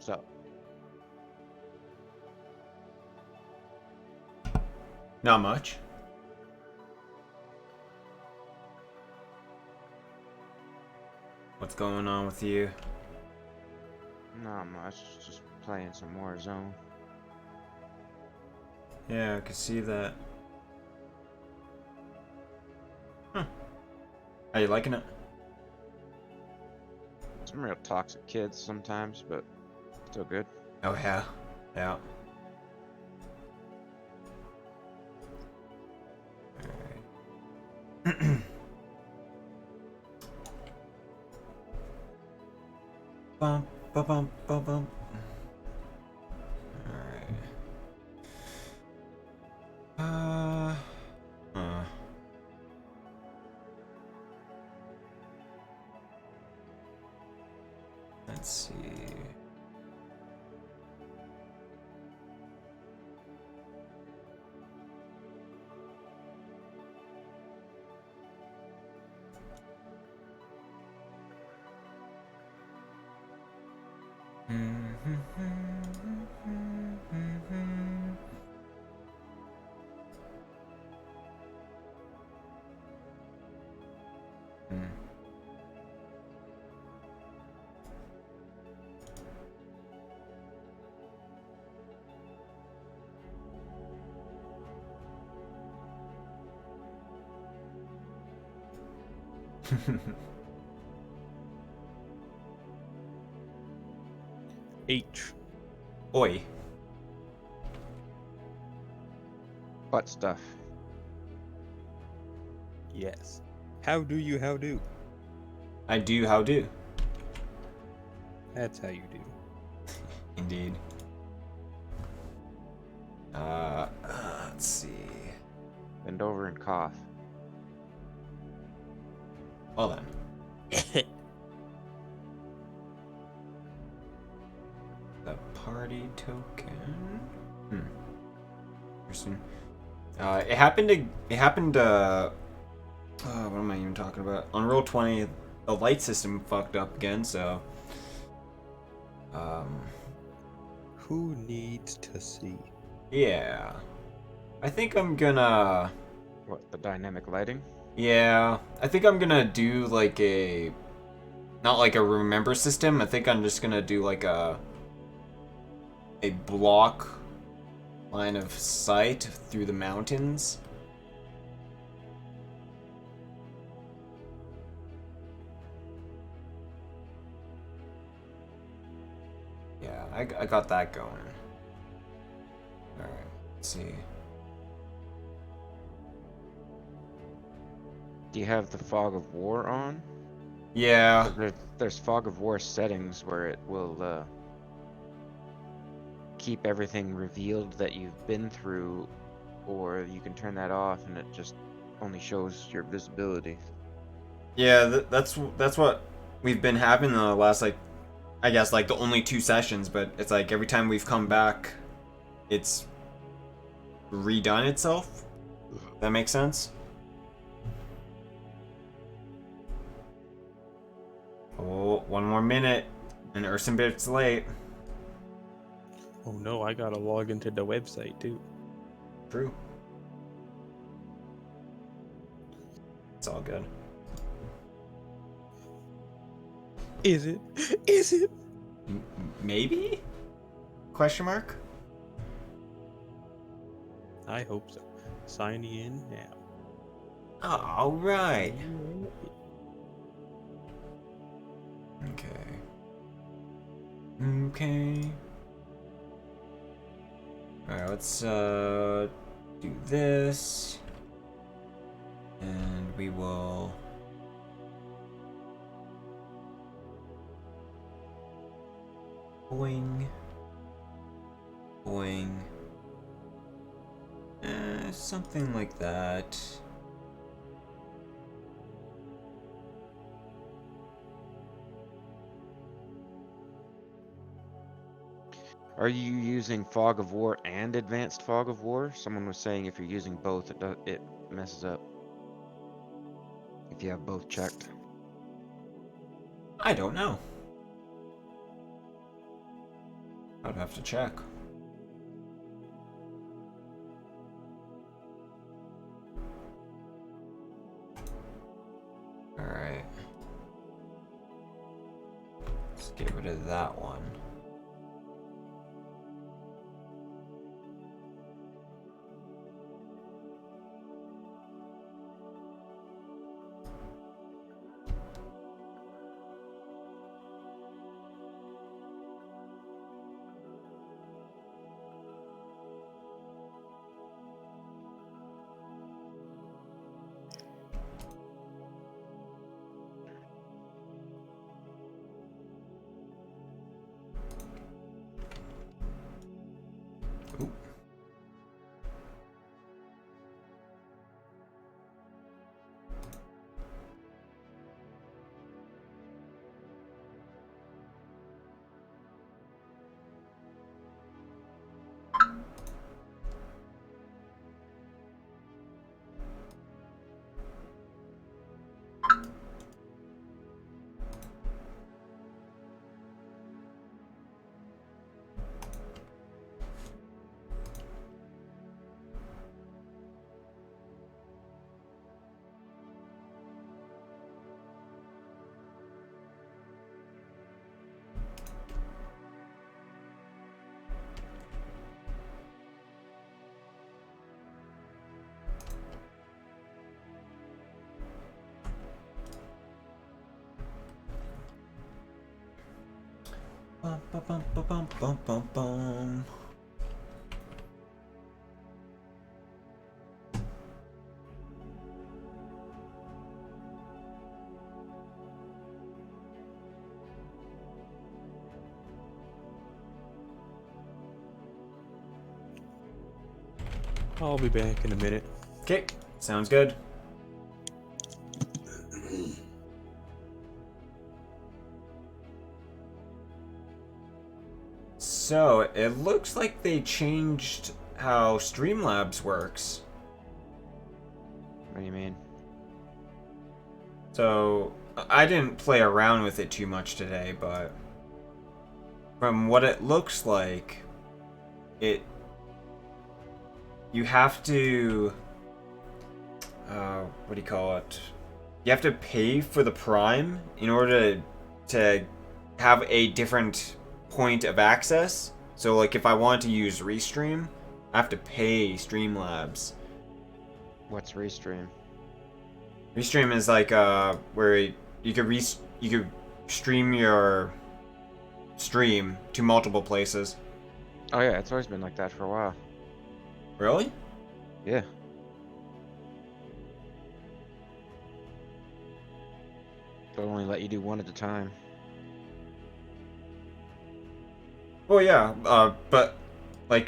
up? Not much. What's going on with you? Not much. Just playing some Warzone. Yeah, I can see that. Huh. Are you liking it? Some real toxic kids sometimes, but still good. Oh yeah. Yeah. Alright. Bum bum bum bum bum. Alright. Let's see. H. Oi. Butt stuff. Yes. How do? I do how do. That's how you do. Indeed. Let's see. Bend over and cough. Well then. The party token. Interesting. It happened, what am I even talking about? On roll 20, the light system fucked up again, so. Who needs to see? Yeah. I think I'm gonna. What, the dynamic lighting? Yeah. I think I'm gonna do like a. Not like a remember system. I think I'm just gonna do like a block line of sight through the mountains. Yeah, I got that going. Alright, let's see. Do you have the fog of war on? Yeah. There's fog of war settings where it will keep everything revealed that you've been through, or you can turn that off and it just only shows your visibility. Yeah, that's what we've been having the last, like, I guess, like, the only 2 sessions, but it's like every time we've come back, it's redone itself. That makes sense? Oh, 1 more minute, and Ursenbit's late. Oh no, I gotta log into the website too. True. It's all good. Is it? Is it? Maybe? Question mark? I hope so. Sign in now. All right. Okay. Alright, let's do this. And we will boing. Boing. Something like that. Are you using fog of war and advanced fog of war? Someone was saying if you're using both, it messes up. If you have both checked. I don't know. I'd have to check. Alright. Let's get rid of that one. Ooh. Bum, bum, bum, bum, bum, bum, bum. I'll be back in a minute. Okay, sounds good. So, it looks like they changed how Streamlabs works. What do you mean? So, I didn't play around with it too much today, but from what it looks like, you have to, what do you call it? You have to pay for the Prime in order to have a different point of access. So, like, if I want to use Restream, I have to pay Streamlabs. What's Restream? Restream is like where you could stream your stream to multiple places. Oh yeah, it's always been like that for a while. Really? Yeah. They'll only let you do one at a time. Well, yeah, but like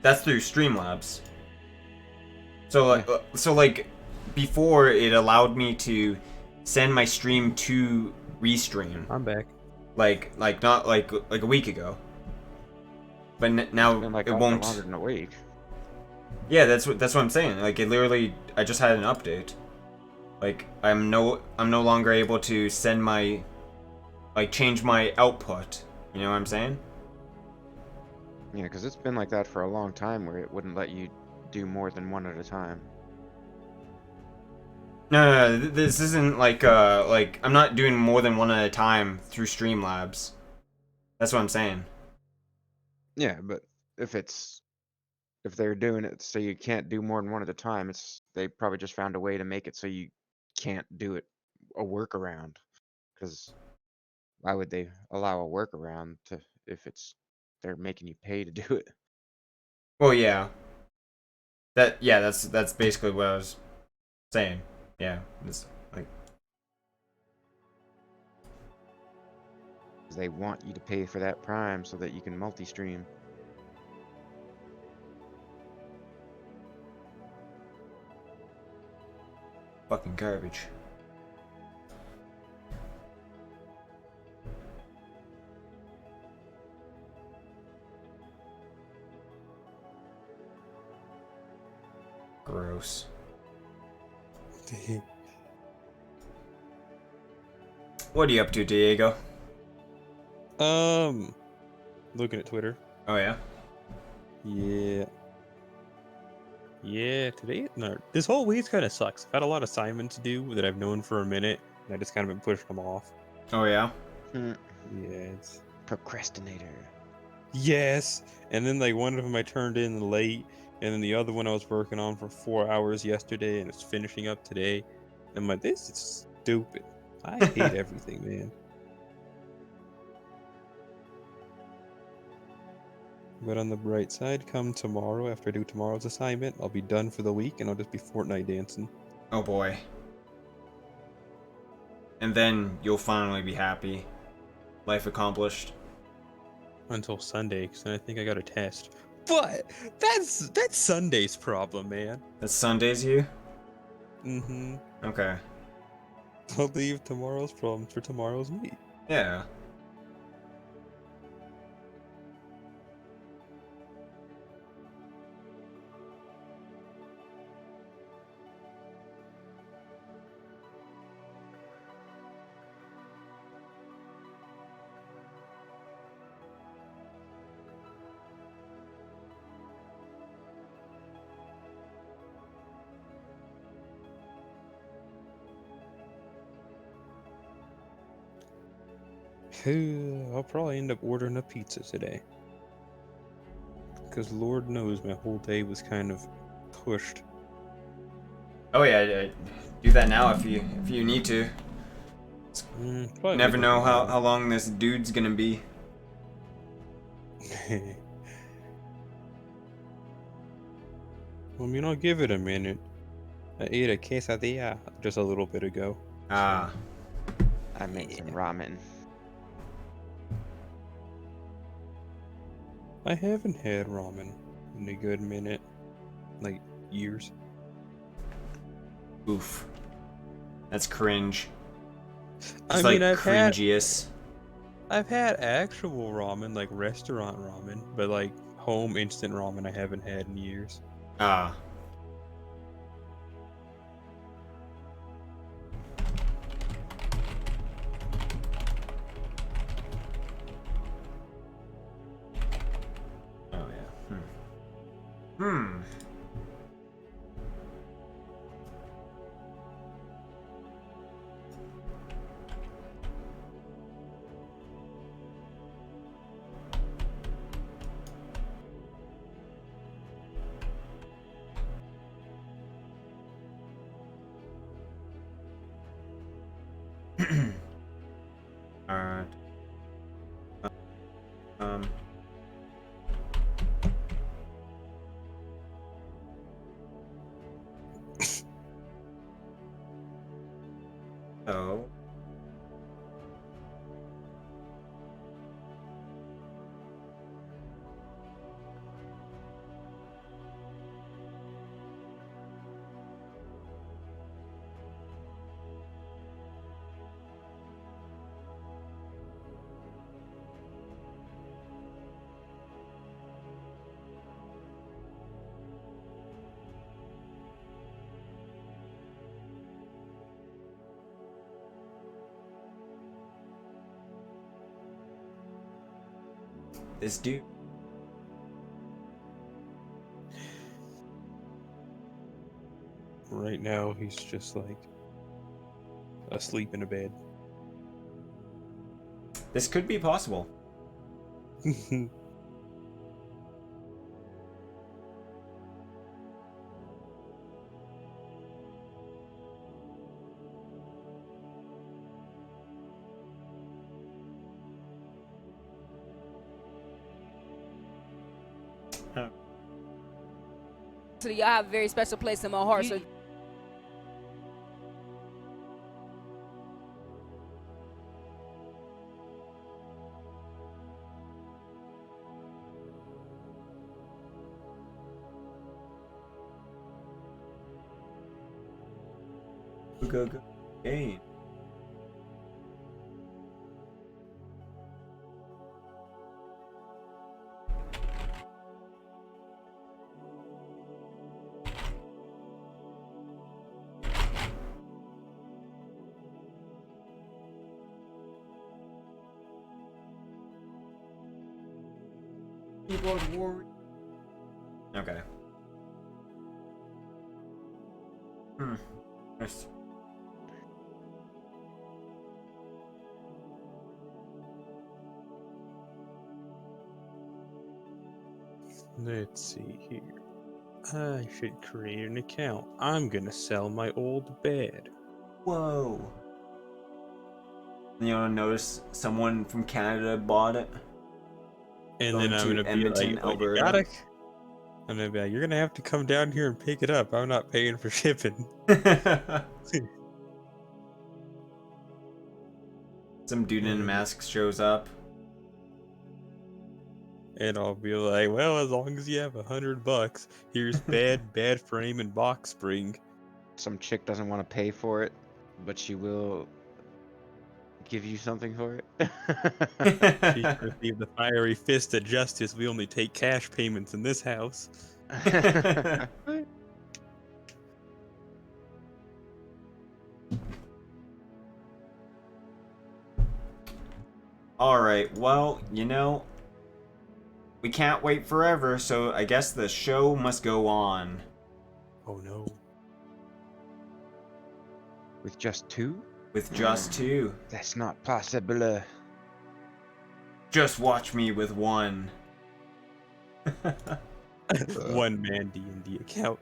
that's through Streamlabs. So like before it allowed me to send my stream to Restream. I'm back. Like not like a week ago. But now It's been like it that for won't. longer than a week. Yeah, that's what I'm saying. Like, it literally, I just had an update. Like, I'm no longer able to send my, like, change my output. You know what I'm saying? Yeah, because it's been like that for a long time where it wouldn't let you do more than one at a time. No, this isn't like I'm not doing more than one at a time through Streamlabs. That's what I'm saying. Yeah, but if they're doing it so you can't do more than one at a time, they probably just found a way to make it so you can't do it, a workaround. Because why would they allow a workaround if they're making you pay to do it? Well, yeah. That's basically what I was saying. Yeah, it's like. 'Cause they want you to pay for that Prime so that you can multi-stream. Fucking garbage. Gross. What are you up to, Diego? Looking at Twitter. Oh yeah. Yeah. Yeah, this whole week kind of sucks. I've had a lot of assignments to do that I've known for a minute, and I just kind of been pushing them off. Oh yeah. Hmm. Yeah, it's... Procrastinator. Yes! And then, like, one of them I turned in late, and then the other one I was working on for 4 hours yesterday, and it's finishing up today. And I'm like, this is stupid. I hate everything, man. But on the bright side, come tomorrow, after I do tomorrow's assignment, I'll be done for the week, and I'll just be Fortnite dancing. Oh boy. And then you'll finally be happy. Life accomplished. Until Sunday, because then I think I got a test. But that's Sunday's problem, man. That's Sunday's you? Mm-hmm. Okay. I'll leave tomorrow's problems for tomorrow's me. Yeah. I'll probably end up ordering a pizza today. Because Lord knows my whole day was kind of pushed. Oh yeah, do that now if you need to. Probably Never wait know till how long this dude's gonna be. tomorrow. Well, I mean, I'll give it a minute. I ate a quesadilla just a little bit ago. Ah. I made some ramen. I haven't had ramen in a good minute. Like, years. Oof. That's cringe. I It's mean, like I've had cringiest. actual ramen, like restaurant ramen, but like home instant ramen I haven't had in years. Ah. Oh yeah. Hmm. Alright. Um. Oh. This dude. Right now, he's just like asleep in a bed. This could be possible. So y'all have a very special place in my heart. So Go. Game. Keyboard warrior. Okay. Nice. Let's see here. I should create an account. I'm gonna sell my old bed. Whoa. You know, notice someone from Canada bought it. And Going then I'm to gonna be Edmonton, like, "Oh, you Alberta." got it?" I'm gonna be like, "You're gonna have to come down here and pick it up. I'm not paying for shipping." Some dude in a mask shows up. And I'll be like, "Well, as long as you have $100, here's bed frame, and box spring." Some chick doesn't want to pay for it, but she will give you something for it. She can receive the fiery fist of justice. We only take cash payments in this house. Alright, well, you know, we can't wait forever, so I guess the show must go on. Oh no. With just 2? With just 2. That's not possible. Just watch me with 1. One man D&D account.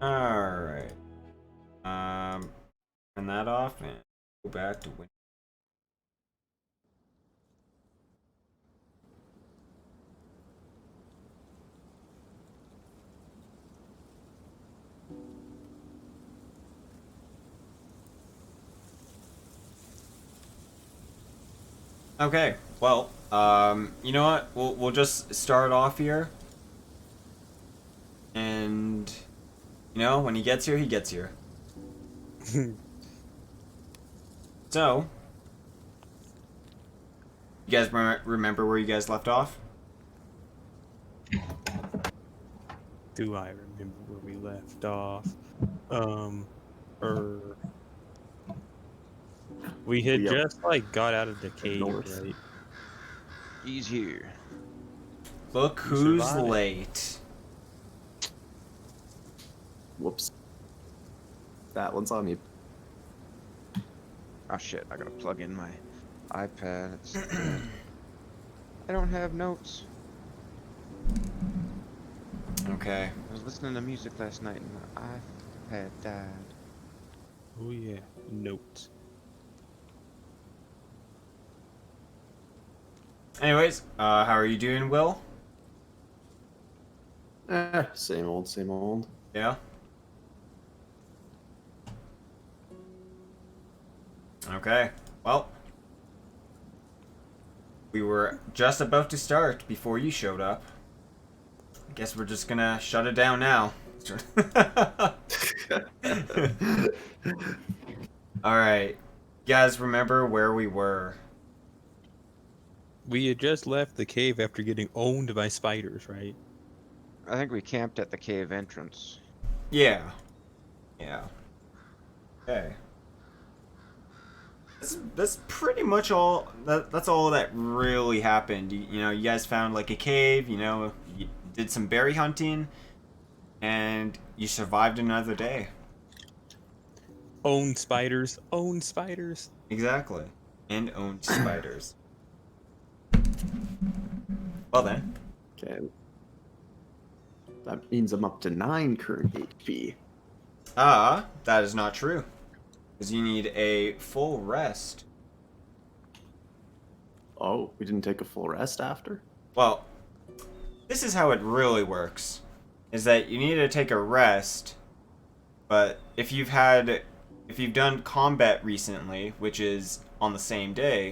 Alright. Turn that off and go back to Windows. Okay, well, you know what? We'll just start off here. And you know, when he gets here, he gets here. So, you guys remember where you guys left off? Do I remember where we left off? We had Yep. just like got out of the cave, North. right? He's here. Look You who's survived. late. Whoops. That one's on me. Oh shit, I gotta plug in my iPad. It's dead. I don't have notes. Okay. I was listening to music last night and my iPad died. Oh yeah, notes. Anyways, how are you doing, Will? Same old, same old. Yeah? Okay, well. We were just about to start before you showed up. I guess we're just gonna shut it down now. Alright. You guys remember where we were? We had just left the cave after getting owned by spiders, right? I think we camped at the cave entrance. Yeah. Yeah. Okay. That's pretty much all. That's all that really happened. You know, you guys found like a cave. You know, you did some berry hunting, and you survived another day. Owned spiders. Owned spiders. Exactly. And owned spiders. Well then. Okay. That means I'm up to 9 current HP. That is not true. Because you need a full rest. Oh, we didn't take a full rest after? Well, this is how it really works. Is that you need to take a rest, but if you've had if you've done combat recently, which is on the same day,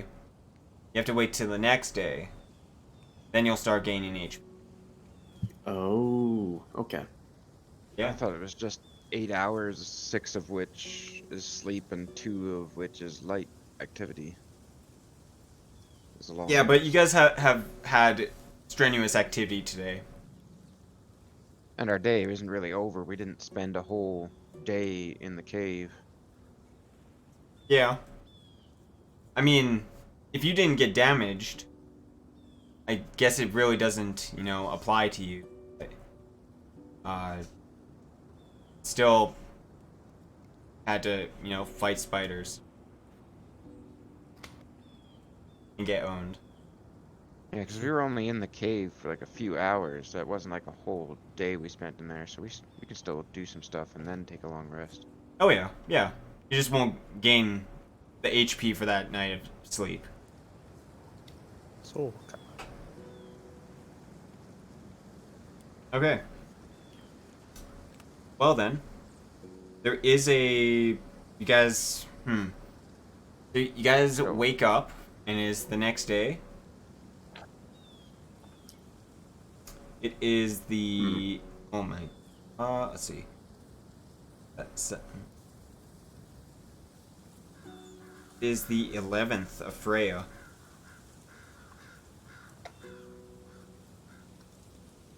you have to wait till the next day. Then you'll start gaining HP. Oh, okay. I Yeah. thought it was just 8 hours, 6 of which is sleep and 2 of which is light activity. It's a long Yeah, but rest. you guys have had strenuous activity today. And our day isn't really over. We didn't spend a whole day in the cave. Yeah. I mean, if you didn't get damaged, I guess it really doesn't, apply to you. Still had to, fight spiders and get owned. Yeah, because we were only in the cave for like a few hours. That wasn't like a whole day we spent in there. So we can still do some stuff and then take a long rest. Oh yeah, yeah. You just won't gain the HP for that night of sleep. So, Okay. Well then, there is you guys, You guys So- wake up and it is the next day. It is the, oh my, let's see. That's, is the 11th of Freya.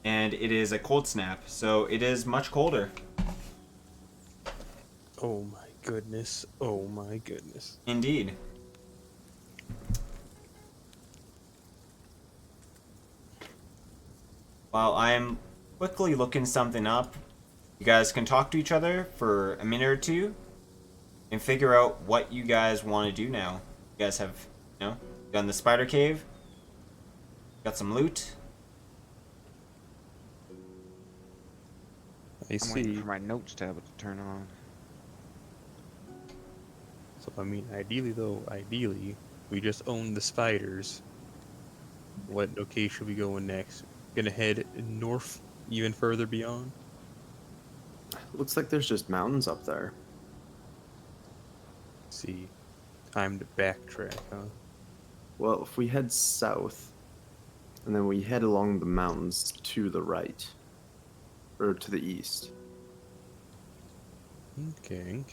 And it is a cold snap, so it is much colder. oh my goodness. Oh my goodness. Indeed. While I'm quickly looking something up, you guys can talk to each other for a minute or two and figure out what you guys want to do now. You guys have, done the spider cave, got some loot. I I'm waiting see. for my notes tablet to turn on. So, I mean, ideally, we just own the spiders. What location should we go in next? Gonna head north, even further beyond? Looks like there's just mountains up there. Let's see. Time to backtrack, huh? Well, if we head south, and then we head along the mountains to the right, or to the east. Okay.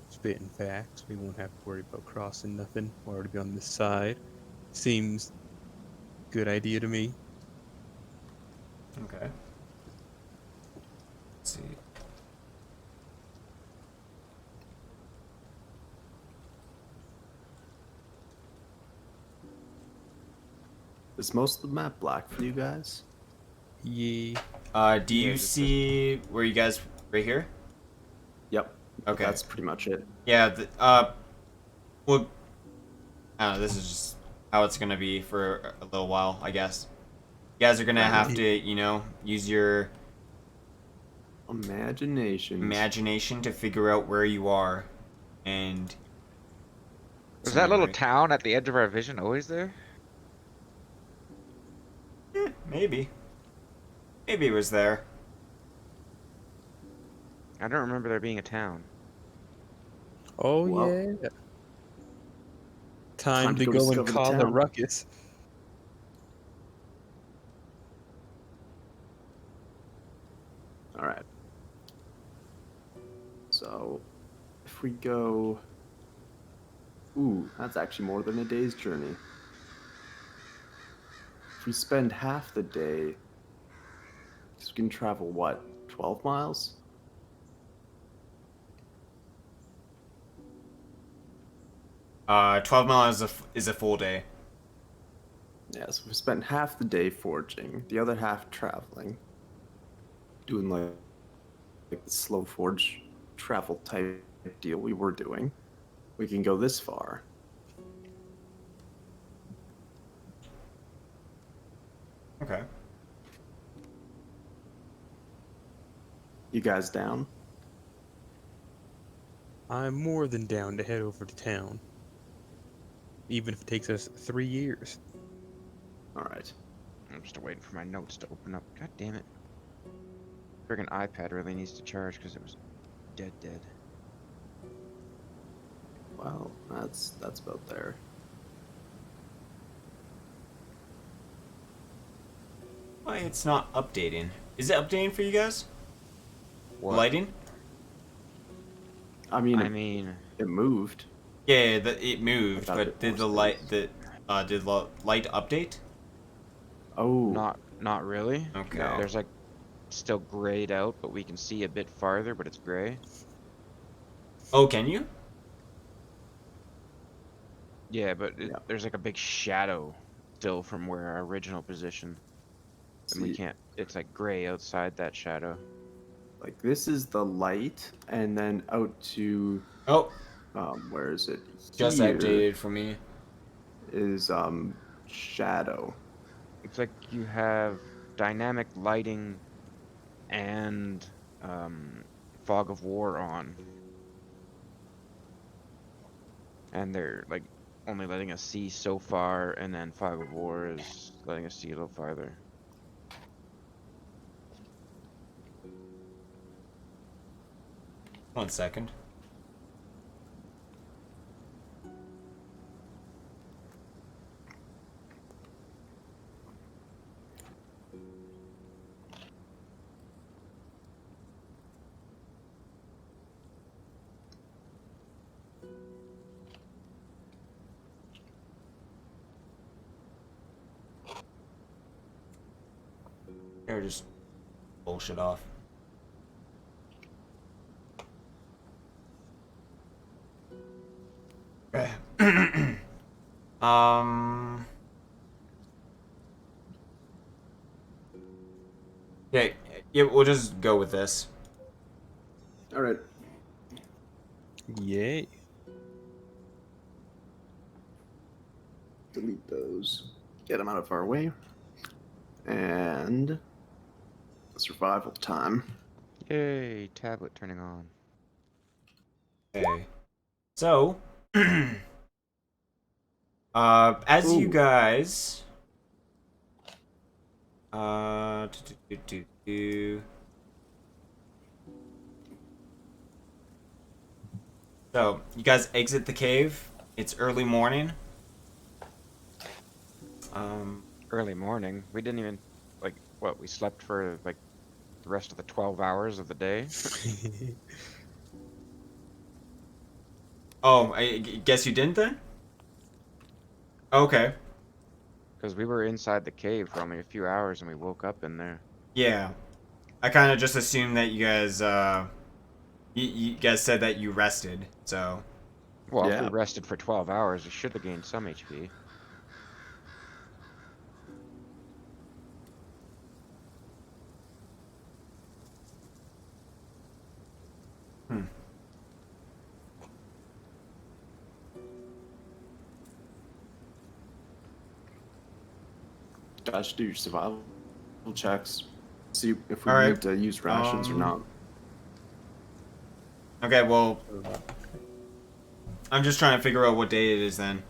Spitting facts. We won't have to worry about crossing nothing. We'll already be on this side. Seems good idea to me. Okay. Let's see. Is most of the map black for you guys? Yeah. Do you see where you guys, right here? Yep. Okay. That's pretty much it. Yeah, well, I don't know, this is just how it's gonna be for a little while, I guess. You guys are gonna have to, use your imagination to figure out where you are, and... Was that little town at the edge of our vision always there? Maybe. Maybe it was there. I don't remember there being a town. Oh, Well, yeah. Time to go and discover the call the town. ruckus. All right. So, if we go... Ooh, that's actually more than a day's journey. If we spend half the day, so we can travel, what, 12 miles? Uh, 12 miles is a full day. Yeah, so we spent half the day forging, the other half traveling. Doing like the slow forge travel type deal we were doing. We can go this far. Okay. You guys down? I'm more than down to head over to town. Even if it takes us 3 years. All right. I'm just waiting for my notes to open up. God damn it. Friggin' iPad really needs to charge because it was dead. Well, that's about there. Why it's not updating? Is it updating for you guys? What? Lighting? I mean, I mean, it moved. Yeah, it moved, Without but it did the more light space. did the light update? Oh, not really. Okay. No. There's like still grayed out, but we can see a bit farther, but it's gray. Oh, can you? Yeah, but Yeah. there's like a big shadow still from where our original position, and we See, can't. It's like gray outside that shadow. like this is the light, and then out to Oh, where is it? just Here updated for me. is shadow. It's like you have dynamic lighting and fog of war on, and they're like only letting us see so far, and then fog of war is letting us see a little farther. One second. Here, just bullshit off. um. Okay, yeah, we'll just go with this. All right. Yay. Delete those. Get them out of our way. And survival time. Yay! Tablet turning on. Okay. So, as you Ooh. guys, do. So, you guys exit the cave. It's early morning. Early morning. We didn't even like what we slept for like the rest of the 12 hours of the day. Oh, I guess you didn't then? Okay. Because we were inside the cave for only a few hours and we woke up in there. Yeah. I kind of just assumed that you guys, you guys said that you rested, so. Well, if we Yeah. rested for 12 hours, we should have gained some HP. Guys, do your survival checks. See if we All right. need to use rations or not. Okay, well, I'm just trying to figure out what day it is then.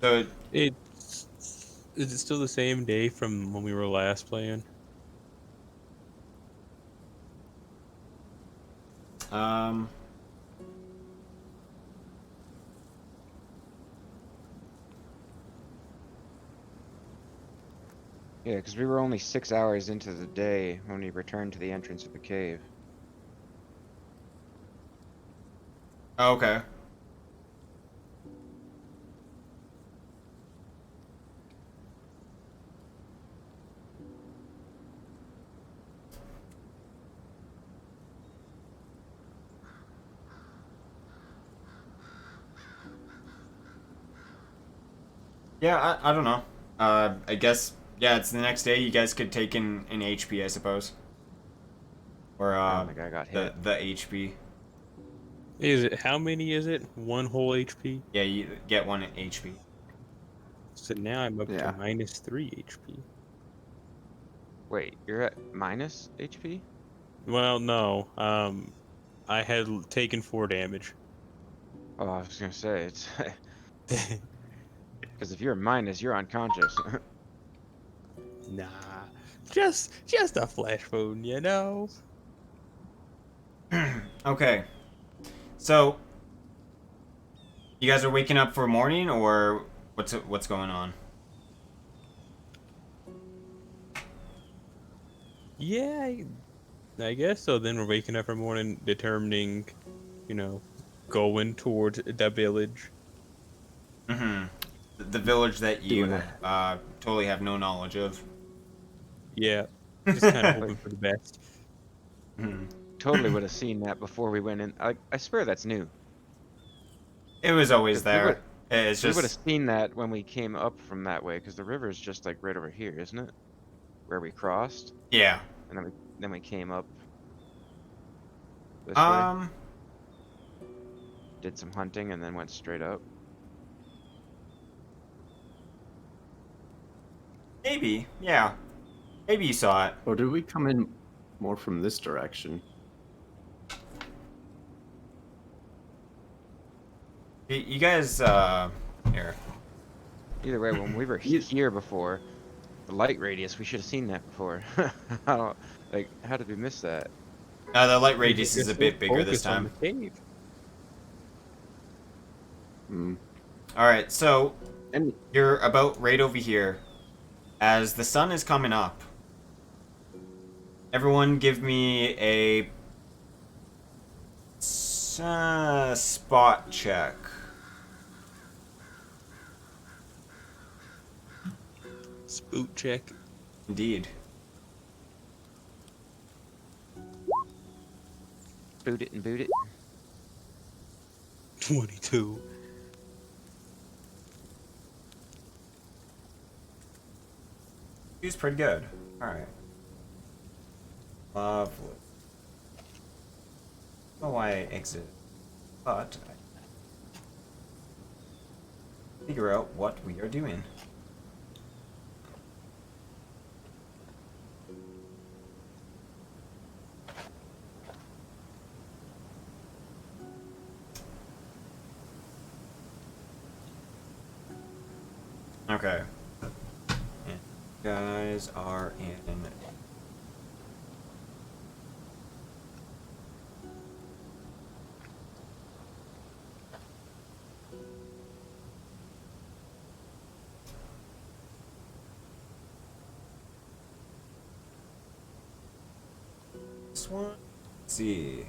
So, Is it still the same day from when we were last playing? Yeah, because we were only 6 hours into the day when we returned to the entrance of the cave. okay. Yeah, I don't know. I guess, yeah, it's the next day. You guys could take in an HP, I suppose. Or, I don't think I got hit. the HP. Is it how many is it? One whole HP? Yeah, you get one HP. So now I'm up Yeah. to -3 HP. Wait, you're at minus HP? Well, no. I had taken 4 damage. Oh, I was gonna say, it's... Because if you're minus, you're unconscious. Nah. Just a flash wound, you know? Okay. So, You guys are waking up for morning, or what's going on? Yeah, I guess so. Then we're waking up every morning, determining, going towards the village. Mm-hmm. The village that Doing you totally have no knowledge of. Yeah, just kind of hoping for the best. Mhm. Totally would have seen that before we went in. I swear that's new. It was always 'Cause we would there. It's we would have just seen that when we came up from that way, because the river is just like right over here, isn't it? Where we crossed, yeah. and then we came up this way, Um, did some hunting, and then went straight up. maybe. Yeah. Maybe you saw it. Or did we come in more from this direction? You guys here. Either way, when we were here before, the light radius, we should have seen that before. How did we miss that? The light We radius just is a so bit bigger this focused on time. the cave. Hmm. All right, so And you're about right over here. As the sun is coming up, everyone give me a spot check. Spook check. Indeed. Boot it and boot it. 22. He was pretty good. All right. Lovely. I don't know why I exited, but I figure out what we are doing. Okay. And you guys are in. This one? Let's see.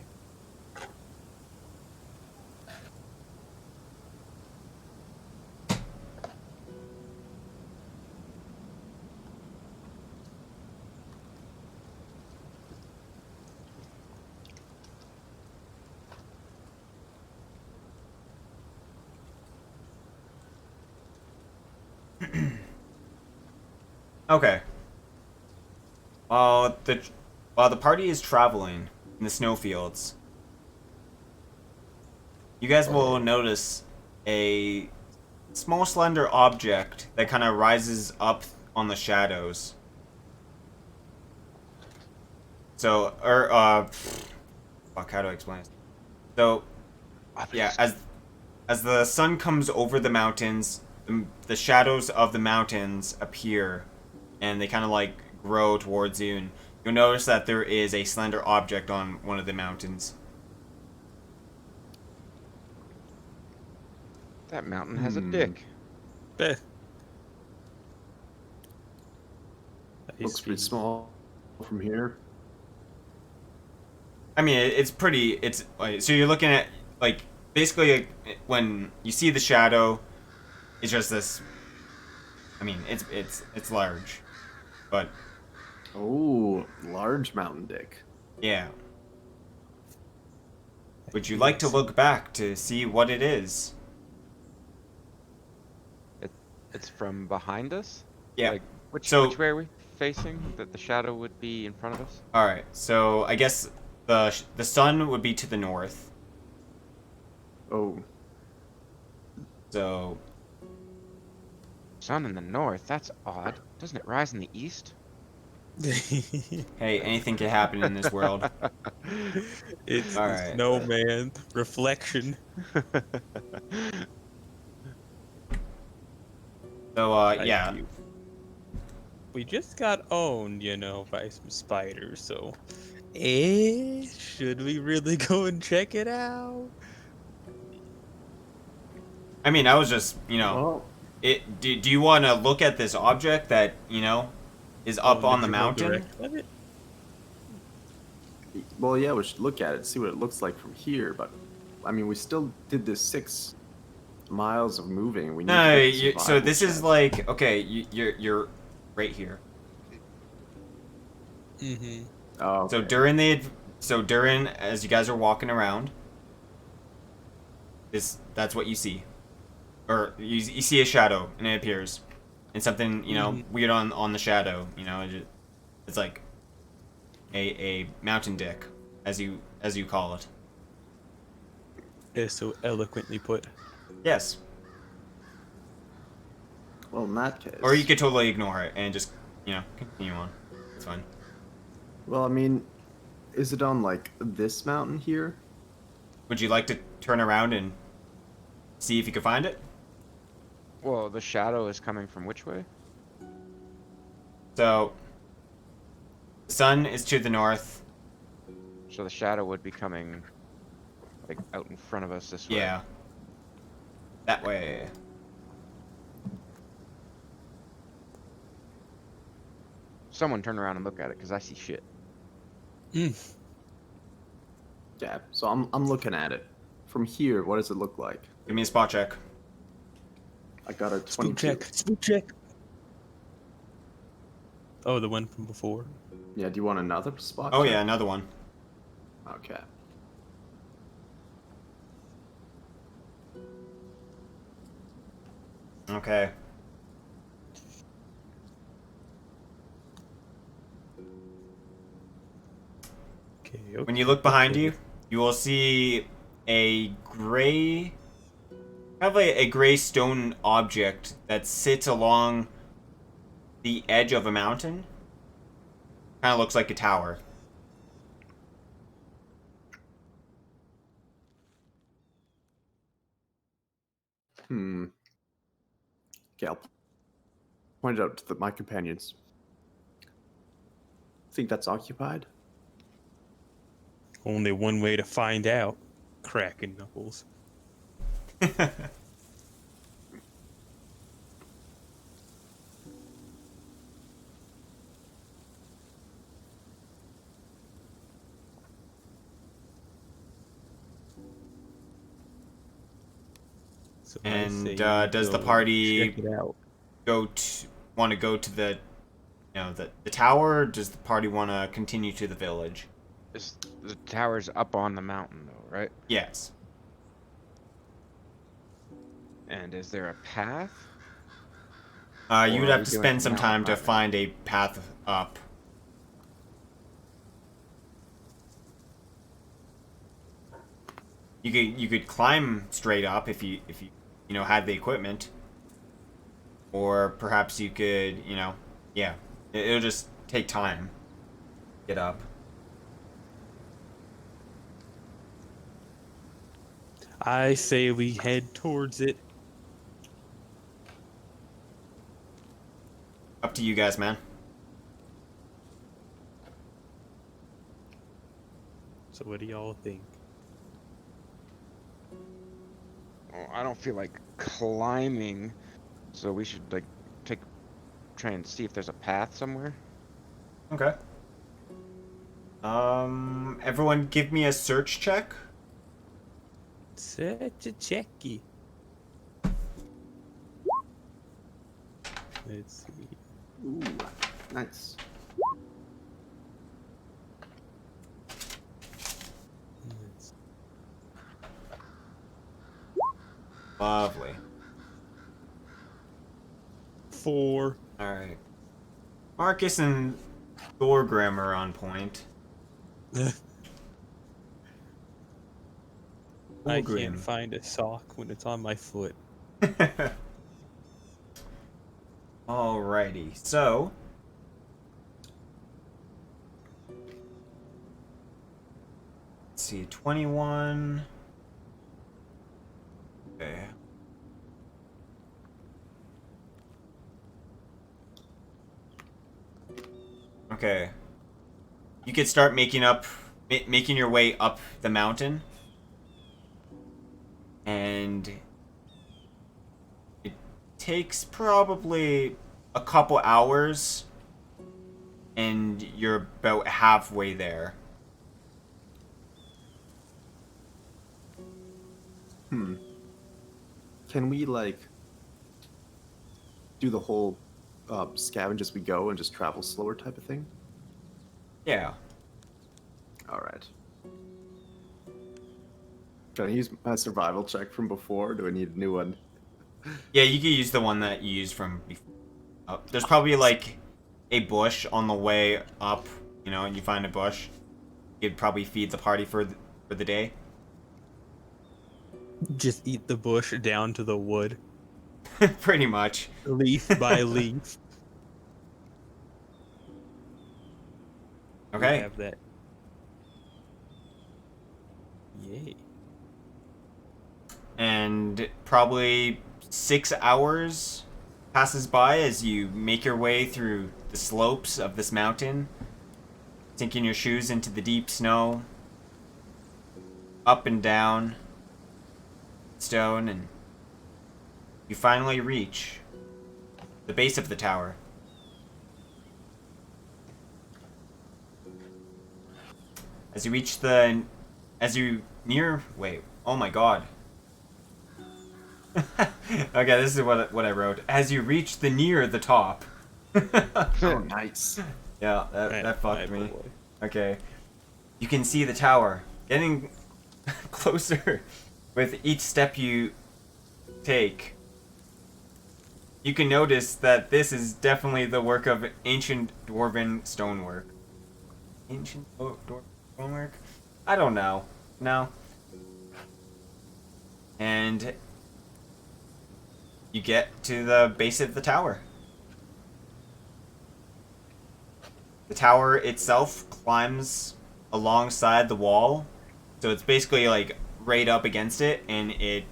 Okay. While the party is traveling in the snowfields, you guys will notice a small slender object that kind of rises up on the shadows. So, fuck, how do I explain this? So, yeah, as the sun comes over the mountains, the shadows of the mountains appear, and they kind of like grow towards you, and you'll notice that there is a slender object on one of the mountains. That mountain has a dick. Eh. looks pretty small from here. I mean, it's pretty. It's like, so you're looking at like basically when you see the shadow, it's just this. I mean, it's large, but Oh, large mountain dick. yeah. Would you like to look back to see what it is? It's from behind us? Yeah. Like, which So- way are we facing? That the shadow would be in front of us? All right. So I guess the sun would be to the north. Oh, So Sun in the north? That's odd. Doesn't it rise in the east? hey, anything can happen in this world. It's All the right. snowman reflection. So Thank yeah. you. We just got owned, by some spiders, so should we really go and check it out? I mean, I was just, Well, do you want to look at this object that, is up Oh, on the general mountain? direction of it? well, yeah, we should look at it, see what it looks like from here. But I mean, we still did this 6 miles of moving. We need No, to get the so survival this is check. like, okay, you're right here. Mm-hmm. Oh, So okay. during as you guys are walking around, that's what you see, or you see a shadow and it appears, and something weird on the shadow. It's like a mountain dick, as you call it. It's so eloquently put. Yes, Well, in that case. or you could totally ignore it and just continue on. It's fine. Well, I mean, is it on like this mountain here? Would you like to turn around and see if you can find it? Well, the shadow is coming from which way? So, the sun is to the north. So the shadow would be coming, like, out in front of us this way. Yeah. That way. Someone turn around and look at it, because I see shit. Mm. Yeah. So I'm looking at it. From here, what does it look like? Give me a spot check. I got a Spook 22. check. Spook check. Oh, the one from before. Yeah, do you want another spot? Oh check? yeah, another one. Okay. Okay. Okay. When you look behind you, you will see a gray, probably a gray stone object that sits along the edge of a mountain. Kind of looks like a tower. Hmm. Okay, I'll point it out to my companions. Think that's occupied? Only one way to find out. Cracking knuckles. So I And say does the go party check it out? want to go to the the tower, or does the party want to continue to the village? The tower's up on the mountain, though, right? Yes. And is there a path? You Or would are have we to doing spend some some time to mountain find a path up. You could climb straight up if you had the equipment, or perhaps you could yeah, it'll just take time. Get up. I say we head towards it. Up to you guys, man. So what do y'all think? Well, I don't feel like climbing, so we should like try and see if there's a path somewhere. Okay. Everyone, give me a search check. Such a checky. Let's see. Ooh, nice. Let's- Lovely. 4. All right. Marcus and Thogrim are on point. I Thogrim. can't find a sock when it's on my foot. Alrighty, so let's see, 21. Okay. Okay. You could start making your way up the mountain, and takes probably a couple hours, and you're about halfway there. Can we like do the whole scavenge as we go and just travel slower type of thing? Yeah. All right. Can I use my survival check from before? Or do I need a new one? Yeah, you can use the one that you used from before. There's probably like a bush on the way up, you know, and you find a bush. You'd probably feed the party for the day. Just eat the bush down to the wood, Pretty much. leaf by leaf. We Okay. have that. Yay. And probably 6 hours passes by as you make your way through the slopes of this mountain, sinking your shoes into the deep snow, up and down stone, and you finally reach the base of the tower. As you near, wait, oh my god. Okay, this is what I wrote. As you reach near the top. Oh, nice. Yeah, that fucked me. Boy. Okay. You can see the tower getting closer with each step you take. You can notice that this is definitely the work of ancient dwarven stonework. Ancient dwarven stonework? I don't know. No. And you get to the base of the tower. The tower itself climbs alongside the wall, so it's basically like right up against it, and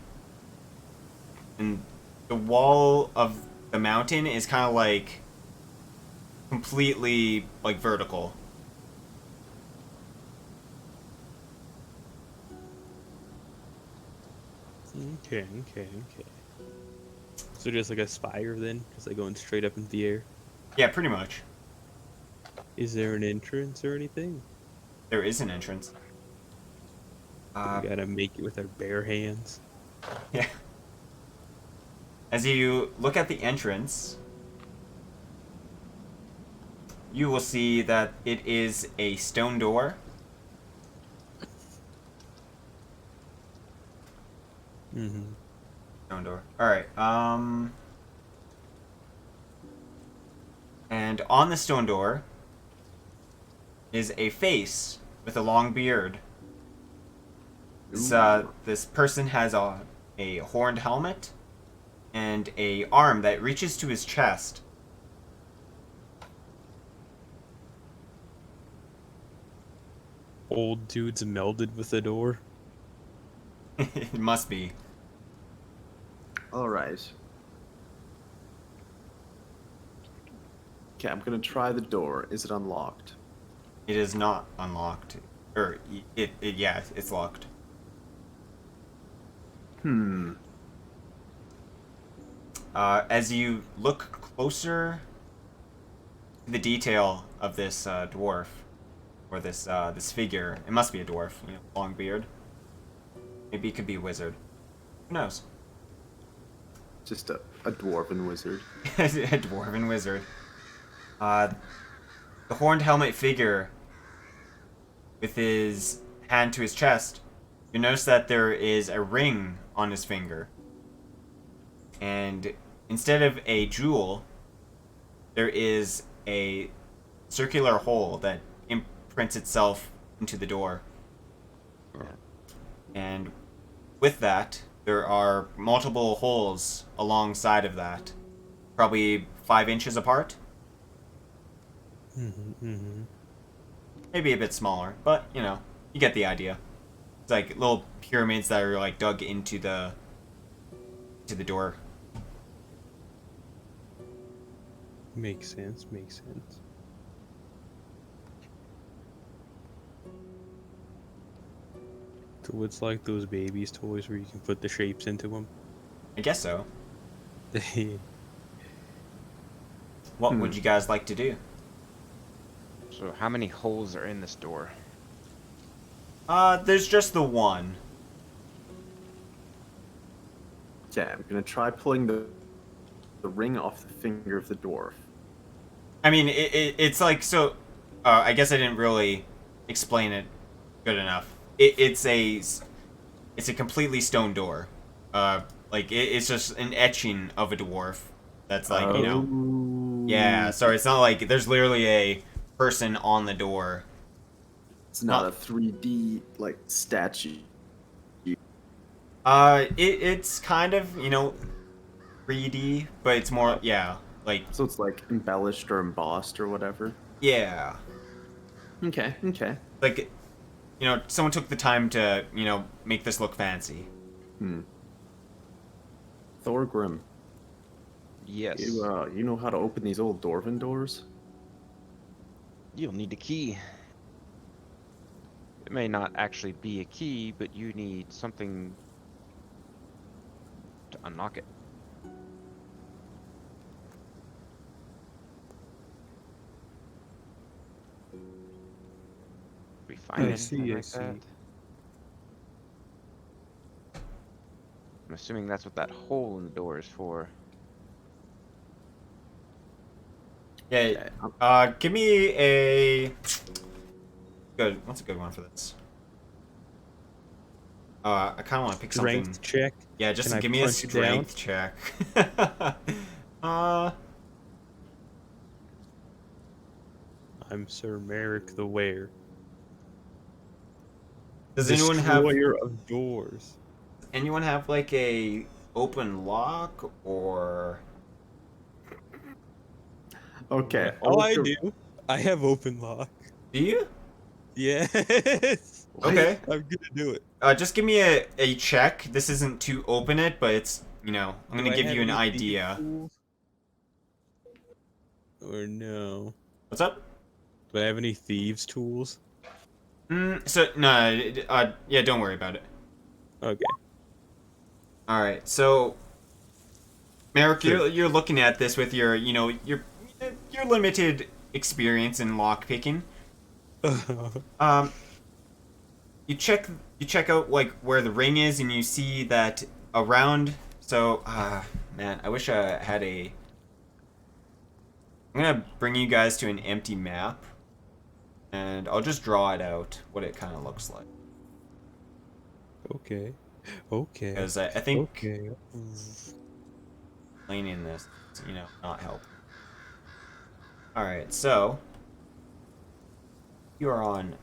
the wall of the mountain is kind of like completely like vertical. Okay. So just like a spire then? Because like going straight up into the air? Yeah, pretty much. Is there an entrance or anything? There is an entrance. We gotta make it with our bare hands. Yeah. As you look at the entrance, you will see that it is a stone door. Mm-hmm. Stone door. Alright, and on the stone door is a face with a long beard. This person has a horned helmet and a arm that reaches to his chest. Old dudes melded with the door. It must be. All right. Okay, I'm gonna try the door. Is it unlocked? It is not unlocked. Or, yeah, it's locked. As you look closer to the detail of this dwarf, or this figure, it must be a dwarf, you know, long beard. Maybe it could be a wizard. Who knows? Just a dwarven wizard. A dwarven wizard. The horned helmet figure, with his hand to his chest, you notice that there is a ring on his finger. And instead of a jewel, there is a circular hole that imprints itself into the door. And with that, there are multiple holes alongside of that. Probably 5 inches apart. Maybe a bit smaller, but, you know, you get the idea. It's like little pyramids that are, like, dug into the door. Makes sense. So it's like those babies' toys where you can put the shapes into them. I guess so. What would you guys like to do? So how many holes are in this door? There's just the one. Yeah, I'm gonna try pulling the ring off the finger of the dwarf. I mean, it's like, so, I guess I didn't really explain it good enough. It's a completely stone door. Like, it's just an etching of a dwarf. That's like, you know. Yeah, sorry, it's not like there's literally a person on the door. It's not a 3D, like, statue. It's kind of, you know, 3D, but it's more, yeah, like, So it's, like, embellished or embossed or whatever? yeah. Okay, okay. Like, you know, someone took the time to, you know, make this look fancy. Thogrim, Yes. you know how to open these old dwarven doors? You'll need a key. It may not actually be a key, but you need something to unlock it. We find anything like that? I'm assuming that's what that hole in the door is for. Yeah, give me a... Good, what's a good one for this? I kind of want to pick something... Strength check. Yeah, just Can I give me a punch you down? strength check. I'm Sir Merrok the Ware. Does anyone have... Destroyer of doors. Anyone have, like, a open lock, or... Okay. Oh, I do. I have open lock. Do you? Yes. Okay. I'm gonna do it. Just give me a check. This isn't to open it, but it's, you know, I'm Do gonna I give have you an any idea. thieves' tools? Or no? What's up? Do I have any thieves' tools? So, no, yeah, don't worry about it. Okay. Alright, so... Merrok, Sure. you're looking at this with your, you know, your limited experience in lockpicking. You check out, like, where the ring is, and you see that around... So, man, I wish I had a... I'm gonna bring you guys to an empty map, and I'll just draw it out, what it kind of looks like. Okay. Okay. Because I think Okay. explaining this, you know, not help. Alright, so... You are on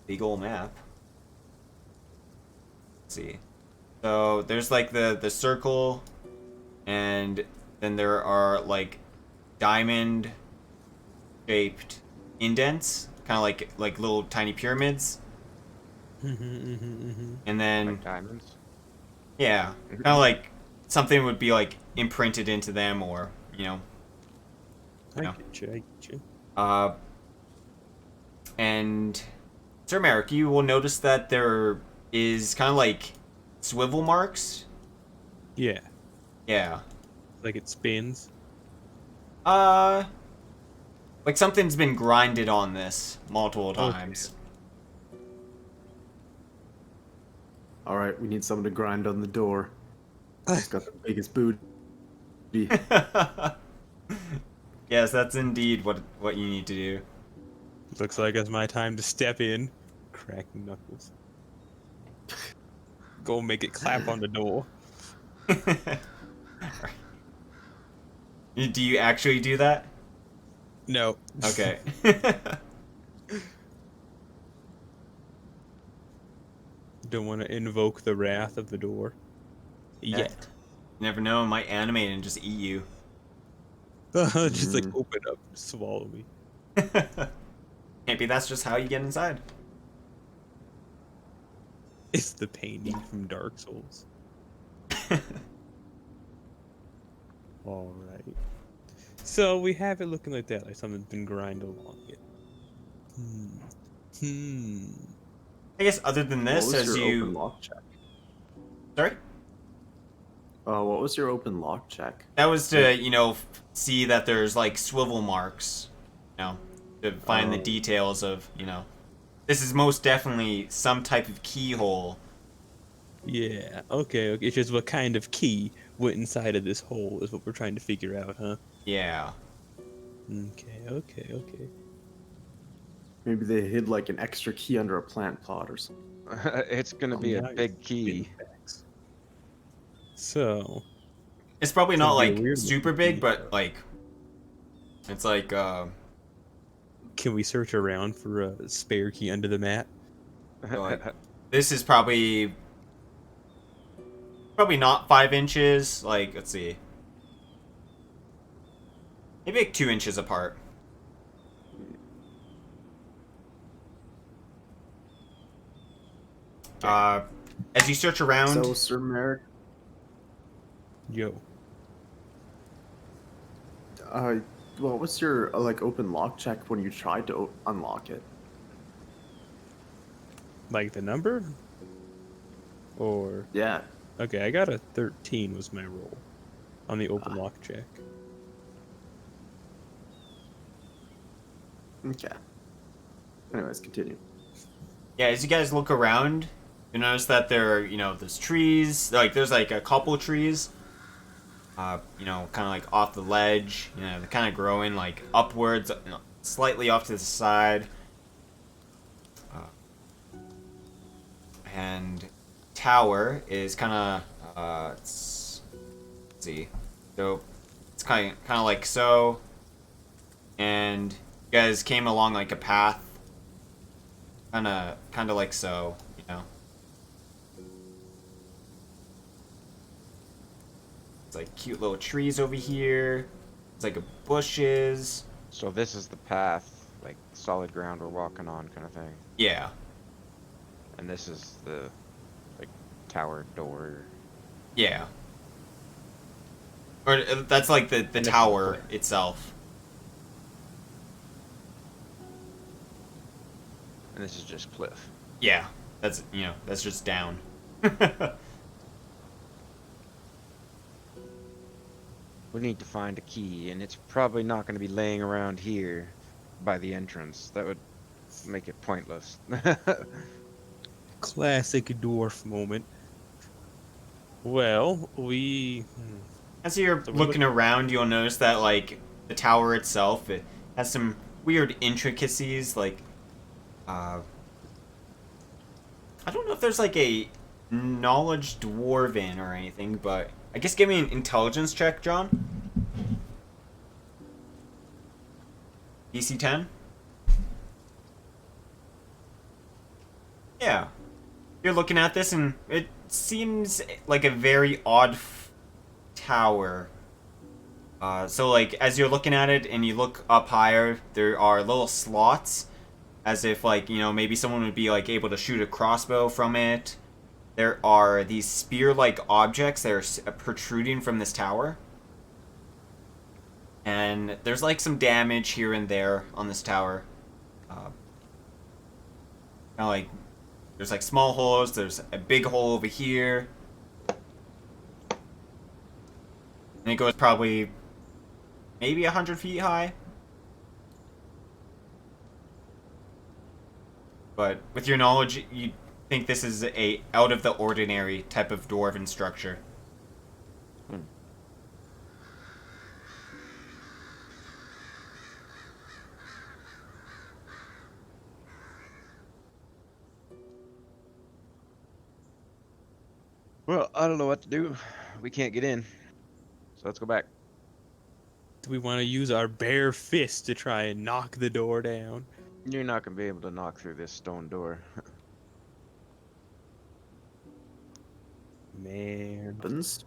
the goal map. Let's see. So, there's, like, the circle, and then there are, like, diamond-shaped indents, kind of like little tiny pyramids. And then, Like diamonds. yeah, kind of like something would be like imprinted into them, or you know. I get you. I get you. And Sir Merrok, you will notice that there is kind of like swivel marks. Yeah. Yeah. Like it spins. Like something's been grinded on this multiple times. Alright, we need someone to grind on the door. It's got the biggest booty. Yes, that's indeed what you need to do. Looks like it's my time to step in. Cracking knuckles. Go make it clap on the door. Do you actually do that? No. Okay. Don't want to invoke the wrath of the door. Yet. You never know, it might animate and just eat you. Just like open up, swallow me. Maybe that's just how you get inside. It's the painting from Dark Souls. Alright. So we have it looking like that, like something's been grinded along it. I guess other than this, What was as your you... open lock check? Sorry? What was your open lock check? That was to, see that there's like swivel marks, to find the Oh. details of, this is most definitely some type of keyhole. Yeah. Okay. It's just what kind of key went inside of this hole is what we're trying to figure out, huh? Yeah. Okay. Maybe they hid like an extra key under a plant pot or something. It's gonna be a Now you're big spitting key. facts. So, It's probably it's not gonna be a like weird super looking big, key. but like, it's like, Can we search around for a spare key under the mat? like this is probably not 5 inches. Like, let's see. Maybe like 2 inches apart. As you search around, So, Sir Merrick, Yo. what was your like open lock check when you tried to unlock it? Like the number? Or Yeah. okay, I got a 13 was my roll on the open lock check. Okay. Anyways, continue. yeah, as you guys look around, you notice that there are, there's trees. Like, there's like a couple trees, kind of like off the ledge. They're kind of growing like upwards, slightly off to the side. And tower is kind of, let's see. So it's kind of like so. And you guys came along like a path, kind of like so, It's like cute little trees over here. It's like bushes. So this is the path, like solid ground we're walking on, kind of thing. Yeah. And this is the like tower door. Yeah. Or that's like the this is tower the- itself. And this is just cliff. Yeah. That's that's just down. We need to find a key, and it's probably not going to be laying around here by the entrance. That would make it pointless. Classic dwarf moment. Well, As you're So we're looking around, you'll notice that like the tower itself, it has some weird intricacies. Like, I don't know if there's like a knowledge dwarven or anything, but I guess give me an intelligence check, John. DC 10. Yeah. You're looking at this, and it seems like a very odd tower. So, like, as you're looking at it and you look up higher, there are little slots, as if, like, maybe someone would be, like, able to shoot a crossbow from it. There are these spear-like objects that are protruding from this tower. And there's, like, some damage here and there on this tower. Kind of like, there's, like, small holes. There's a big hole over here. And it goes probably maybe 100 feet high. But with your knowledge, you think this is a out of the ordinary type of dwarven structure. Well, I don't know what to do. We can't get in. So let's go back. do we want to use our bare fist to try and knock the door down? You're not going to be able to knock through this stone door. Man, Happens.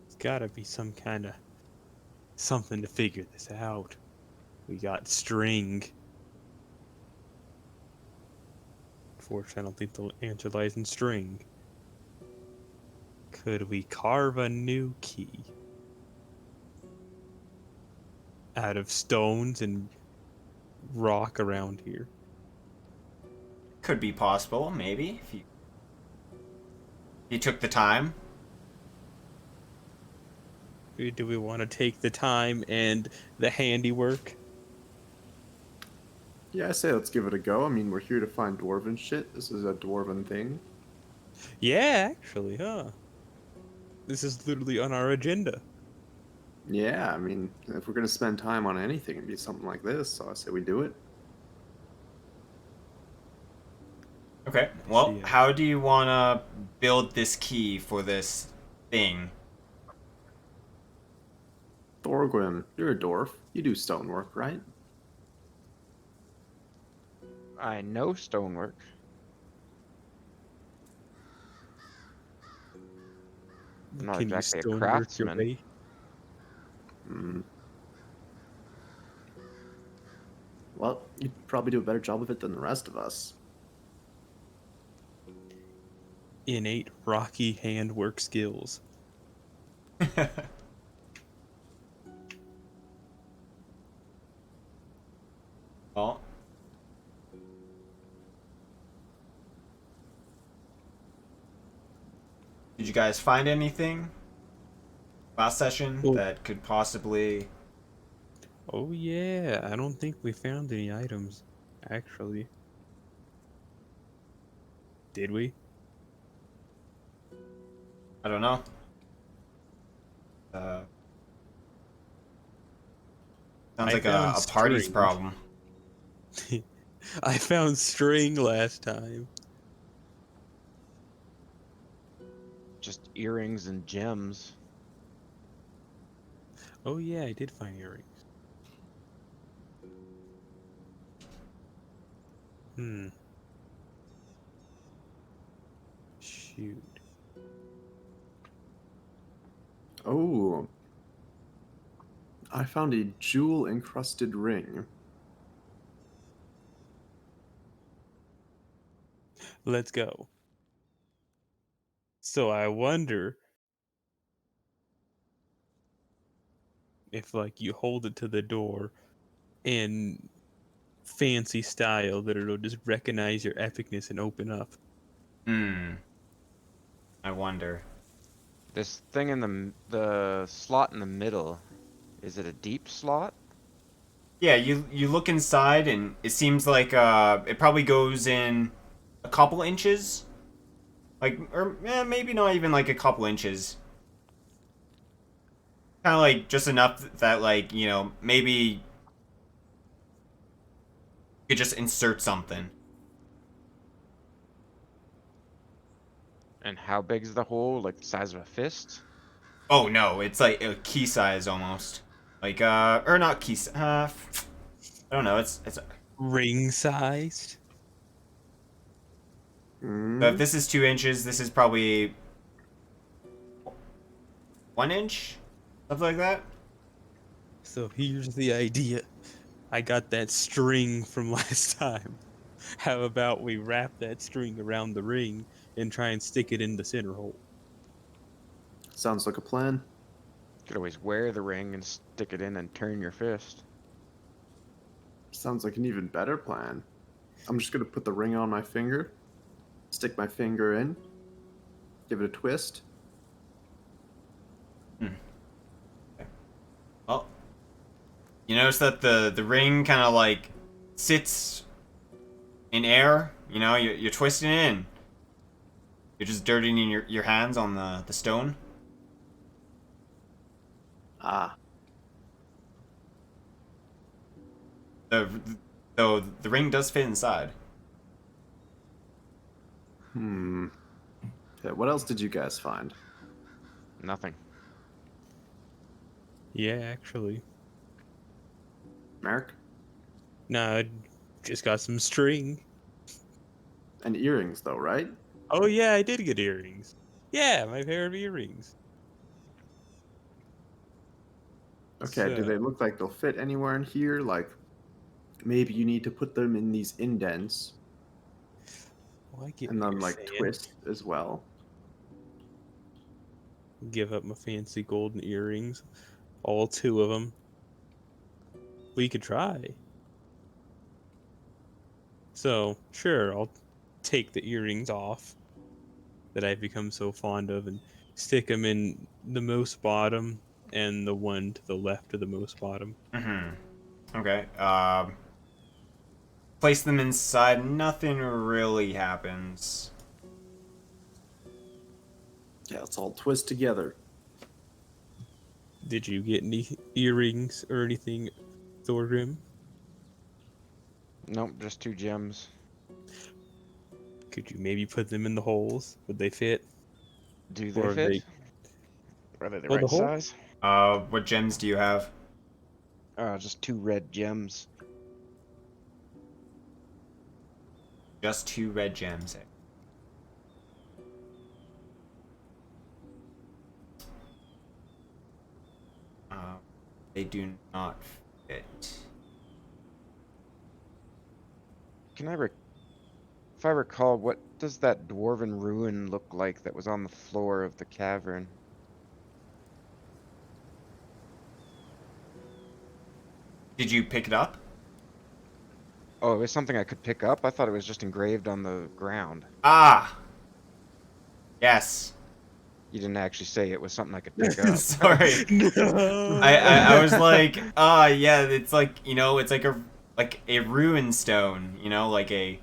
it's gotta be some kind of something to figure this out. We got string. Unfortunately, I don't think the answer lies in string. Could we carve a new key out of stones and rock around here? Could be possible, maybe. If you He took the time. Do we want to take the time and the handiwork? Yeah, I say let's give it a go. I mean, we're here to find dwarven shit. This is a dwarven thing. Yeah, actually, huh? This is literally on our agenda. Yeah, I mean, if we're gonna spend time on anything, it'd be something like this. So I say we do it. Okay. Well, See, how do you want to build this key for this thing? Thorgrim, you're a dwarf. You do stonework, right? I know stonework. I'm not can you exactly a stonework your craftsman. way? Hmm. Well, you'd probably do a better job of it than the rest of us. Innate rocky handwork skills. Well, did you guys find anything last session Oh. that could possibly... Oh yeah, I don't think we found any items, actually. Did we? I don't know. Uh, Sounds I like found a party's string. problem. I found string last time. Just earrings and gems. Oh yeah, I did find earrings. Hmm. Shoot. Oh, I found a jewel encrusted ring. Let's go. So I wonder if like you hold it to the door in fancy style that it'll just recognize your epicness and open up. Hmm. I wonder. This thing in the slot in the middle, is it a deep slot? Yeah, you look inside and it seems like it probably goes in a couple inches. Like, or maybe not even like a couple inches. Kind of like just enough that like, you know, maybe you could just insert something. And how big is the hole? Like the size of a fist? Oh no, it's like a key size almost. Like or not key I don't know, it's Ring sized. so if Hmm. this is 2 inches, this is probably 1 inch? Something like that? So here's the idea. I got that string from last time. How about we wrap that string around the ring and try and stick it in the center hole? Sounds like a plan. You could always wear the ring and stick it in and turn your fist. Sounds like an even better plan. I'm just gonna put the ring on my finger, stick my finger in, give it a twist. Well, you notice that the ring kind of like sits in air. You know, you're twisting it in. You're just dirtying your hands on the stone. Ah, The Though the ring does fit inside. hmm. Okay, what else did you guys find? Nothing. Yeah, actually. Merrick? Nah, I just got some string. And earrings, though, right? Oh yeah, I did get earrings. Yeah, my pair of earrings. Okay, do So, they look like they'll fit anywhere in here? Like, maybe you need to put them in these indents well, I get and what then, you're like, saying. twist as well. Give up my fancy golden earrings. All two of them. We could try. So, sure, I'll take the earrings off. that I've become so fond of and stick them in the most bottom and the one to the left of the most bottom. Okay. Place them inside. Nothing really happens. Yeah, let's all twist together. Did you get any earrings or anything, Thorgrim? Nope, just 2 gems. Could you maybe put them in the holes? Would they fit? Do they Or fit? Are they the Oh, the right hole? size? What gems do you have? Just 2 red gems. Just 2 red gems. They do not fit. Can if I recall, what does that dwarven ruin look like that was on the floor of the cavern? Did you pick it up? Oh, it was something I could pick up? I thought it was just engraved on the ground. Ah! Yes. You didn't actually say it was something I could pick up. Sorry. No. I was like, yeah, it's like, you know, it's like a ruin stone, you know, like a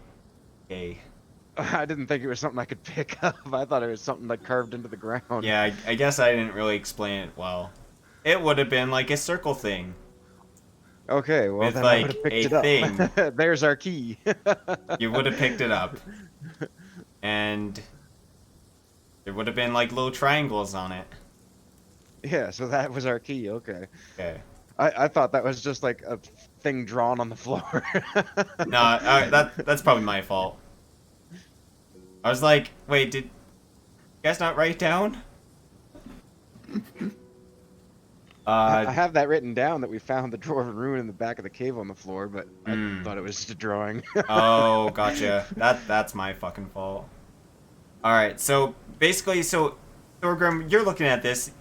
I didn't think it was something I could pick up. I thought it was something like carved into the ground. yeah, I guess I didn't really explain it well. It would have been like a circle thing. Okay, well With, then I like, would have picked a it up. thing. There's our key. You would have picked it up. And there would have been like little triangles on it. Yeah, so that was our key. Okay. Okay. I thought that was just like a thing drawn on the floor. No, that's probably my fault. I was like, wait, did you guys not write down? I have that written down that we found the dwarven ruin in the back of the cave on the floor, but I Hmm. thought it was just a drawing. Oh, gotcha. That's my fucking fault. Alright, so basically, so Thorgrim, you're looking at this.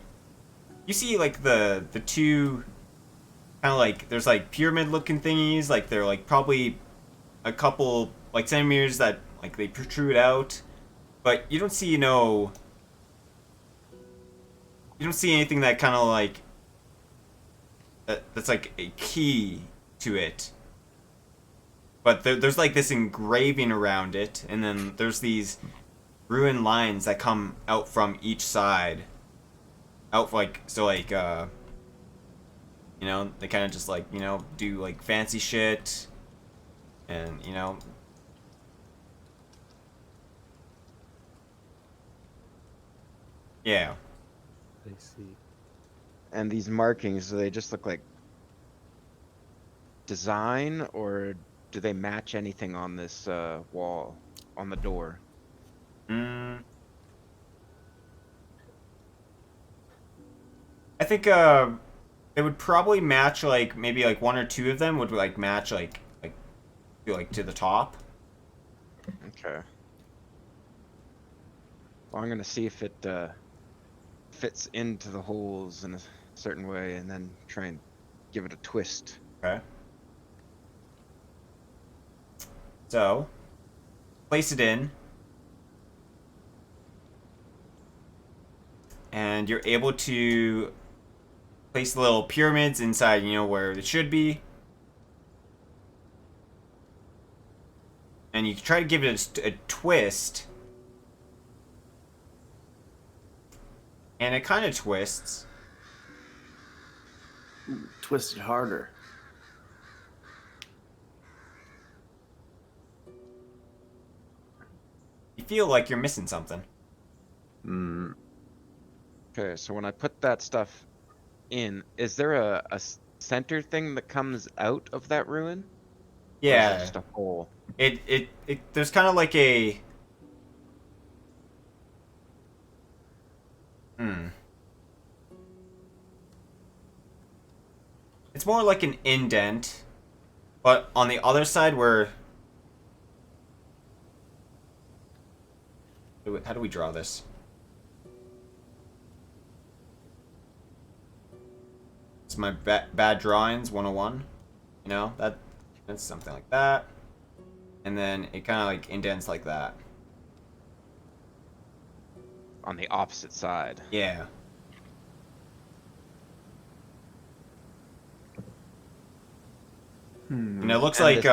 You see like the two kind of like there's like pyramid looking thingies, like they're like probably a couple like centimeters that like they protrude out, but you don't see you don't see anything that kind of like that's like a key to it. But there's like this engraving around it, and then there's these ruined lines that come out from each side. Out like so like you know, they kind of just like, you know, do like fancy shit, and you know. Yeah. I see. And these markings, do they just look like design, or do they match anything on this wall, on the door? I think it would probably match like maybe like 1 or 2 of them would like match like to the top. Okay. Well, I'm gonna see if it fits into the holes in a certain way, and then try and give it a twist. Okay. So, place it in. And you're able to place the little pyramids inside, you know, where it should be. And you can try to give it a twist. And it kind of twists. Twist it harder. You feel like you're missing something. Okay, so when I put that stuff in, is there a center thing that comes out of that ruin? Or is it Yeah. just a hole? It there's kind of like a It's more like an indent, but on the other side where how do we draw this? It's my bad drawings 101. You know, that's something like that. And then it kind of like indents like that. on the opposite side. Yeah. And it looks And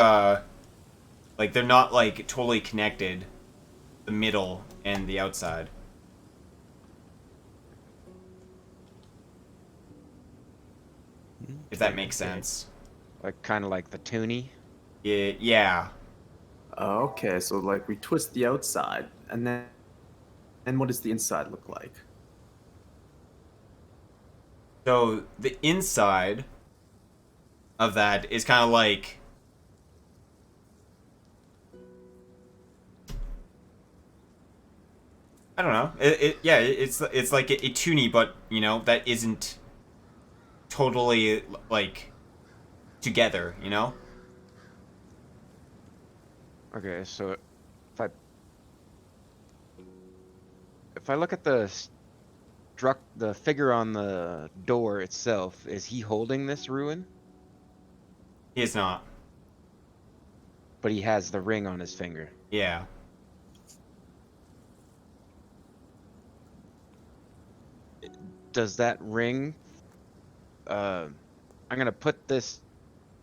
like they're not like totally connected, the middle and the outside. If that makes sense. Like kind of like the toonie. Yeah. Okay, so like we twist the outside, and what does the inside look like? So the inside of that is kind of like I don't know. It's like a toonie, but you know that isn't totally like together. You know. Okay, so if I look at the figure on the door itself, is he holding this ruin? He is not. But he has the ring on his finger. Yeah. Does that ring? I'm gonna put this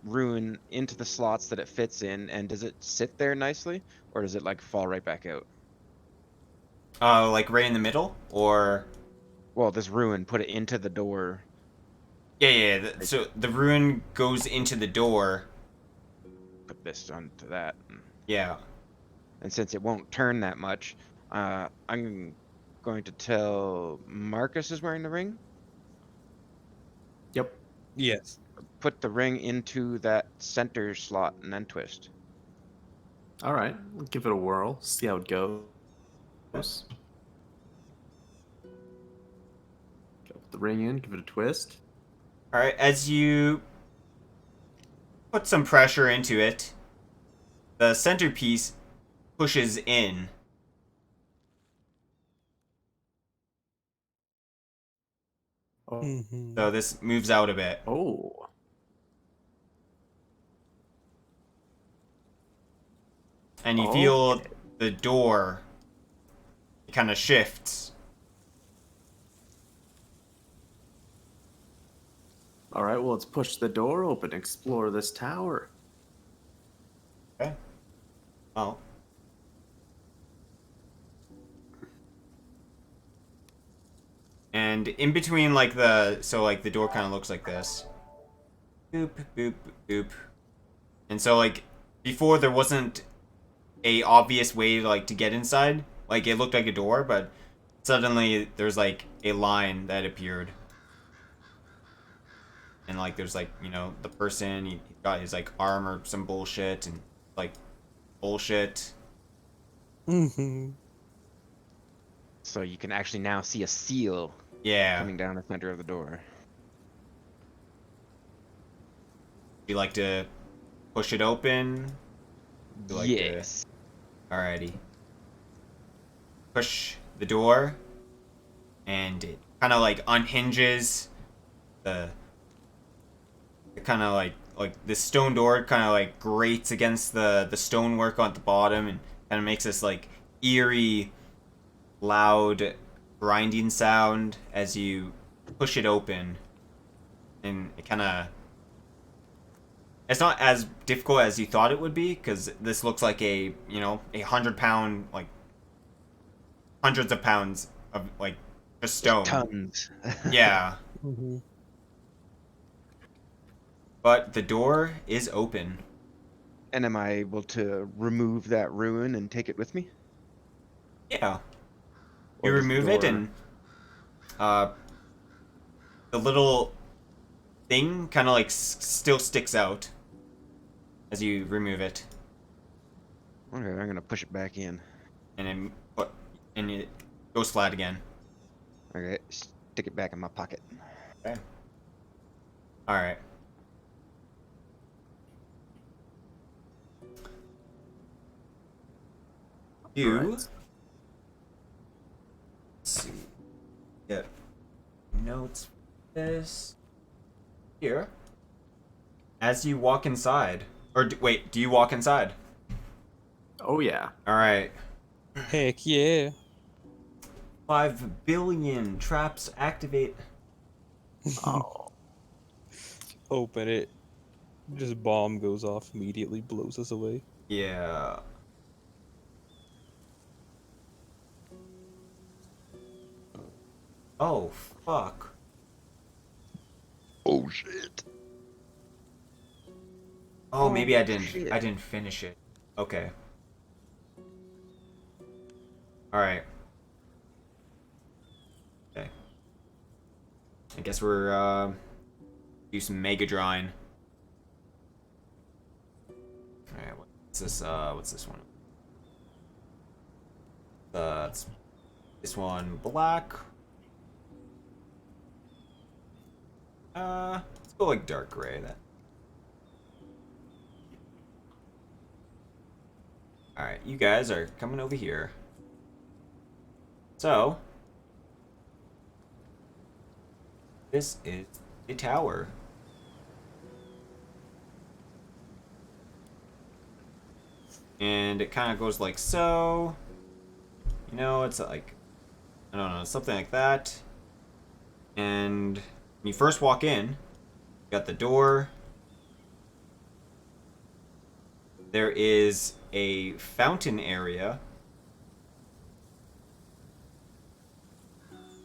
ruin into the slots that it fits in, and does it sit there nicely, or does it like fall right back out? Like right in the middle, or Well, this ruin, put it into the door. yeah. So the rune goes into the door. Put this onto that. Yeah. And since it won't turn that much, I'm going to tell Marcus is wearing the ring. Yep. Yes. Put the ring into that center slot and then twist. All right, we'll give it a whirl. See how it goes. Put the ring in. Give it a twist. All right. As you put some pressure into it, the centerpiece pushes in. Oh. Mm-hmm. So this moves out a bit. Oh. And you feel the door kind of shifts. All right, well, let's push the door open. Explore this tower. Okay. Well. And in between, like the door kind of looks like this. Boop, boop, boop. And so, like, before there wasn't a obvious way, like, to get inside. Like, it looked like a door, but suddenly there's, like, a line that appeared. And, like, there's, like, you know, the person, he got his, like, arm or some bullshit, and, like, bullshit. Mm-hmm. So you can actually now see a seal Yeah. coming down the center of the door. You like to push it open? You like to- Yes. Alrighty. Push the door, and it kind of like unhinges. The kind of like the stone door kind of like grates against the stonework on the bottom, and kind of makes this like eerie, loud grinding sound as you push it open, and it kind of. It's not as difficult as you thought it would be, because this looks like a 100-pound, like, hundreds of pounds of, like, just stone. Tons. Yeah. Mm-hmm. But the door is open. And am I able to remove that ruin and take it with me? Yeah. Or You does the remove it, door- and the little thing kind of, like, still sticks out as you remove it. Okay, I'm gonna push it back in. And it goes flat again. Okay, stick it back in my pocket. Okay. Alright. You. Right. Let's see. Get notes for this. Here. As you walk inside. Or, wait, do you walk inside? Oh, yeah. Alright. Heck yeah. 5 billion traps activate. Oh, Open it. Just bomb goes off immediately, blows us away. Yeah. Oh, fuck. Oh shit. Oh, maybe I Oh, didn't. shit. I didn't finish it. Okay. All right. Okay. I guess we're do some mega drawing. All right. What's this? What's this one? It's this one black. Let's go like dark gray then. All right, you guys are coming over here. So, this is the tower. And it kind of goes like so. You know, it's like, I don't know, something like that. And when you first walk in, you got the door. There is a fountain area.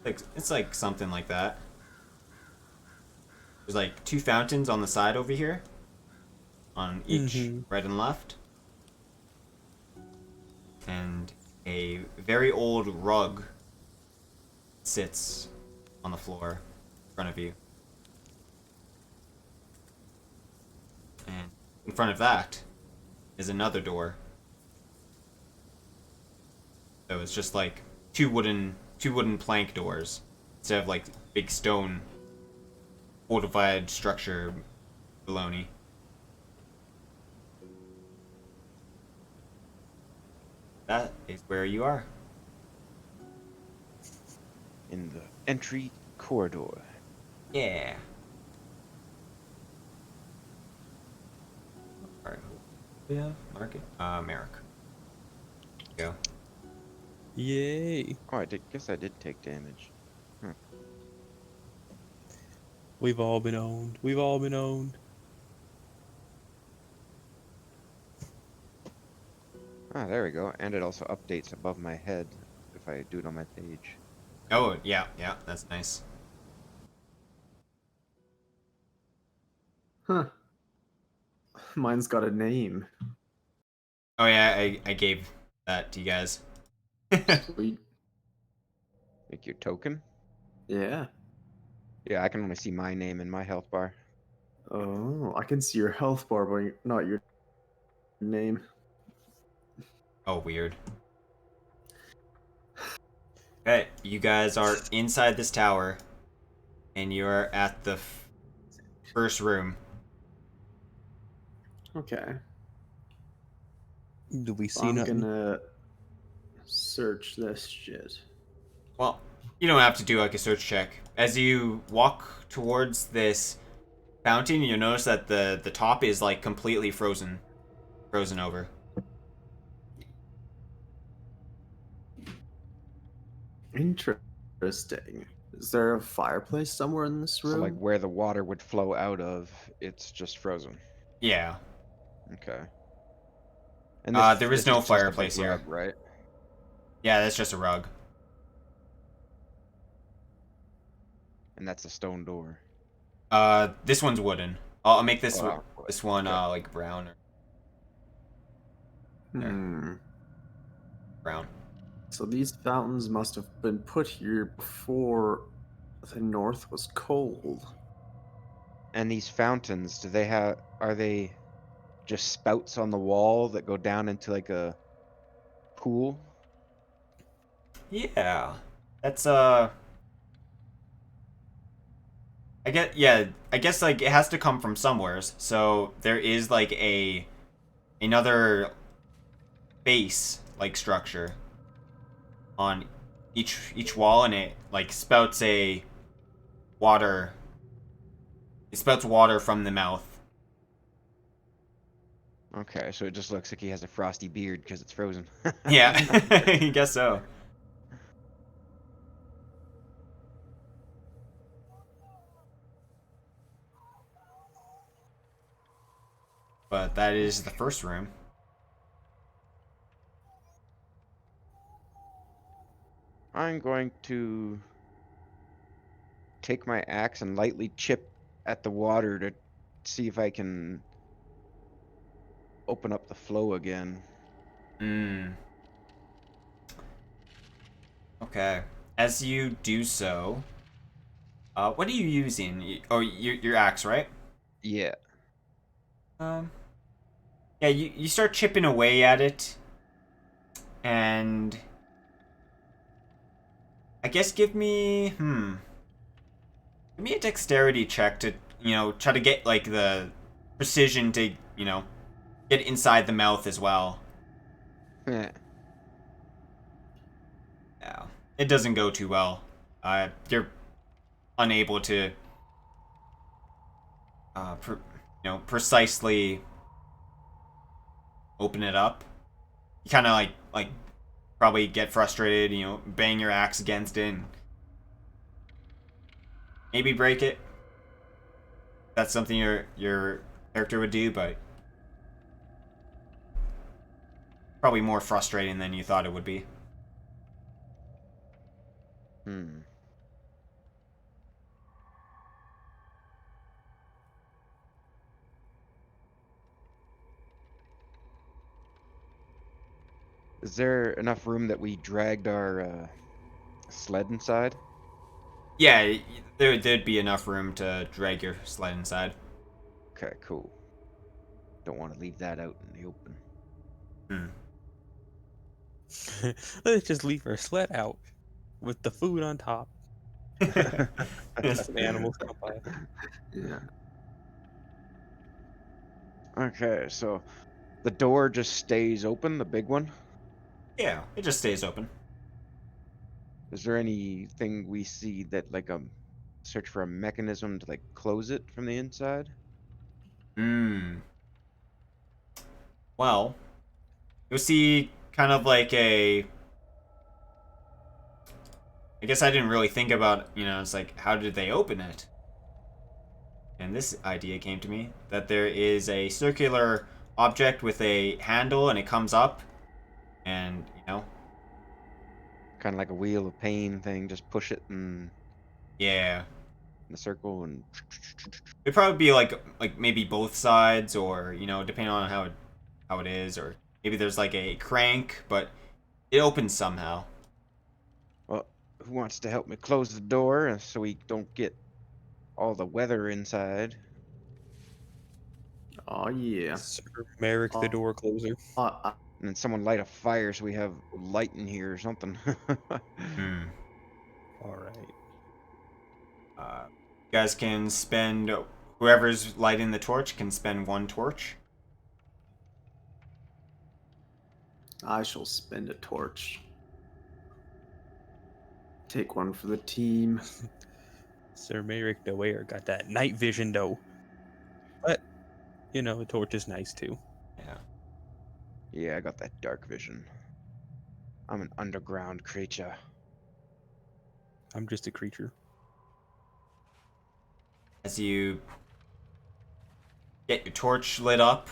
It's like something like that. There's like 2 fountains on the side over here. On each right and left. And a very old rug sits on the floor in front of you. And in front of that is another door. So it's just like two wooden plank doors instead of like big stone fortified structure baloney. That is where you are. In the entry corridor. Yeah. Alright. Yeah, Market. Merrok. Go. Yay. Oh, guess I did take damage. We've all been owned. We've all been owned. Ah, there we go. And it also updates above my head if I do it on my page. Oh, yeah, that's nice. huh. Mine's got a name. Oh yeah, I gave that to you guys. Sweet. Like your token? Yeah. Yeah, I can only see my name in my health bar. Oh, I can see your health bar, but not your name. Oh, weird. Okay, you guys are inside this tower, and you're at the first room. Okay. Do we see I'm nothing? gonna search this shit. Well, you don't have to do like a search check. As you walk towards this fountain, you'll notice that the top is like completely frozen over. Interesting. Is there a fireplace somewhere in this room? So like where the water would flow out of, it's just frozen. Yeah. Okay. And there is this no just a big fireplace here. rug, right? Yeah, that's just a rug. And that's a stone door. This one's wooden. I'll make this Oh, this one okay. like brown or Hmm. brown. So these fountains must have been put here before the north was cold. And these fountains, are they just spouts on the wall that go down into like a pool? Yeah. That's I guess like it has to come from somewheres. So there is like another base like structure on each wall, and it like spouts water. It spouts water from the mouth. Okay, so it just looks like he has a frosty beard because it's frozen. Yeah, I guess so. but that is the first room. I'm going to take my axe and lightly chip at the water to see if I can open up the flow again. Okay. As you do so, what are you using? Oh, your axe, right? Yeah. Yeah, you start chipping away at it, and I guess give me a dexterity check to try to get like the precision to get inside the mouth as well. Yeah. Yeah, it doesn't go too well. You're unable to precisely open it up. You kind of like probably get frustrated, bang your axe against it, and maybe break it. That's something your character would do, but probably more frustrating than you thought it would be. Is there enough room that we dragged our sled inside? Yeah, there'd be enough room to drag your sled inside. Okay, cool. Don't want to leave that out in the open. Let's just leave our sled out with the food on top. Some animals come by. Yeah. Okay, so the door just stays open, the big one? Yeah, it just stays open. Is there anything we see that search for a mechanism to close it from the inside? Well, you'll see kind of like I guess I didn't really think about, it's like, how did they open it? And this idea came to me, that there is a circular object with a handle and it comes up and, Kind of like a wheel of pain thing, just push it in yeah. the circle and... It'd probably be like maybe both sides, or, depending on how it is, or maybe there's like a crank, but it opens somehow. Well, who wants to help me close the door so we don't get all the weather inside? Oh yeah. Sir Merrick, the door closer. And then someone light a fire so we have light in here or something. All right. You guys can spend, whoever's lighting the torch can spend 1 torch. I shall spend a torch. Take one for the team. Sir Merrick the Ware got that night vision though. But a torch is nice too. Yeah. Yeah, I got that dark vision. I'm an underground creature. I'm just a creature. As you get your torch lit up,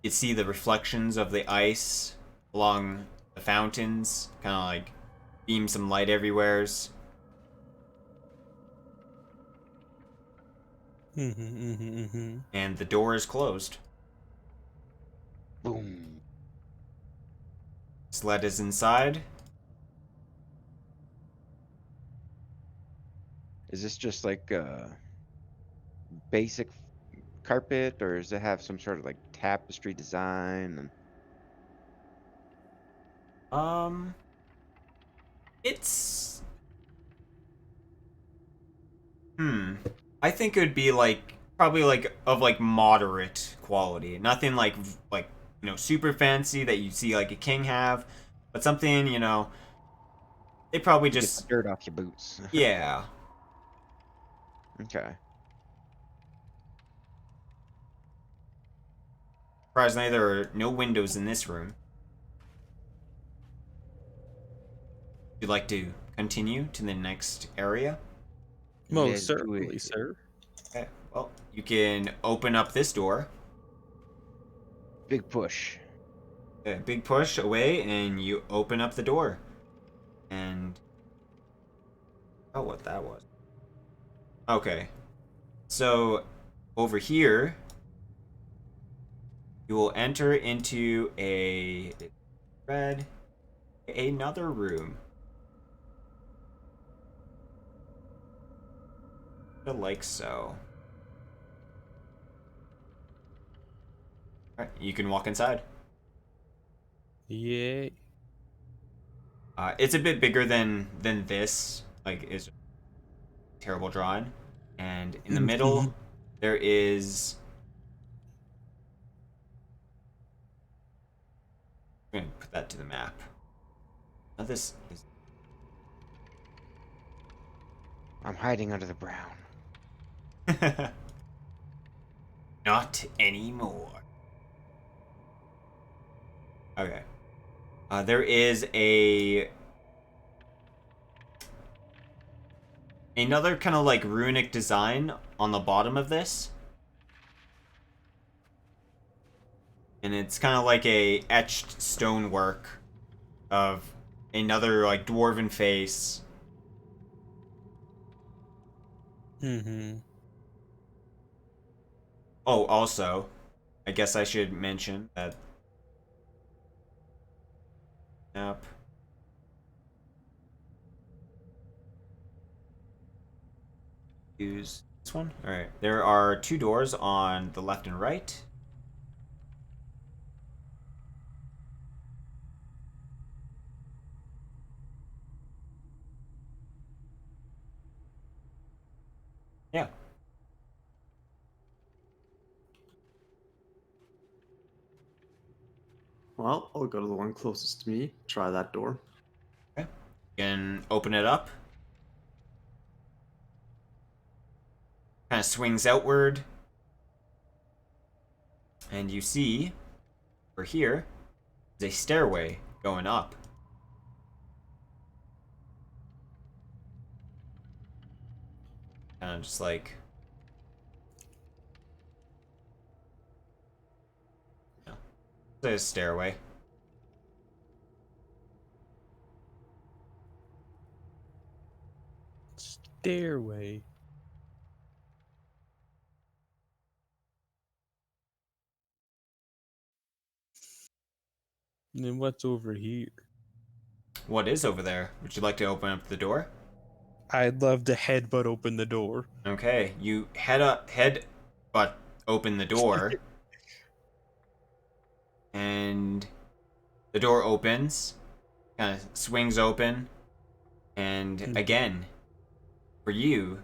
you see the reflections of the ice along the fountains, kind of like beam some light everywheres. And the door is closed. Boom. Sled is inside. Is this just like a basic carpet, or does it have some sort of tapestry design? It's I think it would be probably of moderate quality. Nothing like super fancy that you see like a king have, but something, they probably Get just the dirt off your boots. yeah. Okay. Surprisingly, there are no windows in this room. Would you like to continue to the next area? Most Let's do certainly, it. sir. Okay, well, you can open up this door. Big push. Okay, big push away, and you open up the door. And... oh, what that was. Okay. So, over here, you will enter into another room. Like so. Alright, you can walk inside. Yeah. It's a bit bigger than this. Like, it's terrible drawing. And in the middle, there is... I'm gonna put that to the map. Now this is... I'm hiding under the brown. not anymore. Okay. There is another kind of like runic design on the bottom of this. And it's kind of like a etched stonework of another like dwarven face. Oh, also, I guess I should mention that. Yep. Use this one. All right. There are 2 doors on the left and right. Yeah. Well, I'll go to the one closest to me. Try that door. Okay. You can open it up. Kind of swings outward. And you see, over here, there's a stairway going up. Kind of just like... yeah. There's a stairway. Stairway. And then what's over here? What is over there? Would you like to open up the door? I'd love to headbutt open the door. Okay, you head but open the door. And the door opens, kind of swings open, and again, for you,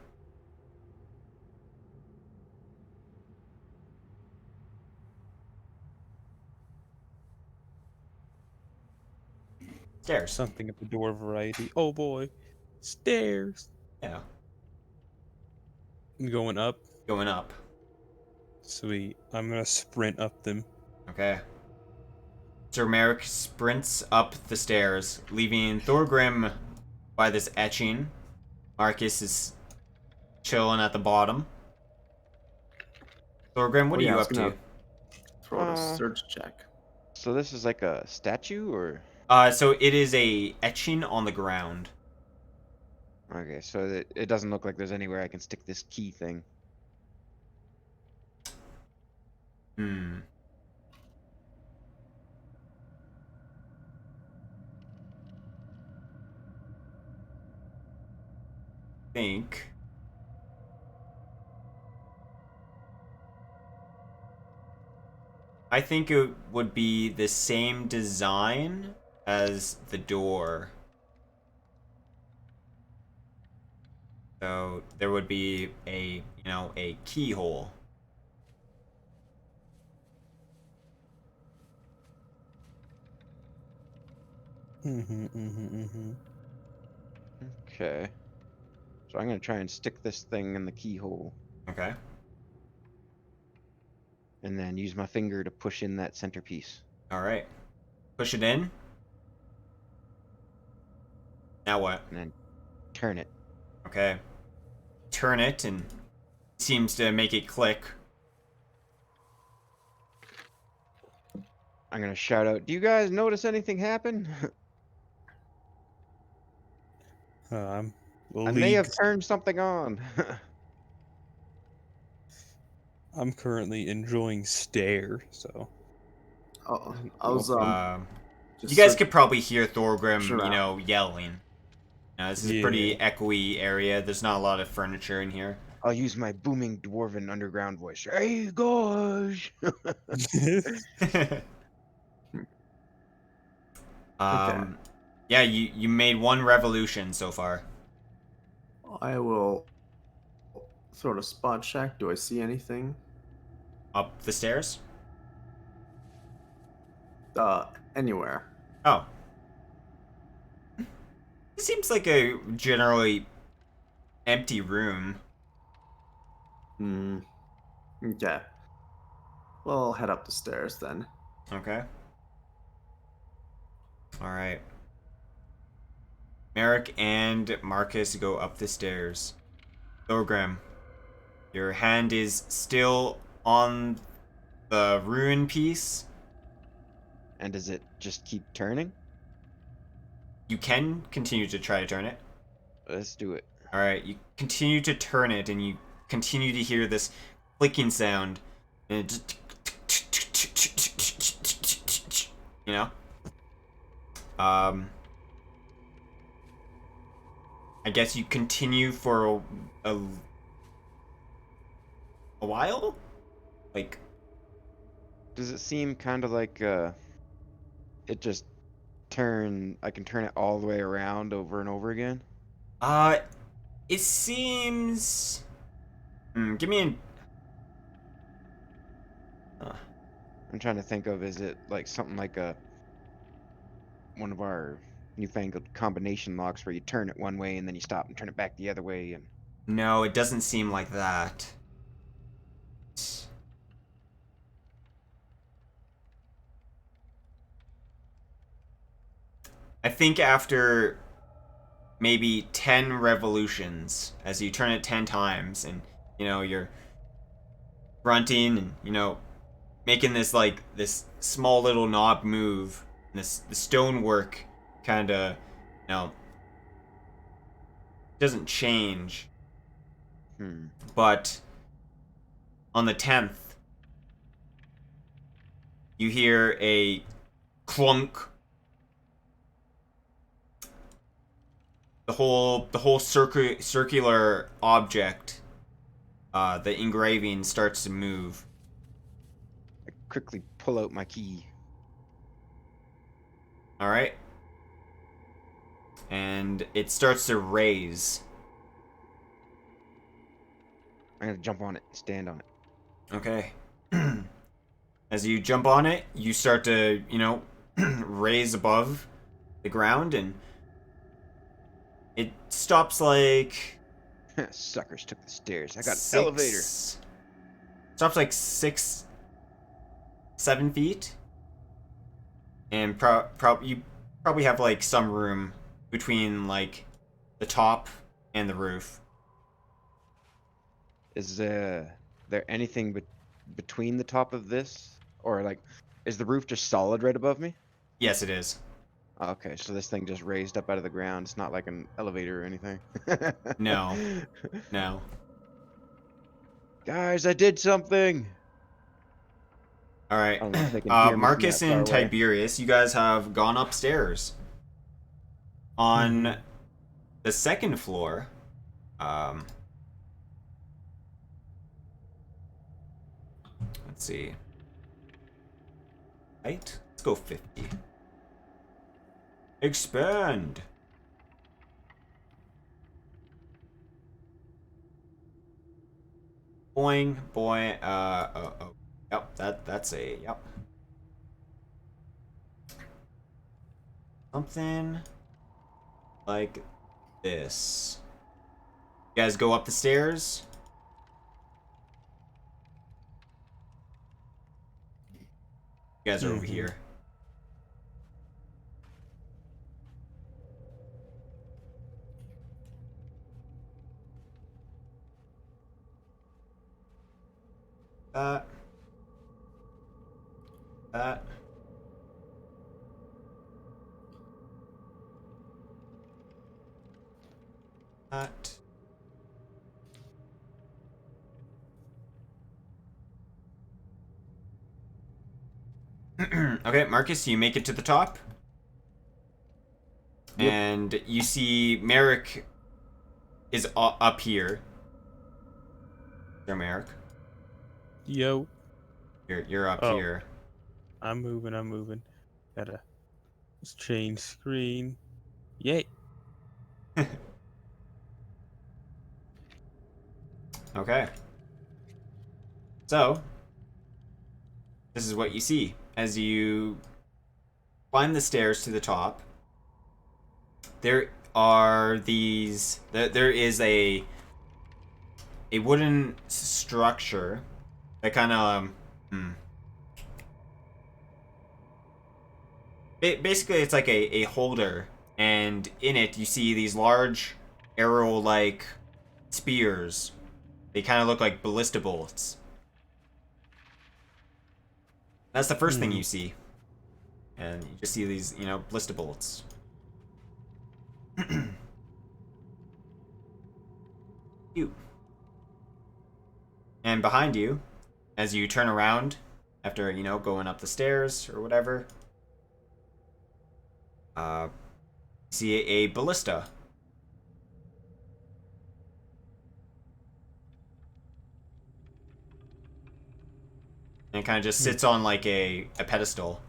stairs. Something at the door variety. Oh boy. Stairs. Yeah, Going up. going up. Sweet. I'm gonna sprint up them. Okay. Sir Merrok sprints up the stairs, leaving Thogrim by this etching. Marcus is chilling at the bottom. Thogrim, what are you up to? Throw out a search check. So this is like a statue, or? So it is a etching on the ground. Okay, so it doesn't look like there's anywhere I can stick this key thing. Think. I think it would be the same design as the door. So there would be a keyhole. Okay. So I'm gonna try and stick this thing in the keyhole, Okay. and then use my finger to push in that centerpiece. All right. Push it in. Now what? And then turn it. Okay. Turn it and seems to make it click. I'm gonna shout out, do you guys notice anything happen? I'm I may have leagues. turned something on. I'm currently enjoying stare, so Oh, I'm I was open. just You guys searching could probably hear Thorgrim, you around. know, yelling. This is a Yeah. pretty echoey area. There's not a lot of furniture in here. I'll use my booming dwarven underground voice. Hey guys! Okay. Yeah, you made one revolution so far. I will sort of spot check. Do I see anything? Up the stairs? Anywhere. Oh. It seems like a generally empty room. Hmm. Okay. Well, I'll head up the stairs then. Okay. Alright. Merrok and Marcus go up the stairs. Thorgrim, your hand is still on the ruin piece. And does it just keep turning? You can continue to try to turn it. Let's do it. Alright, you continue to turn it and you continue to hear this clicking sound. And it just... You know? I guess you continue for a while? Like, Does it seem kind of like it just I can turn it all the way around over and over again? uh, it seems... give me an... I'm trying to think of, is it like something like one of our newfangled combination locks where you turn it one way and then you stop and turn it back the other way and No, it doesn't seem like that. I think after maybe 10 revolutions, as you turn it 10 times, and, you know, you're grunting and, you know, making this, like, this small little knob move, and the stonework kind of, you know, doesn't change. But on the 10th, you hear a clunk. The whole circular object, the engraving starts to move. I quickly pull out my key. All right, and it starts to raise. I'm gonna jump on it, stand on it. Okay. As you jump on it, you start to, you know, raise above the ground, and it stops like Suckers took the stairs. I got an six. elevator. Stops like 6, 7 feet, and you probably have like some room between like the top and the roof. Is there anything between the top of this? Or like, is the roof just solid right above me? Yes, it is. Oh, okay, so this thing just raised up out of the ground. It's not like an elevator or anything. No. No. Guys, I did something. All right. I don't know if they can hear me from Marcus that far and away. Tiberious, you guys have gone upstairs. On the second floor, let's see. Right? Let's go 50. Expand. Boing, boing, oh. Yep, that's a, yep. Something like this. You guys go up the stairs. You guys are over here. That. that. Okay, Marcus, you make it to the top. Yep. And you see Merrok is up here. There, Merrok. Yo. You're up Oh. here. I'm moving. Gotta just change screen. Yay. Okay. So, this is what you see as you climb the stairs to the top. There are these. There is a wooden structure that kind of basically it's like a holder, and in it you see these large arrow-like spears. They kind of look like ballista bullets. That's the first thing you see. And you just see these, ballista bullets. You. And behind you, as you turn around, after, going up the stairs or whatever, see a ballista. And it kind of just sits on like a pedestal.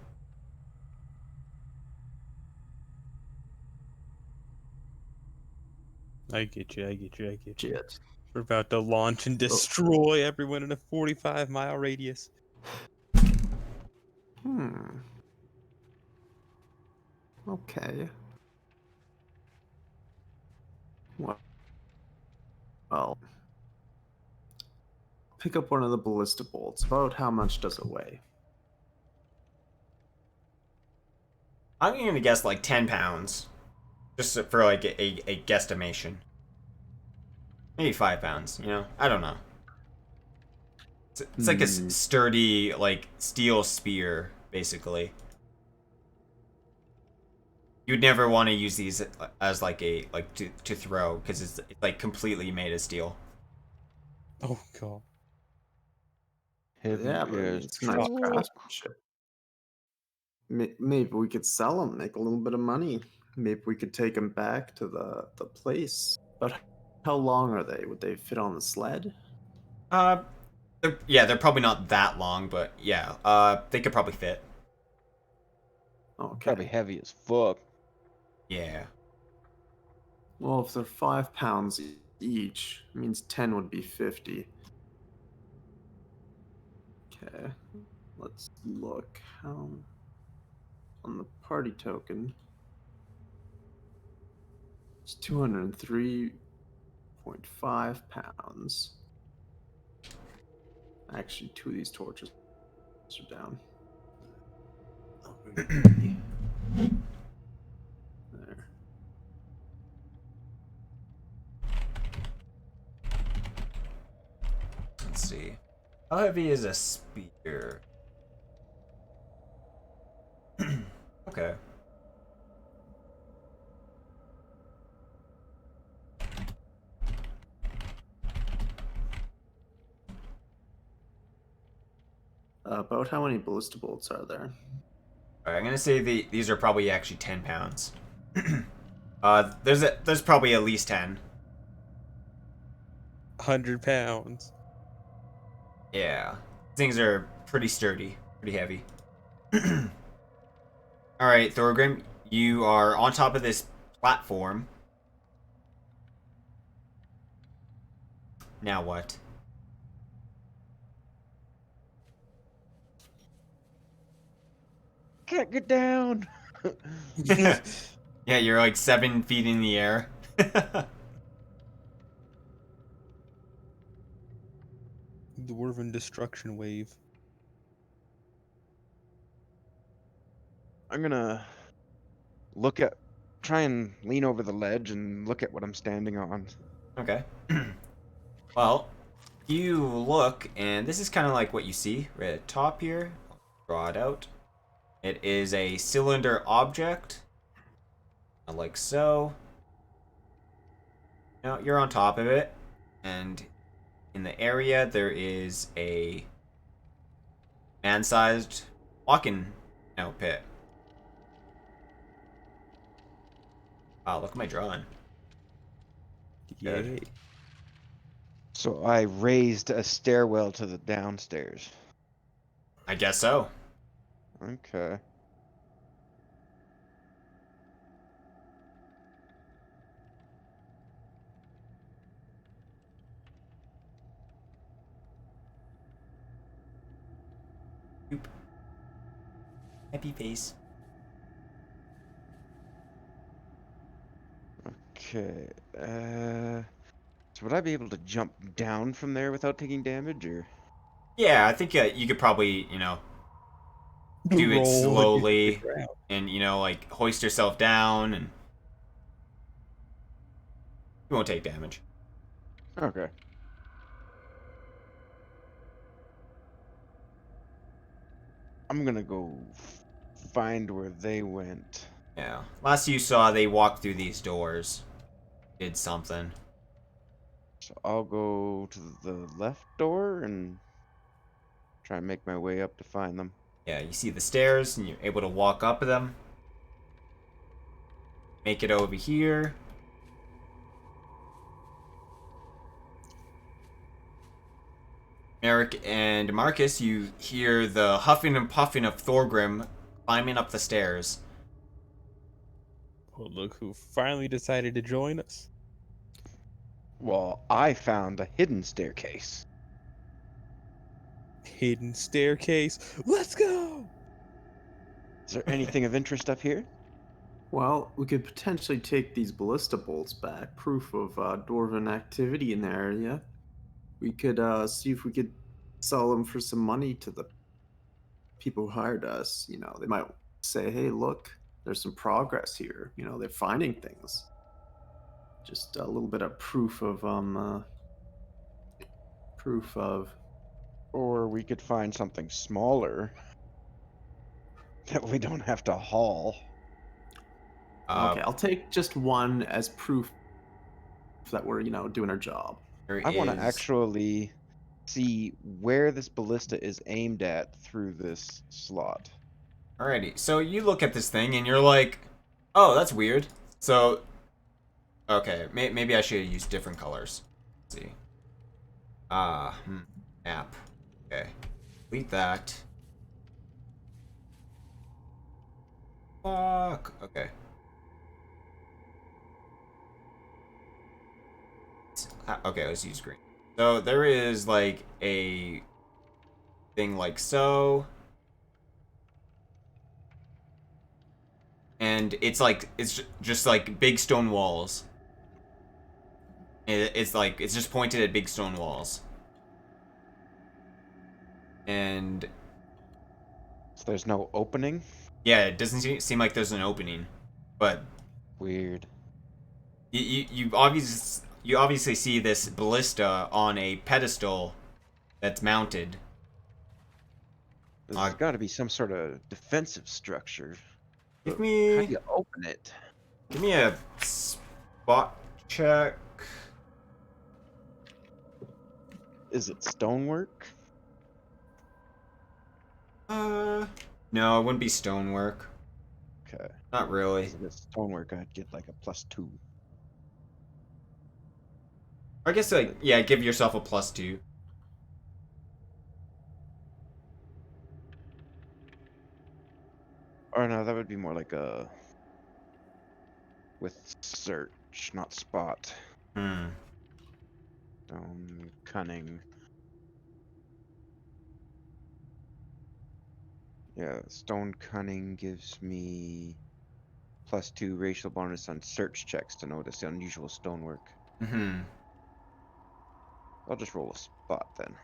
I get you. Shit. We're about to launch and destroy everyone in a 45-mile radius. Okay. Well, pick up one of the ballista bolts. About how much does it weigh? I'm going to guess like 10 pounds. Just for like a guesstimation. Maybe 5 pounds, I don't know. It's like a sturdy, like, steel spear, basically. You'd never want to use these as like to throw, because it's like completely made of steel. Oh god. Heavy Yeah, but as it's nice fuck. craftsmanship. Maybe we could sell them, make a little bit of money. Maybe we could take them back to the place. But how long are they? Would they fit on the sled? They're probably not that long, but yeah, they could probably fit. Okay. Probably heavy as fuck. Yeah. Well, if they're 5 pounds each, it means 10 would be 50. Okay, let's look. How on the party token, it's 203.5 pounds. Actually, 2 of these torches are down. There. Let's see. How heavy is a spear? Okay. About how many ballista bolts are there? Alright, I'm gonna say these are probably actually 10 pounds. There's probably at least 10. 100 pounds. Yeah. Things are pretty sturdy, pretty heavy. Alright, Thogrim, you are on top of this platform. Now what? Can't get down. Yeah, you're like 7 feet in the air. Dwarven destruction wave. I'm gonna try and lean over the ledge and look at what I'm standing on. Okay. Well, you look, and this is kind of like what you see right at the top here. I'll draw it out. It is a cylinder object, like so. Now you're on top of it, and in the area there is a man-sized walking pit. Wow, look at my drawing. Good. Yay. So I raised a stairwell to the downstairs. I guess so. Okay. Happy face. Okay. So would I be able to jump down from there without taking damage, or? Yeah, I think you could probably, do it Roll and hit the slowly ground. and, like hoist yourself down and you won't take damage. Okay. I'm gonna go find where they went. Yeah. Last you saw, they walked through these doors. Did something. So I'll go to the left door and try and make my way up to find them. Yeah, you see the stairs and you're able to walk up them. Make it over here. Merrok and Marcus, you hear the huffing and puffing of Thogrim climbing up the stairs. Well, look who finally decided to join us. Well, I found a hidden staircase. Hidden staircase. Let's go! Is there anything of interest up here? Well, we could potentially take these ballista bolts back. Proof of dwarven activity in the area. We could see if we could sell them for some money to the people who hired us. They might say, hey, look, there's some progress here. They're finding things. Just a little bit of proof of Or we could find something smaller that we don't have to haul. Okay, I'll take just one as proof that we're, doing our job. I want to actually see where this ballista is aimed at through this slot. Alrighty, so you look at this thing and you're like, oh, that's weird. So, okay, maybe I should have used different colors. Let's see. App. Okay. Delete that. Fuck. Okay. Okay, let's use green. So there is like a thing like so. And it's just like big stone walls. It's just pointed at big stone walls. And So there's no opening? yeah, it doesn't seem like there's an opening, but Weird. you obviously see this ballista on a pedestal that's mounted. There's got to be some sort of defensive structure. Give How do me you open it? a spot check. Is it stonework? No, it wouldn't be stonework. Okay. Not really. If it's stonework, I'd get like a +2. I guess yeah, give yourself a +2. Or no, that would be more like a with search, not spot. Stone cunning. Yeah, stone cunning gives me +2 racial bonus on search checks to notice the unusual stonework. I'll just roll a spot then.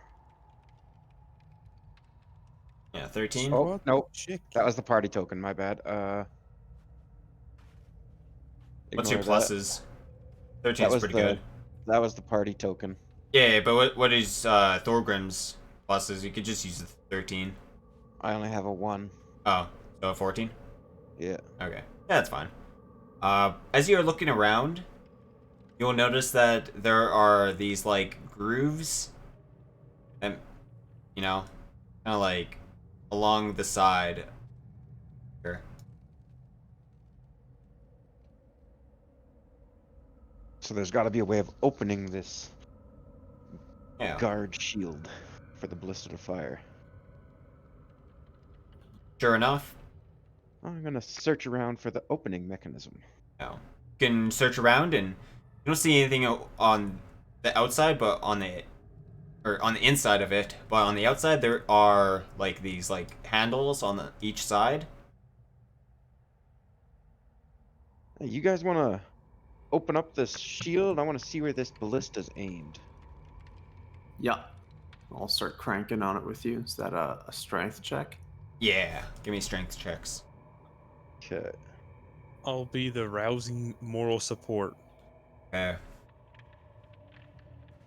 Yeah, 13. Oh, What nope. chick? That was the party token, my bad. What's your ignore that. pluses? 13 is pretty good. That was the party token. Yeah, but what is Thorgrim's pluses? You could just use the 13. I only have a 1. Oh, so 14? Yeah. Okay. Yeah, that's fine. As you're looking around, you'll notice that there are these like grooves, and kind of like along the side here. So there's got to be a way of opening this Yeah. guard shield for the ballista to fire. Sure enough. I'm gonna search around for the opening mechanism. Yeah. You can search around and you don't see anything on the outside, but on the inside of it. But on the outside, there are like these like handles on each side. Hey, you guys want to open up this shield? I want to see where this ballista's aimed. Yeah. I'll start cranking on it with you. Is that a strength check? Yeah. Give me strength checks. Okay. I'll be the rousing moral support. Okay.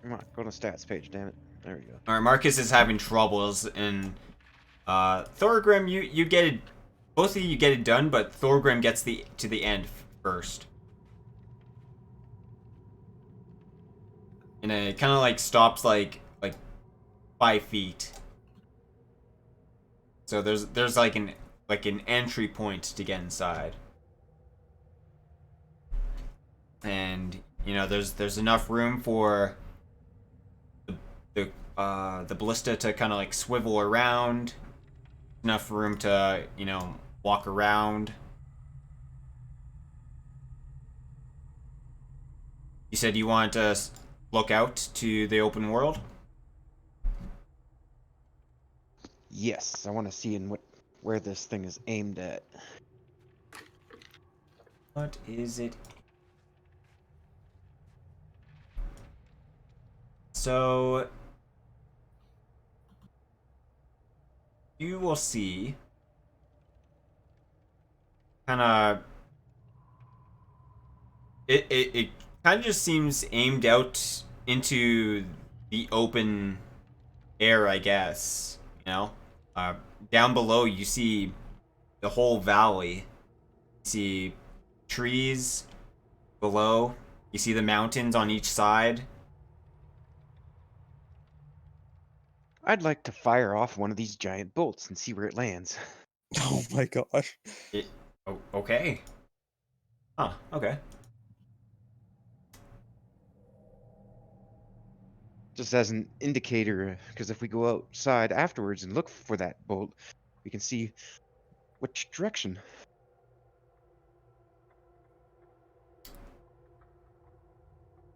Come on, go to stats page, damn it. There we go. All right. Marcus is having troubles, and Thorgrim, you get it. Both of you get it done, but Thorgrim gets to the end first. And it kind of like stops like 5 feet. So there's like an entry point to get inside. And there's enough room for the ballista to kind of like swivel around. Enough room to walk around. You said you want to look out to the open world? Yes, I want to see where this thing is aimed at. What is it? So you will see kind of it kind of just seems aimed out into the open air, I guess. Down below you see the whole valley. You see trees below. You see the mountains on each side. I'd like to fire off one of these giant bolts and see where it lands. Oh my gosh. Okay. Huh, okay. Just as an indicator, because if we go outside afterwards and look for that bolt, we can see which direction.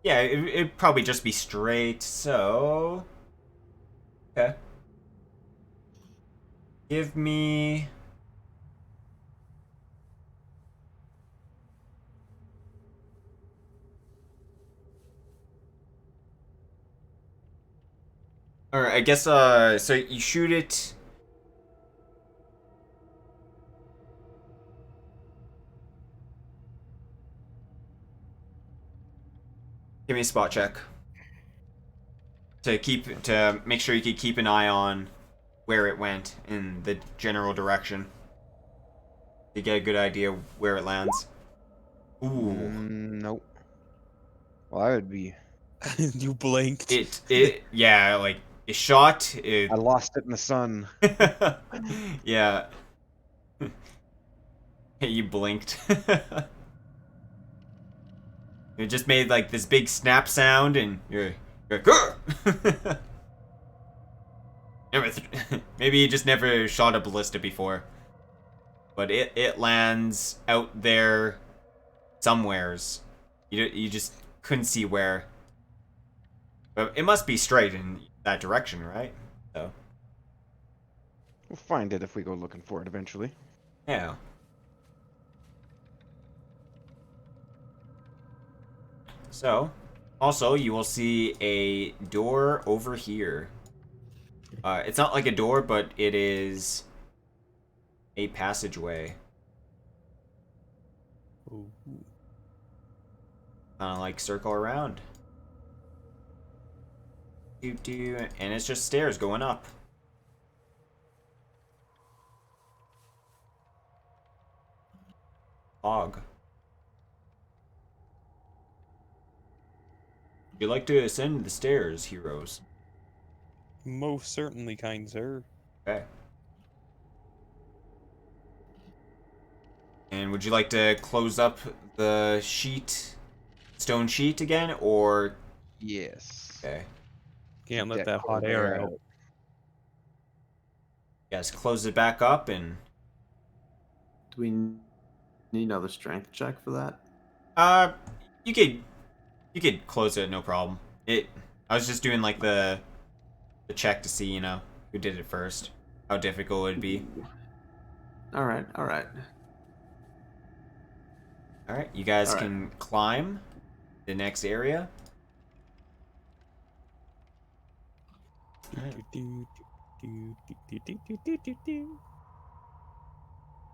Yeah, it'd probably just be straight, so... Okay. Give me... Alright, I guess, so you shoot it... Give me a spot check. To make sure you can keep an eye on where it went in the general direction. To get a good idea where it lands. Ooh. Nope. Well, I would be. You blinked. Yeah, like, it shot, I lost it in the sun. yeah. You blinked. It just made like this big snap sound, and you're like, maybe you just never shot a ballista before, but it lands out there somewheres. You just couldn't see where, but it must be straight in that direction, right? So We'll find it if we go looking for it eventually. yeah. So, also, you will see a door over here. It's not like a door, but it is a passageway. Ooh. Kind of like circle around. And it's just stairs going up. Fog. Would you like to ascend the stairs, heroes? Most certainly, kind sir. Okay. And would you like to close up the stone sheet again, or... Yes. Okay. Can't Keep let that hot cold air out. You guys close it back up, and... Do we need another strength check for that? Uh, you could close it, no problem. I was just doing, like, the check to see, who did it first. How difficult it would be. Alright, alright. Alright, you guys All right. can climb the next area.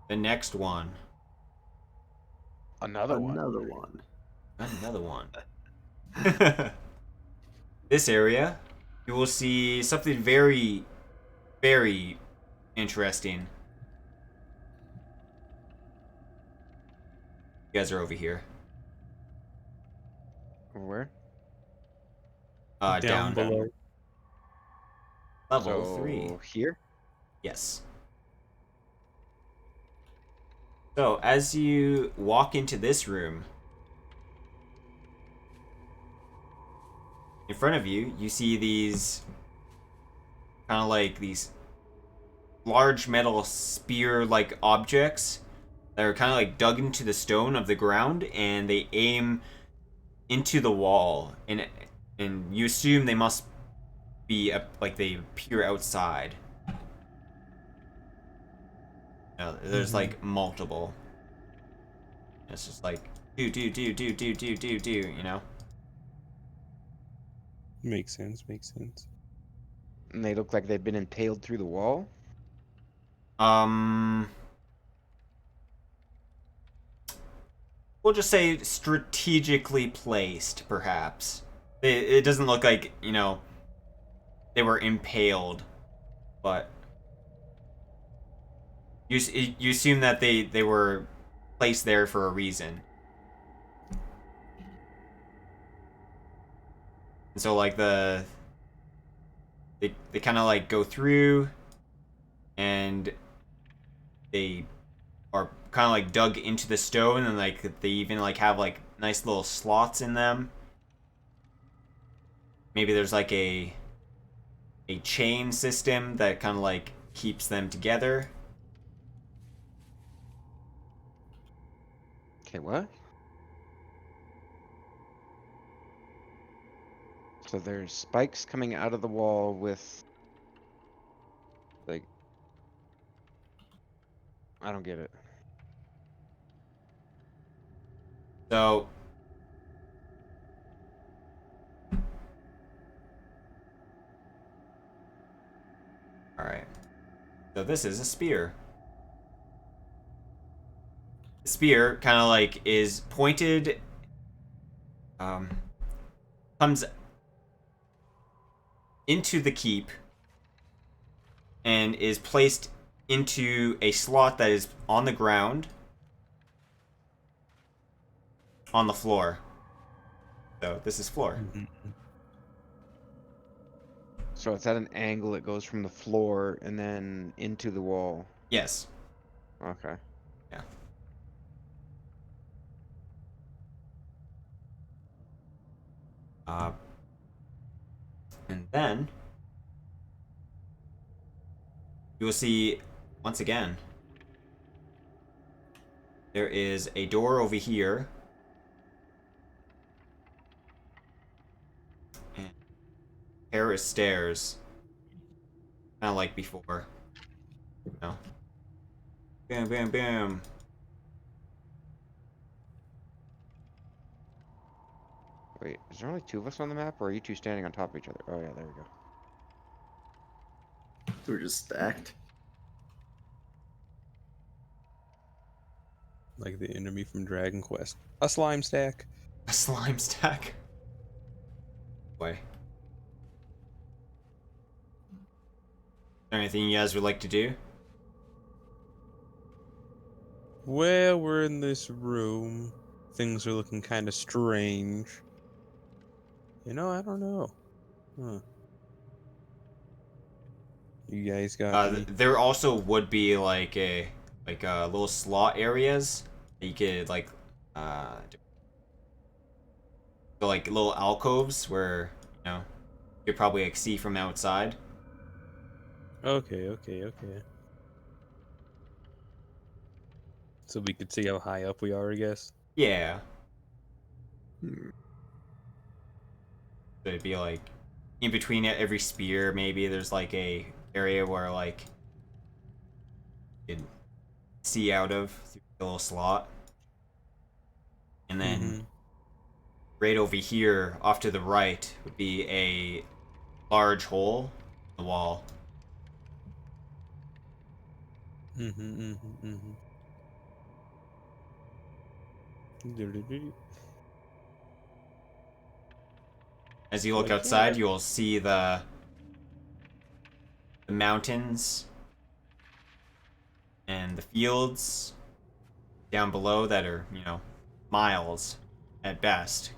The next one. Another one. Another one. Another one. This area, you will see something very, very interesting. You guys are over here. Where? Down. below. Level So 3. here. Yes. So, as you walk into this room, in front of you, you see these kind of like these large metal spear-like objects that are kind of like dug into the stone of the ground, and they aim into the wall, and you assume they must be like they appear outside. There's like multiple. It's just like do, you know? Makes sense, makes sense. And they look like they've been impaled through the wall. We'll just say strategically placed, perhaps. It doesn't look like, they were impaled, but you assume that they were placed there for a reason. And so like they kind of like go through, and they are kind of like dug into the stone, and like they even like have like nice little slots in them. Maybe there's like a chain system that kind of like keeps them together. Okay, what? So there's spikes coming out of the wall with, like, I don't get it. So all right. So this is a spear. The spear kind of like is pointed, comes into the keep and is placed into a slot that is on the ground, on the floor. So this is floor. So it's at an angle. It goes from the floor and then into the wall. Yes. Okay. Yeah. And then you will see, once again, there is a door over here. And a pair of stairs. Kind of like before. No. Bam, bam, bam. Wait, is there only two of us on the map, or are you two standing on top of each other? Oh yeah, there we go. We're just stacked. Like the enemy from Dragon Quest. A slime stack. A slime stack. Boy. Is there anything you guys would like to do? Well, we're in this room. Things are looking kind of strange. I don't know. Huh. You guys got any? There also would be like a little slot areas that you could like so, like little alcoves where you could probably like see from outside. Okay. So we could see how high up we are, I guess. Yeah, Hmm. so it'd be like in between every spear. Maybe there's like a area where like you could see out of through the little slot, and then Mm-hmm. right over here, off to the right, would be a large hole in the wall. Mm-hmm. As you look Like, yeah. outside, you'll see the mountains and the fields down below that are, miles at best.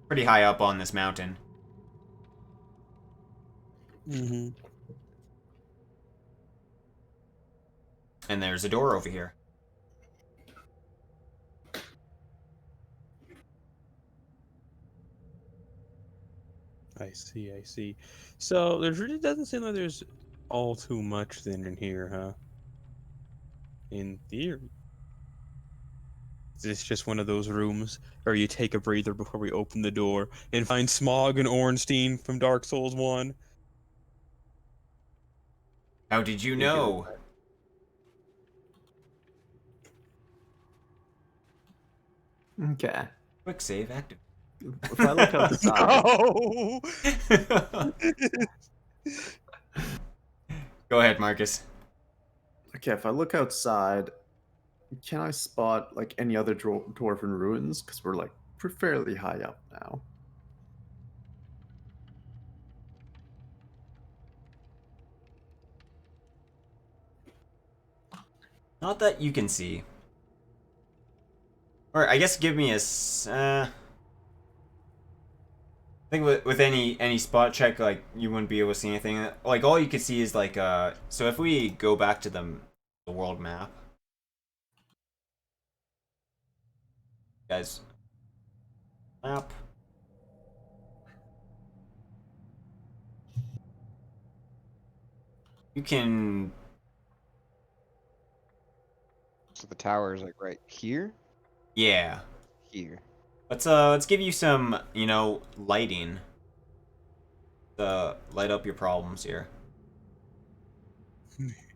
Pretty high up on this mountain. Mm-hmm. And there's a door over here. I see. So there really doesn't seem like there's all too much then in here, huh? In theory. Is this just one of those rooms where you take a breather before we open the door and find Smog and Ornstein from Dark Souls 1? How did you You good? know? Okay. Quick save active. If I look outside, No! Go ahead, Marcus. okay, if I look outside, can I spot like any other dwarven ruins? Because we're like fairly high up now. Not that you can see. Or I guess give me a. I think with any spot check, like you wouldn't be able to see anything. Like all you could see is like So if we go back to the world map, guys, map. You can. So the tower is like right here, Yeah. here. Let's give you some lighting to light up your problems here.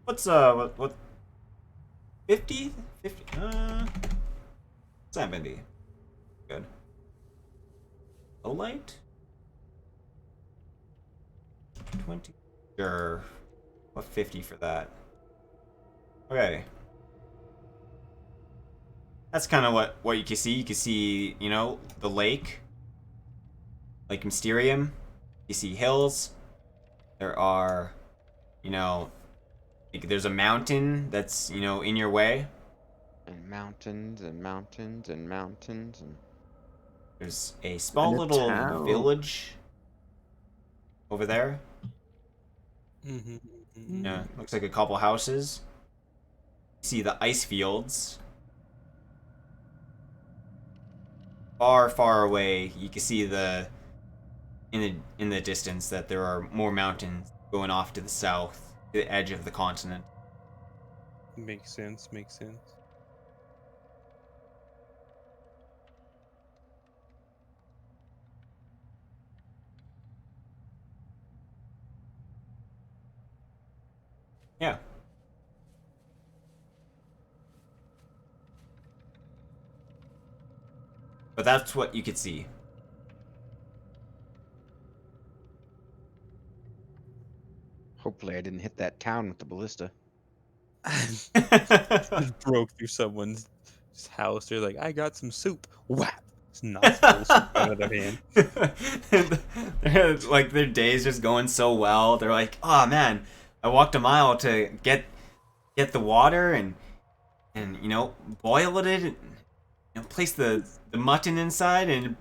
What's what 50? 50 70. Good. Low light? 20. Sure. What 50 for that? Okay. That's kind of what you can see. You can see, the lake, Lake Mysterium. You see hills. There are, like, there's a mountain that's, in your way. And mountains and mountains and mountains and. There's a small And a little town. village over there. Mm-hmm. Yeah, looks like a couple houses. You see the ice fields. Far, far away, you can see in the distance that there are more mountains going off to the south, to the edge of the continent. Makes sense. Yeah. But that's what you could see. Hopefully, I didn't hit that town with the ballista. Just broke through someone's house. They're like, I got some soup. Whap! It's not full soup out of their hand. Like their day's just going so well. They're like, oh man, I walked a mile to get the water and boil it and place the mutton inside and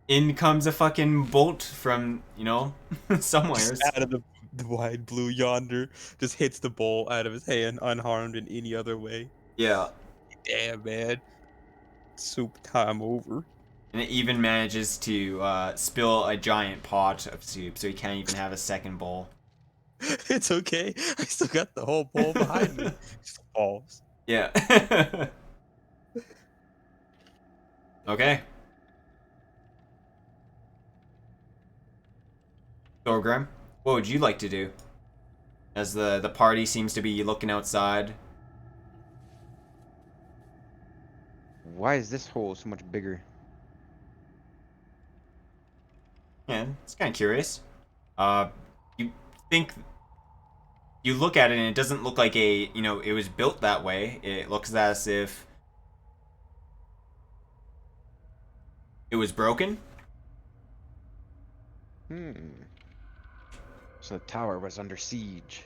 in comes a fucking bolt from, you know, somewhere. Just out of the wide blue yonder, just hits the bowl out of his hand unharmed in any other way. Yeah. Damn, man. Soup time over. And it even manages to spill a giant pot of soup, so he can't even have a second bowl. It's okay. I still got the whole bowl behind me. Just falls. Yeah. Okay. Thogrim, what would you like to do? As the party seems to be looking outside. Why is this hole so much bigger? Yeah, it's kind of curious. You think you look at it and it doesn't look like it was built that way. It looks as if it was broken. So the tower was under siege.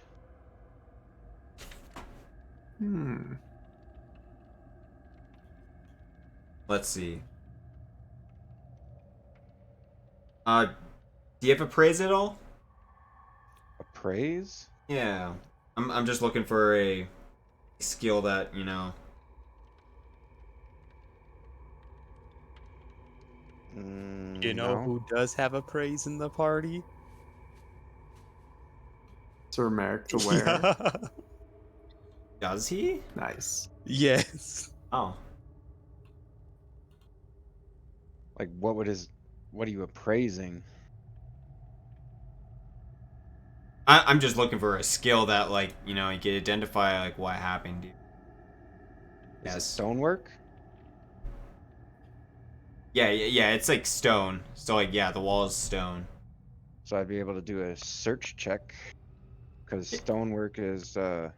Let's see. Do you have appraise at all? Appraise? Yeah. I'm just looking for a skill that, you know. You know No. who does have a praise in the party? Sir Merrick the Were. Does he? Nice. Yes. Oh. Like, what are you appraising? I'm just looking for a skill that, like, you know, you can identify, like, what happened. Is it Yes. stonework? Yeah, it's like stone. So, like, yeah, the wall is stone. So I'd be able to do a search check. Because stonework is, I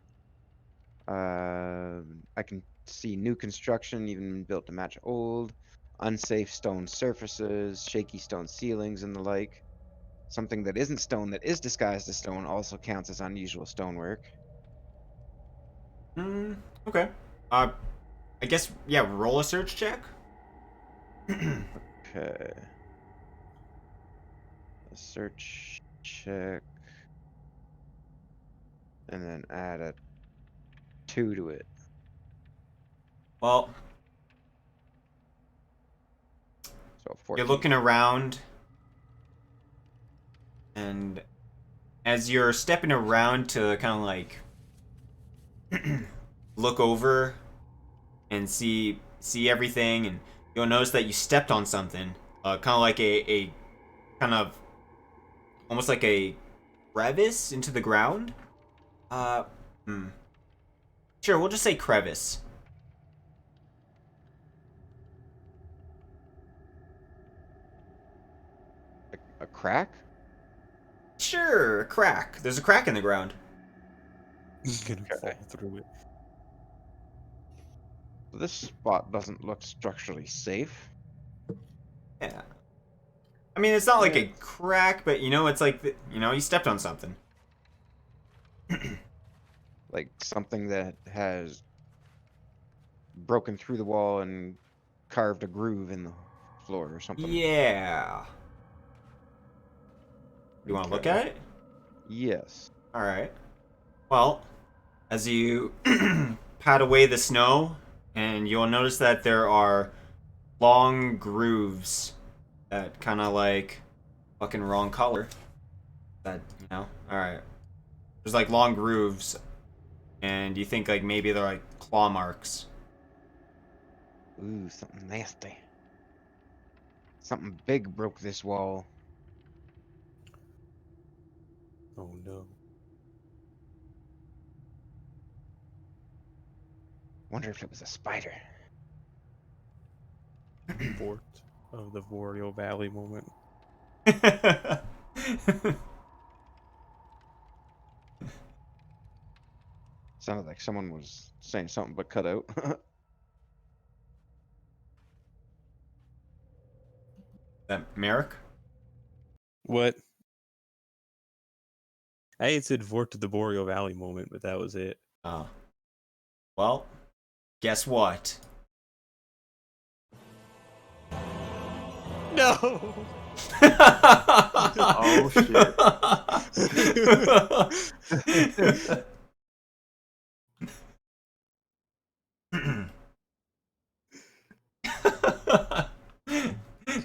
can see new construction, even built to match old, unsafe stone surfaces, shaky stone ceilings, and the like. Something that isn't stone that is disguised as stone also counts as unusual stonework. Okay. I guess, yeah, roll a search check? Okay. A search check. And then add a 2 to it. Well, So 14. you're looking around, and as you're stepping around to kind of like look over and see everything, and you'll notice that you stepped on something, kind of like a kind of almost like a crevice into the ground. Sure, we'll just say crevice. A crack? Sure, a crack. There's a crack in the ground. He's gonna fall through it. This spot doesn't look structurally safe. Yeah. I mean, it's not like Yeah. a crack, but you know, it's like, you know, you stepped on something. Like something that has broken through the wall and carved a groove in the floor or something. Yeah. You want to look Okay. at it? Yes. All right. Well, as you pat away the snow, and you'll notice that there are long grooves that kind of like fucking wrong color. That, you know, all right. There's like long grooves, and you think like maybe they're like claw marks. Ooh, something nasty. Something big broke this wall. Oh no. Wonder if it was a spider. Fort of the Boreal Valley moment. Sounded like someone was saying something but cut out. That Merrick? What? I had said Fort of the Boreal Valley moment, but that was it. Oh. Well, guess what? no! Oh shit.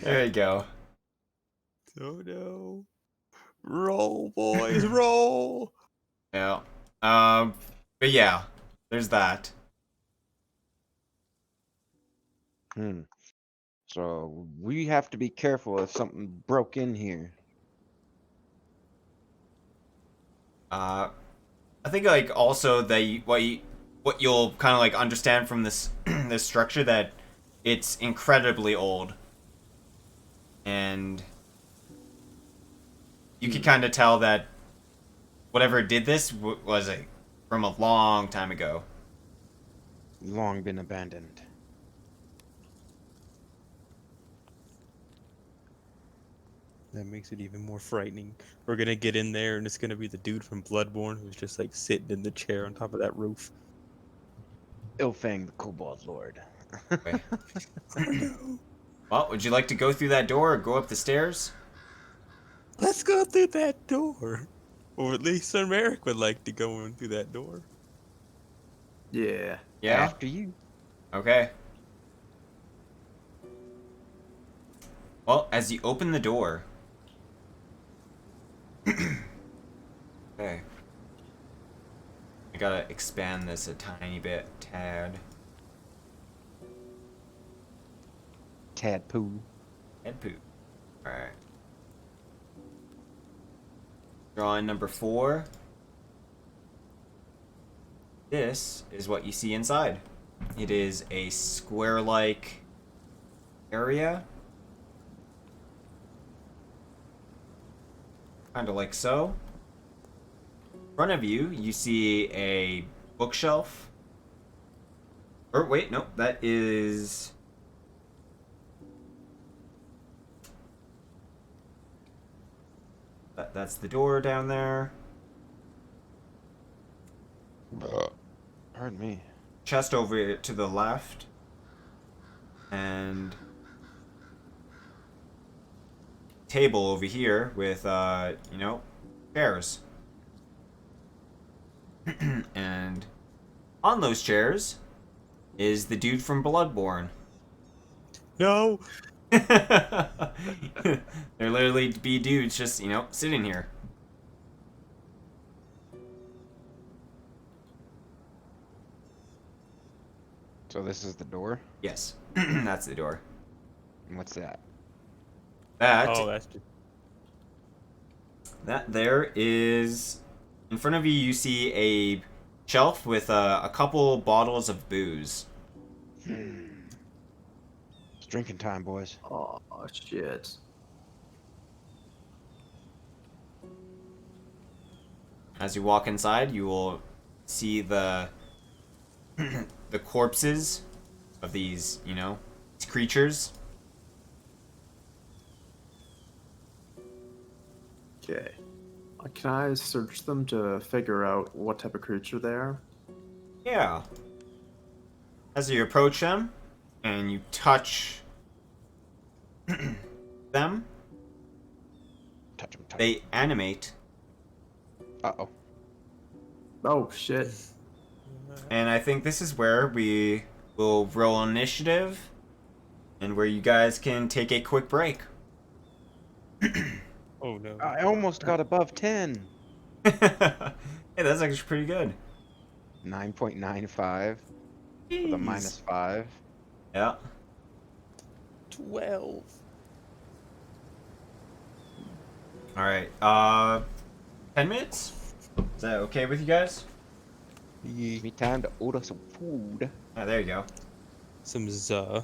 There you go. Oh no. Roll, boys, roll! Yeah. But yeah, there's that. Hmm. So we have to be careful if something broke in here. I think like also that what you'll kind of like understand from this this structure that it's incredibly old, and you can kind of tell that whatever did this was from a long time ago. Long been abandoned. That makes it even more frightening. We're gonna get in there and it's gonna be the dude from Bloodborne who's just like sitting in the chair on top of that roof. Ilfang the Kobold Lord. Okay. Oh no. Well, would you like to go through that door or go up the stairs? Let's go through that door. Or at least Sir Merrick would like to go in through that door. Yeah. Yeah. After you. Okay. Well, as you open the door. Okay. I gotta expand this a tiny bit, tad. Tadpole. Head poop. Alright. Drawing number 4. This is what you see inside. It is a square-like area. Kind of like so. In front of you, you see a bookshelf. Or wait, no, that is... That's the door down there. Pardon me. Chest over to the left. And... table over here with, you know, chairs. And on those chairs is the dude from Bloodborne. No! There literally be dudes just, you know, sitting here. So this is the door? Yes, that's the door. And what's that? That Oh, that's just... that there is in front of you. You see a shelf with a couple bottles of booze. It's drinking time, boys. Oh shit. As you walk inside, you will see the the corpses of these, you know, these creatures. Okay. Can I search them to figure out what type of creature they are? Yeah. As you approach them and you touch them, Touch them, touch they animate. Uh-oh. Oh shit. And I think this is where we will roll initiative and where you guys can take a quick break. Oh no. I almost got above 10. Hey, that's actually pretty good. 9.95 with a Jeez. -5. Yeah. 12. All right. 10 minutes? Is that okay with you guys? Give me time to order some food. Ah, there you go. Some Some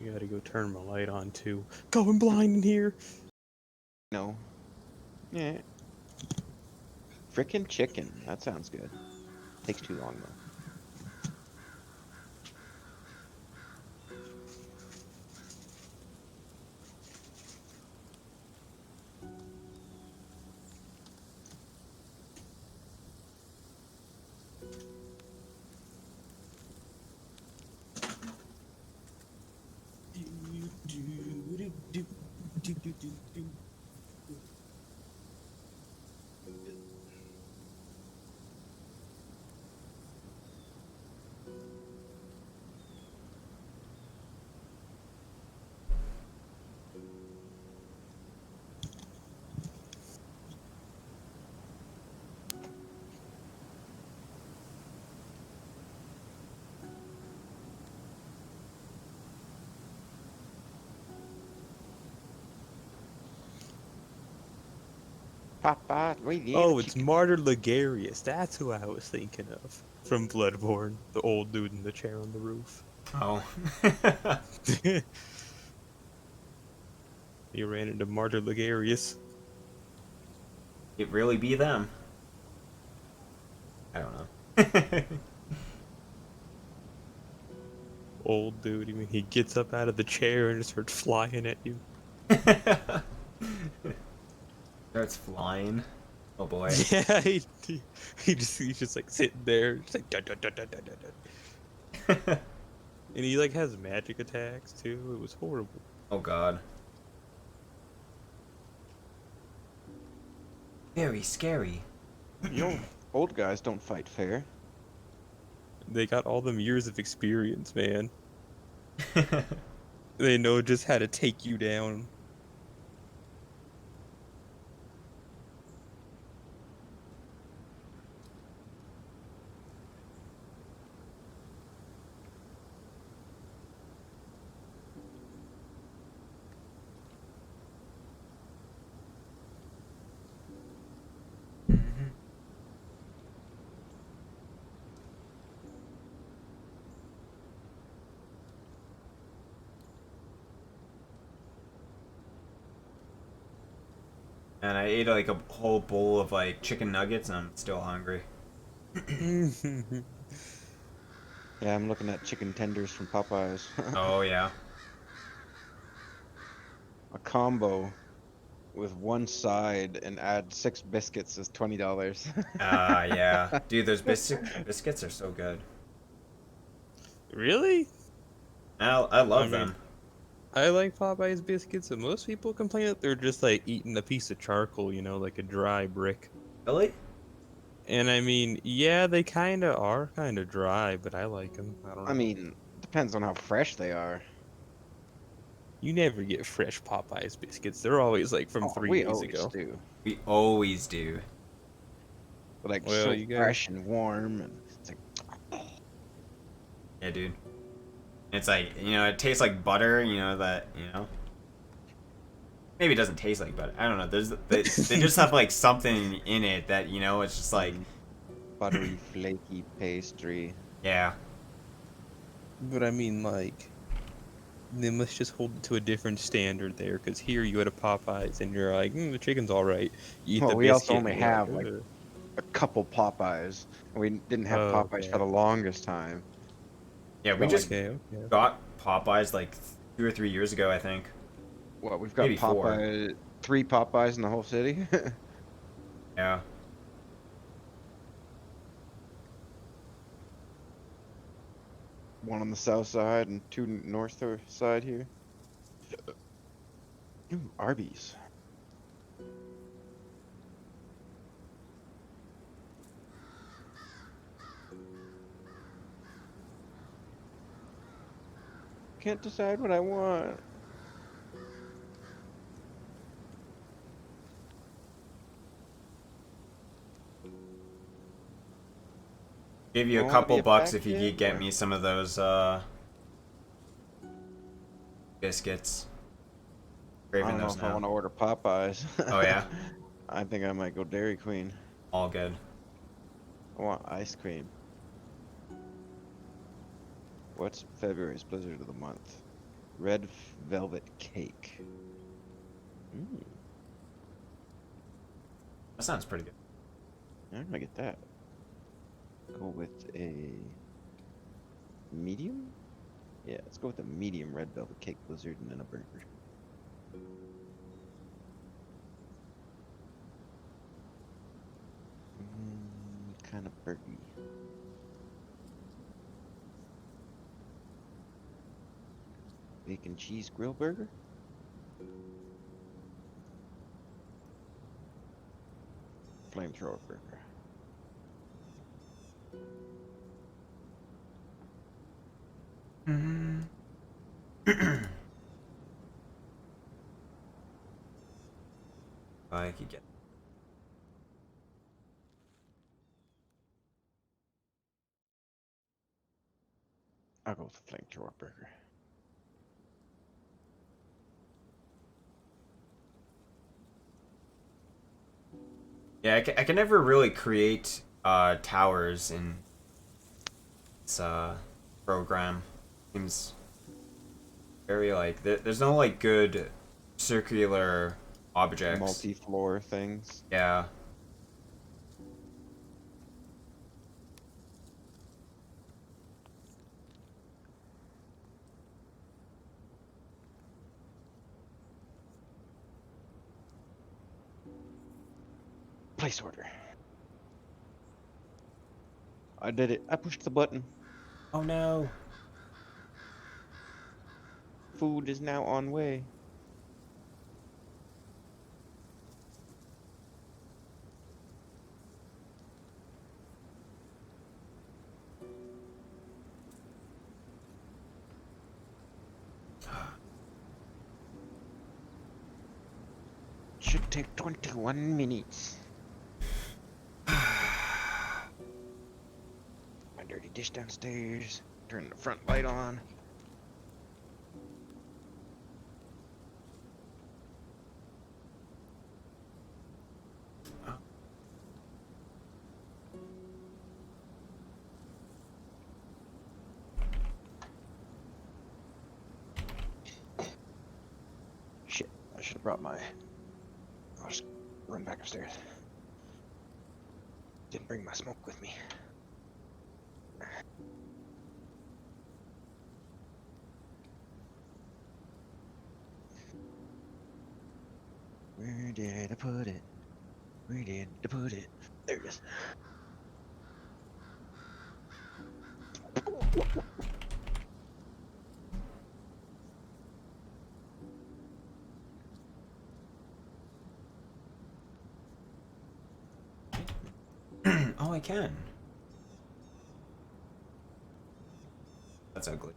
You gotta go turn my light on too. Going blind in here. No. Yeah. Frickin' chicken. That sounds good. Takes too long though. Papa, we need Oh, a it's chicken. Martyr Ligarius. That's who I was thinking of. From Bloodborne, the old dude in the chair on the roof. Oh. You ran into Martyr Ligarius. It really be them. I don't know. Old dude. I mean, he gets up out of the chair and just starts flying at you. Starts flying. Oh boy. Yeah, he's just like sitting there, just like dun, dun, dun, dun, dun, dun, dun. And he like has magic attacks too. It was horrible. Oh god. Very scary. You old guys don't fight fair. They got all them years of experience, man. They know just how to take you down. And I ate like a whole bowl of like chicken nuggets and I'm still hungry. Yeah, I'm looking at chicken tenders from Popeyes. Oh yeah. A combo with one side and add 6 biscuits is $20. Yeah. Dude, those biscuits are so good. Really? I love I mean, them. I like Popeye's biscuits, and most people complain that they're just like eating a piece of charcoal, you know, like a dry brick. Really? And I mean, yeah, they kind of are kind of dry, but I like them. I don't I know. mean, depends on how fresh they are. You never get fresh Popeye's biscuits. They're always like from Oh, three we days always ago. do. We always do. But like Well, so you got fresh and warm, and it's like, Yeah, dude. It's like, you know, it tastes like butter, you know, that, you know. Maybe it doesn't taste like butter. I don't know. They just have like something in it that, you know, it's just like, buttery, flaky pastry. yeah. But I mean, like, then let's just hold it to a different standard there, because here you go to Popeyes and you're like, the chicken's all right. You eat Well, the we also biscuit only and you're have like "Ugh." a couple Popeyes. And we didn't have Oh, Popeyes for okay. the longest time. Yeah, we Got, just Okay, okay. got Popeyes like 2 or 3 years ago, I think. Well, we've got Maybe 4. Popeye, 3 Popeyes in the whole city. Yeah. One on the south side and 2 north side here. Ooh, Arby's. Can't decide what I want. Give you a Want to be couple a bucks back if you kid, could get or- me some of those biscuits. I Craving don't know those if I now. want to order Popeyes. Oh yeah? I think I might go Dairy Queen. All good. I want ice cream. What's February's blizzard of the month? Red velvet cake. Mm, That sounds pretty good. I'm gonna get that. Go with a medium? Yeah, let's go with a medium red velvet cake blizzard and then a burger. Kind of burgy. Bacon cheese grill burger? flamethrower burger. I could get. I'll go with the flamethrower burger. Yeah, I can never really create towers in this program. Seems very like there's no like good circular objects. Multi-floor things. Yeah. Place order. I did it. I pushed the button. Oh no. Food is now on way. Should take 21 minutes. My dirty dish downstairs. Turn the front light on. Shit, I should have brought my... I'll just run back upstairs. Didn't bring my smoke with me. Where did I put it? Where did I put it? There it is. Oh, I can. That's ugly.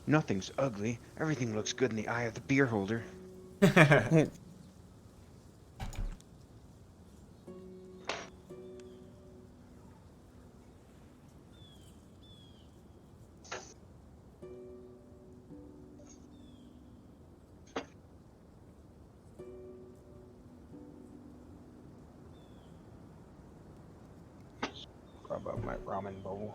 Nothing's ugly. Everything looks good in the eye of the beer holder. Grab up my ramen bowl.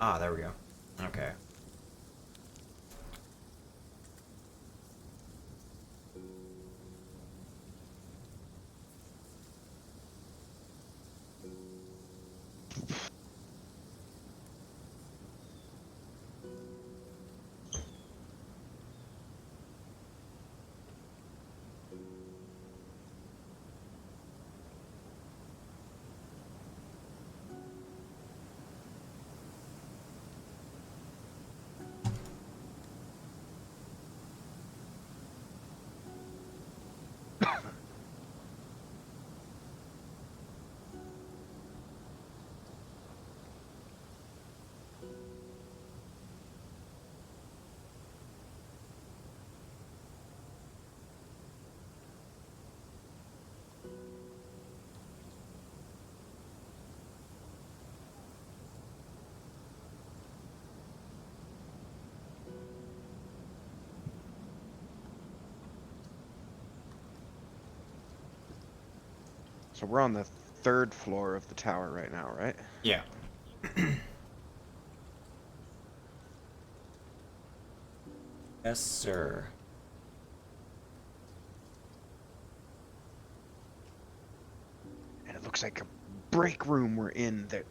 Ah, there we go. Okay. So we're on the 3rd floor of the tower right now, right? Yeah. Yes, sir. And it looks like a break room we're in that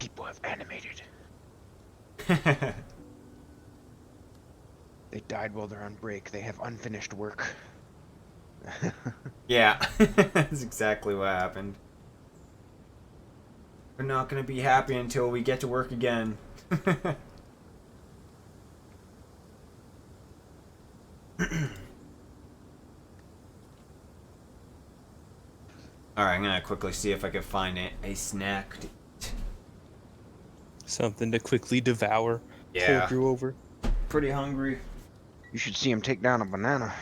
people have animated. They died while they're on break. They have unfinished work. Yeah, that's exactly what happened. We're not gonna be happy until we get to work again. Alright, I'm gonna quickly see if I can find a snack to eat. Something to quickly devour. Yeah. Hold you over. Pretty hungry. You should see him take down a banana.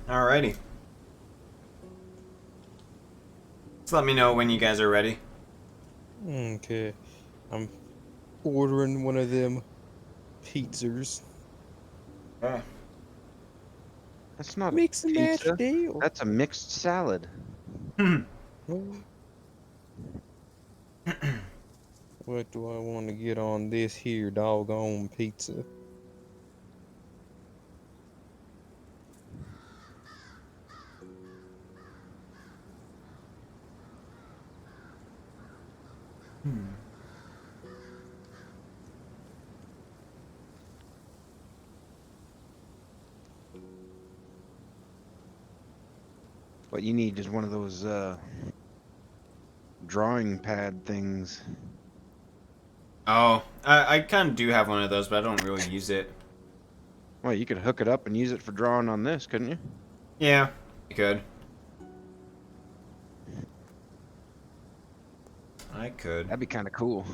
Alrighty. Just let me know when you guys are ready. Okay. I'm ordering one of them pizzas. Yeah. That's not Mix a and match pizza. deal. That's a mixed salad. What do I want to get on this here doggone pizza? What you need is one of those drawing pad things. Oh, I kind of do have one of those, but I don't really use it. Well, you could hook it up and use it for drawing on this, couldn't you? Yeah, you could. I could. That'd be kind of cool.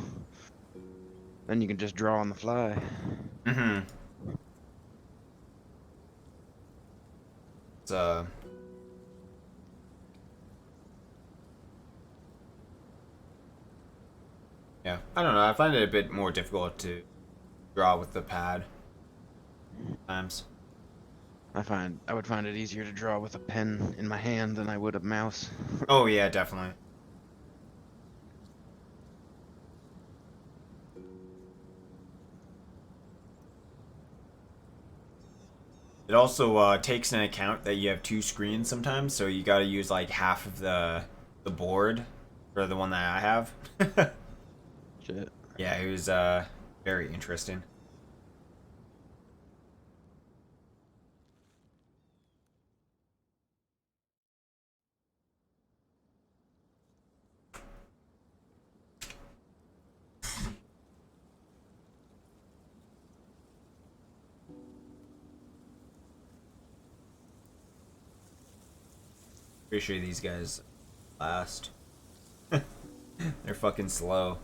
Then you can just draw on the fly. Mm-hmm. It's, yeah, I don't know. I find it a bit more difficult to draw with the pad. Times. I would find it easier to draw with a pen in my hand than I would a mouse. Oh yeah, definitely. It also takes into account that you have 2 screens sometimes, so you got to use like half of the board for the one that I have. Shit. Yeah, it was very interesting. Pretty sure these guys last. They're fucking slow.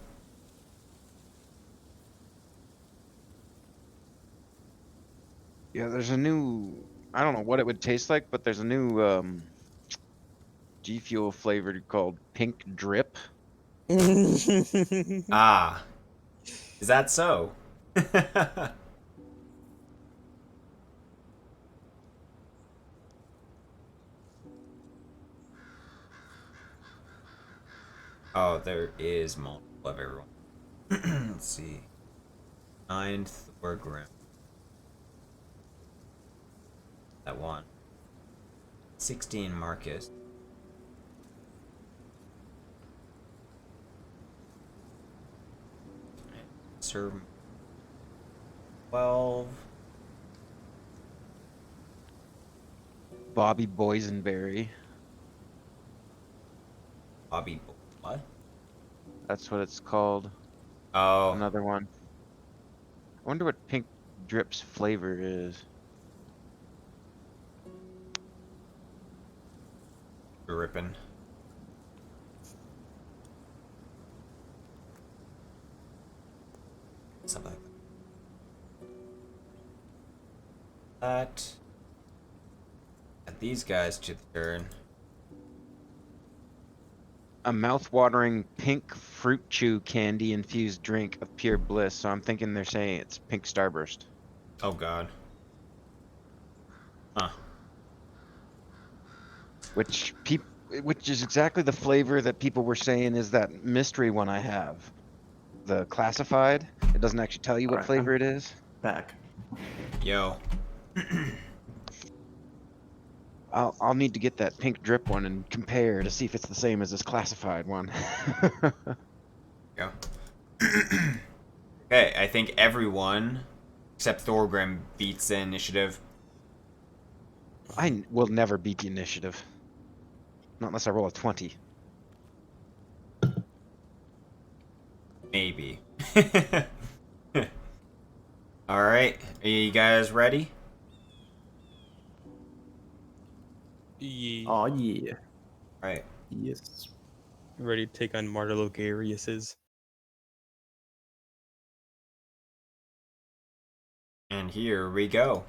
Yeah, there's a new. I don't know what it would taste like, but there's a new G Fuel flavored called Pink Drip. Ah, is that so? Oh, there is multiple of everyone. Let's see. 9 Thogrim. That one. 16 Marcus. Sir 12. Bobby Boysenberry. Bobby. What? That's what it's called. Oh, Another one. I wonder what Pink Drip's flavor is. ripping. Something like that. Add these guys to the turn. A mouth-watering pink fruit chew candy infused drink of pure bliss. So I'm thinking they're saying it's pink starburst. Oh god. Huh. Which is exactly the flavor that people were saying is that mystery one I have. The classified. It doesn't actually tell you what Alright, flavor I'm it is. back. Yo. I'll need to get that pink drip one and compare to see if it's the same as this classified one. Go. Okay, I think everyone except Thorgrim beats the initiative. I will never beat the initiative. Not unless I roll a 20. Maybe. Alright, are you guys ready? Yeah. Oh yeah. Alright. Yes. Ready to take on Martellogarius's. And here we go.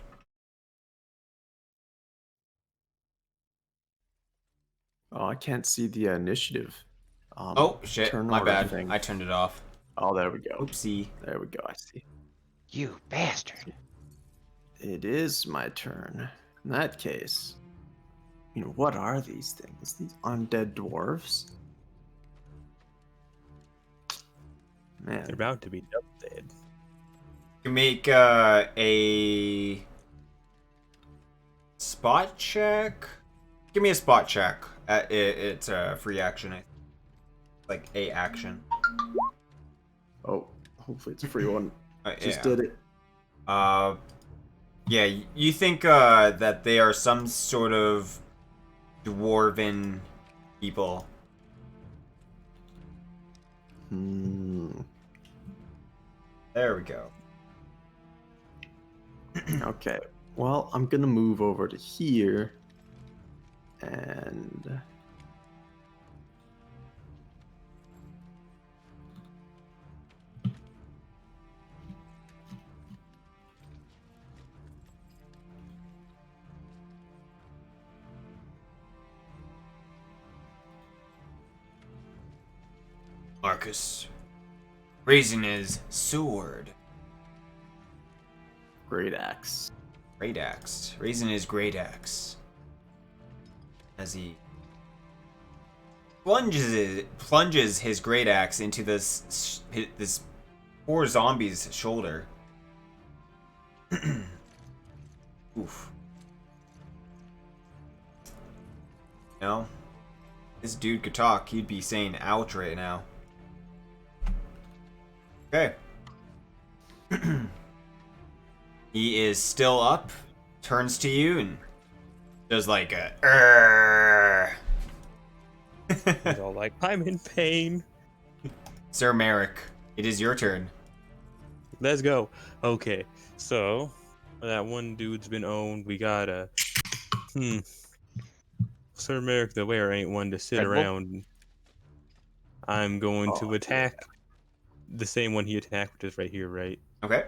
Oh, I can't see the initiative. Oh, shit. Turn My order bad. thing. I turned it off. Oh, there we go. Oopsie. There we go. I see. You bastard. It is my turn. In that case, what are these things? These undead dwarves? They're Man, about to be double dead. You make a spot check. Give me a spot check. It's a free action. Like a action. oh, hopefully it's a free one. Just Yeah. did it. Yeah. You think that they are some sort of dwarven people. There we go. Okay. Well, I'm gonna move over to here, and Marcus, raising his sword. great axe. Great axe. Raising his great axe. As he plunges his great axe into this poor zombie's shoulder. Oof. No. This dude could talk, he'd be saying ouch right now. Okay. He is still up, turns to you, and does like a "Urgh." He's all like, I'm in pain. Sir Merrok, it is your turn. Let's go. Okay, so that one dude's been owned. We got a Sir Merrick the Ware ain't one to sit Red Bull? around. I'm going to Oh, attack the same one he attacked, which is right here, right? Okay.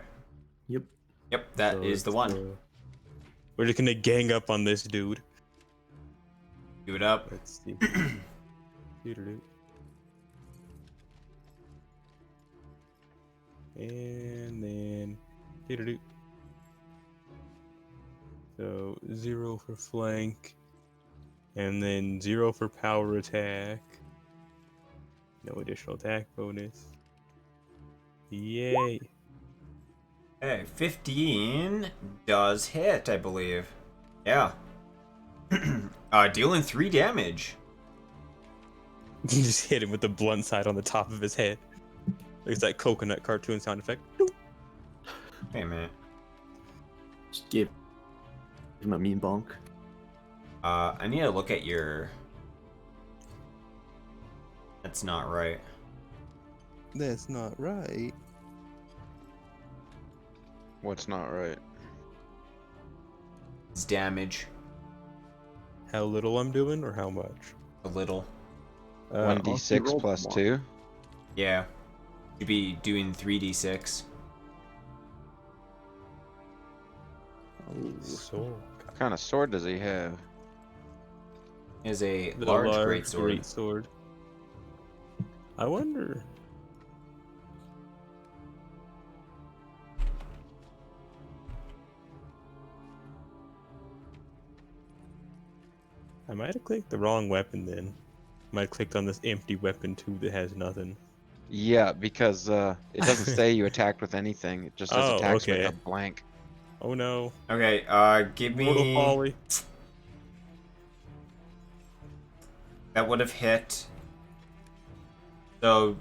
Yep. Yep, that So is the it's, one. we're just gonna gang up on this dude. Do it up. Let's see. Doo-doo-doo. And then doo-doo-doo. So 0 for flank, and then 0 for power attack, No additional attack bonus. Yay. Okay, 15 does hit, I believe. Yeah. Dealing 3 damage. You just hit him with the blunt side on the top of his head. It's that coconut cartoon sound effect. Wait a minute. Just gave him a mean bonk. I need to look at your... That's not right. That's not right. What's not right? It's damage. How little I'm doing or how much? A little. One he d6 rolled plus one. 2. Yeah. You'd be doing 3d6. Sword. What kind of sword does he have? Is a The large greatsword. greatsword. I wonder. I might have clicked the wrong weapon then. Might have clicked on this empty weapon too that has nothing. Yeah, because it doesn't say you attacked with anything. It just says Oh, attacks with okay. a blank. Oh no. Okay, give Mortal me... folly. That would have hit. So,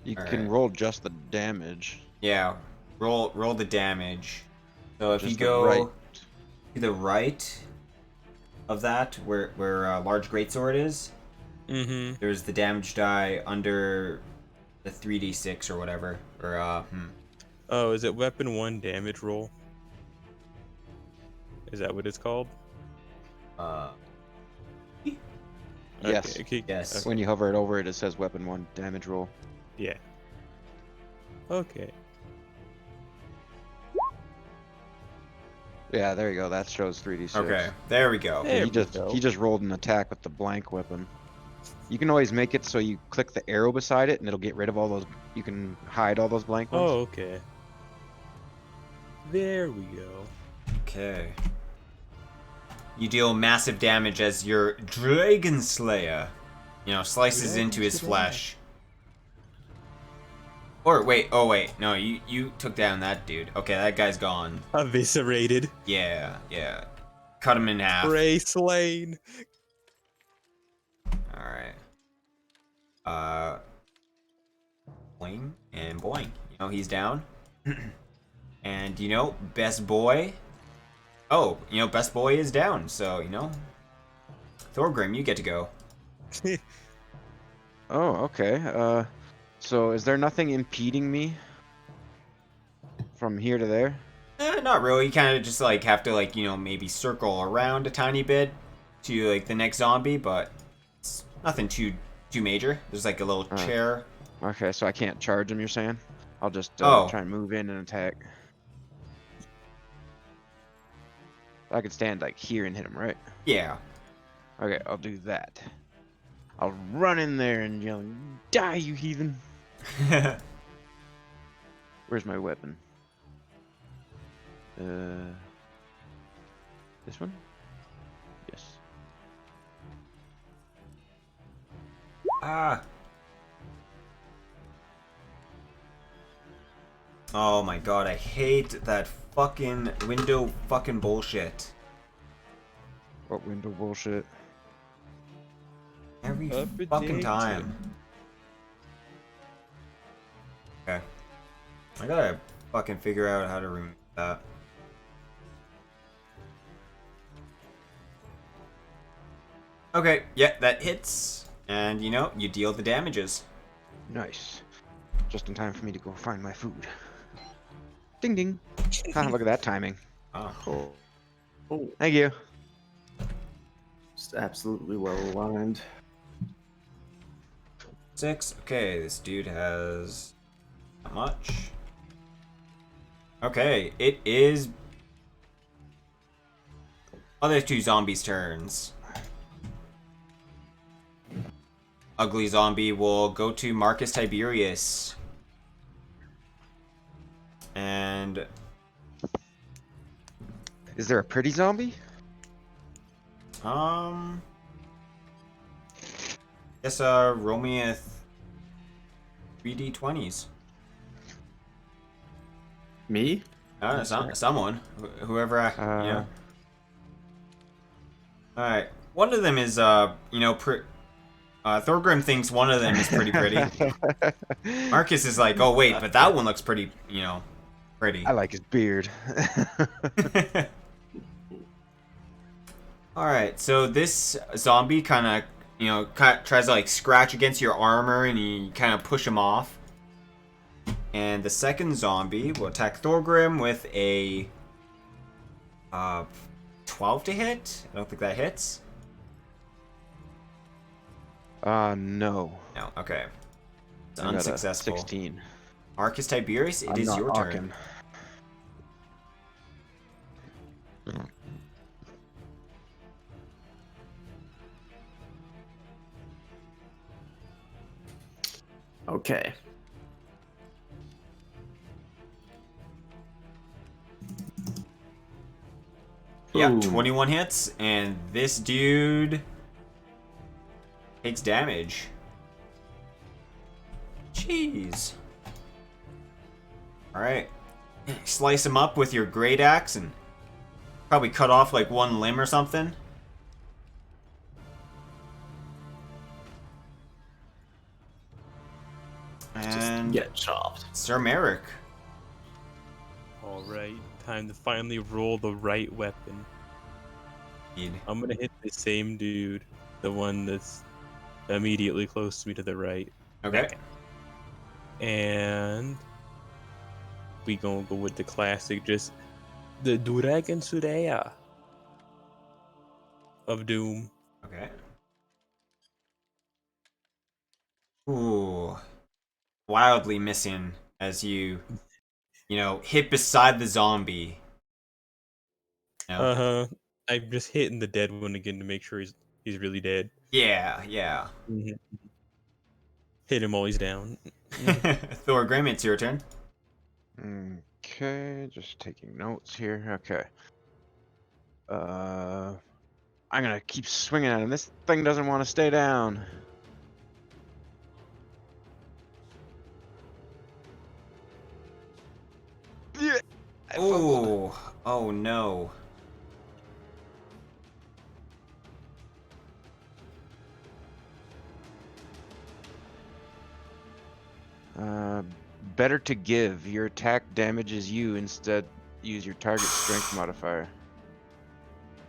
You All can right. roll just the damage. yeah. Roll the damage. So if you Just the go right. to the right of that, where large greatsword is, Mm-hmm. there's the damage die under the 3d6 or whatever. Or Oh, is it weapon 1 damage roll? Is that what it's called? Yes. Okay. Yes. Okay. When you hover it over it, it says weapon 1 damage roll. Yeah. Okay. Yeah, there you go. That shows 3d6. Okay, there we go. There he we just go. he just rolled an attack with the blank weapon. You can always make it so you click the arrow beside it, and it'll get rid of all those. You can hide all those blank ones. Oh, okay. There we go. Okay. You deal massive damage as your Dragon Slayer, slices into his flesh. Or wait, oh wait, no, you took down that dude. Okay, that guy's gone. Eviscerated. Yeah. Cut him in half. Prey slain. Alright. Boing and boing. He's down. And best boy. Oh, best boy is down, so Thorgrim, you get to go. Oh, okay. So is there nothing impeding me from here to there? Not really. You kind of just have to maybe circle around a tiny bit to the next zombie, but it's nothing too major. There's a little chair. Okay, so I can't charge him. You're saying? I'll just Oh. try and move in and attack. I could stand here and hit him, right? Yeah. Okay, I'll do that. I'll run in there and yell, "Die, you heathen!" Where's my weapon? This one? Yes. Ah. Oh my god, I hate that fucking window fucking bullshit. What window bullshit? Every Updated. fucking time. Okay. I gotta fucking figure out how to remove that. Okay, yeah, that hits. And you deal the damages. Nice. Just in time for me to go find my food. Ding ding. Look at that timing. Oh. Oh, Thank you. just absolutely well aligned. 6. Okay, this dude has not much. Okay, it is other two zombies' turns. Ugly zombie will go to Marcus Tiberious. And Is there a pretty zombie? Guess roll me a 3d20s. Me? Someone, whoever you know. All right, one of them is Thorgrim thinks one of them is pretty pretty. Marcus is like, oh wait, but that one looks pretty, pretty. I like his beard. All right, so this zombie kind of, tries to like scratch against your armor, and you kind of push him off. And the second zombie will attack Thorgrim with a 12 to hit. I don't think that hits. No. No, okay. It's I got a unsuccessful. 16. Marcus Tiberious, it is your turn. Okay. Yeah, Ooh. 21 hits, and this dude takes damage. Jeez. Alright. Slice him up with your great axe and probably cut off like one limb or something. And Get chopped. Sir Merrok. Alright, time to finally roll the right weapon. I'm gonna hit the same dude, the one that's immediately close to me to the right. Okay. And we gonna go with the classic, just the Dragon Suraya of Doom. Okay. Ooh. Wildly missing as you hit beside the zombie. Uh-huh. I'm just hitting the dead one again to make sure he's really dead. Yeah. Mm-hmm. Hit him while he's down. Thorgrim, it's your turn. Okay, just taking notes here. Okay. I'm gonna keep swinging at him. This thing doesn't want to stay down. Yeah. Oh no. Better to give. Your attack damages you. Instead, use your target strength modifier.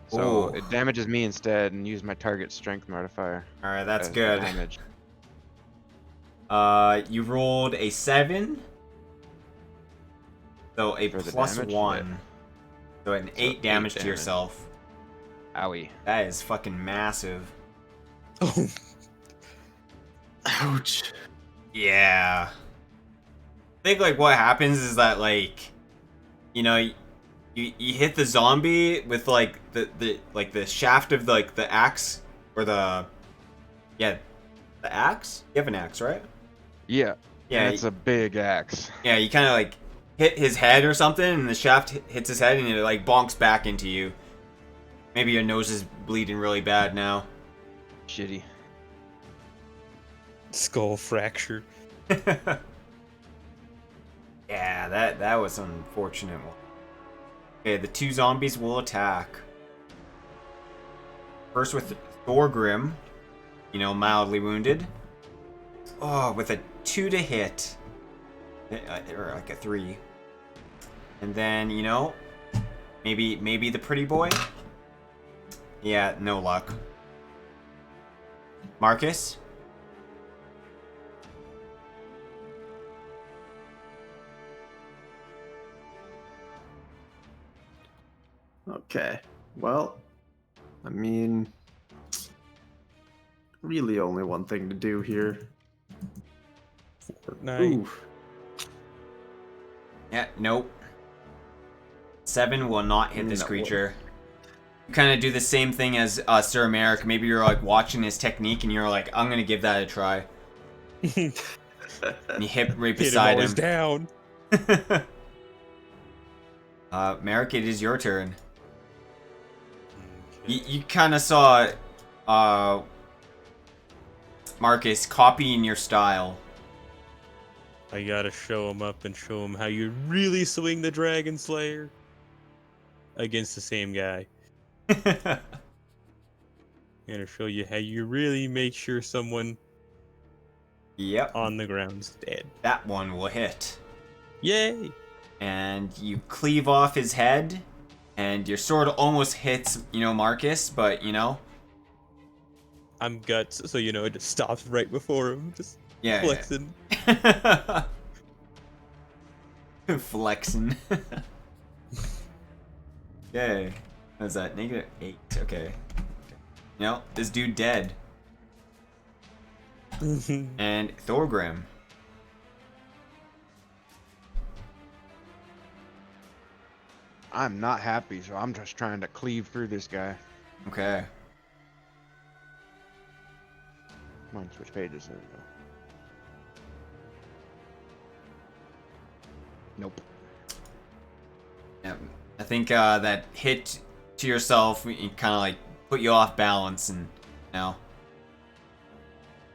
So it damages me instead, and use my target strength modifier. All right, that's as good. Damage. You rolled a 7. So a For the plus damage? 1. Yeah. So an 8 damage to yourself. Owie. That is fucking massive. Oh. Ouch. Yeah. I think like what happens is that like, you hit the zombie with like the shaft of like the axe or the axe. You have an axe, right? Yeah. Yeah. It's a big axe. Yeah, you kind of like hit his head or something, and the shaft hits his head, and it like bonks back into you. Maybe your nose is bleeding really bad now. Shitty. Skull fracture. Yeah, that was an unfortunate one. Okay, the 2 zombies will attack. First with Thorgrim, mildly wounded. Oh, with a 2 to hit. Or like a 3. And then, maybe the pretty boy? Yeah, no luck. Marcus? Okay. Well, I mean, really only one thing to do here. Fortnite. Ooh. Yeah, nope. 7 will not hit this No. creature. You kind of do the same thing as Sir Merrok. Maybe you're like watching his technique and you're like, I'm gonna give that a try. And you hit right beside him. Down. Merrok, it is your turn. You kind of saw Marcus, copying your style. I gotta show him up and show him how you really swing the Dragon Slayer against the same guy. Gonna show you how you really make sure someone Yep. on the ground's dead. That one will hit. Yay! And you cleave off his head, and your sword almost hits, Marcus, but, I'm guts, so it just stops right before him, just Yeah. flexing. Flexing. Okay. What's that? -8. Okay. This dude dead. And Thogrim. I'm not happy, so I'm just trying to cleave through this guy. Okay. Come on, switch pages. There we go. Nope. Yeah. I think that hit to yourself kind of like put you off balance, and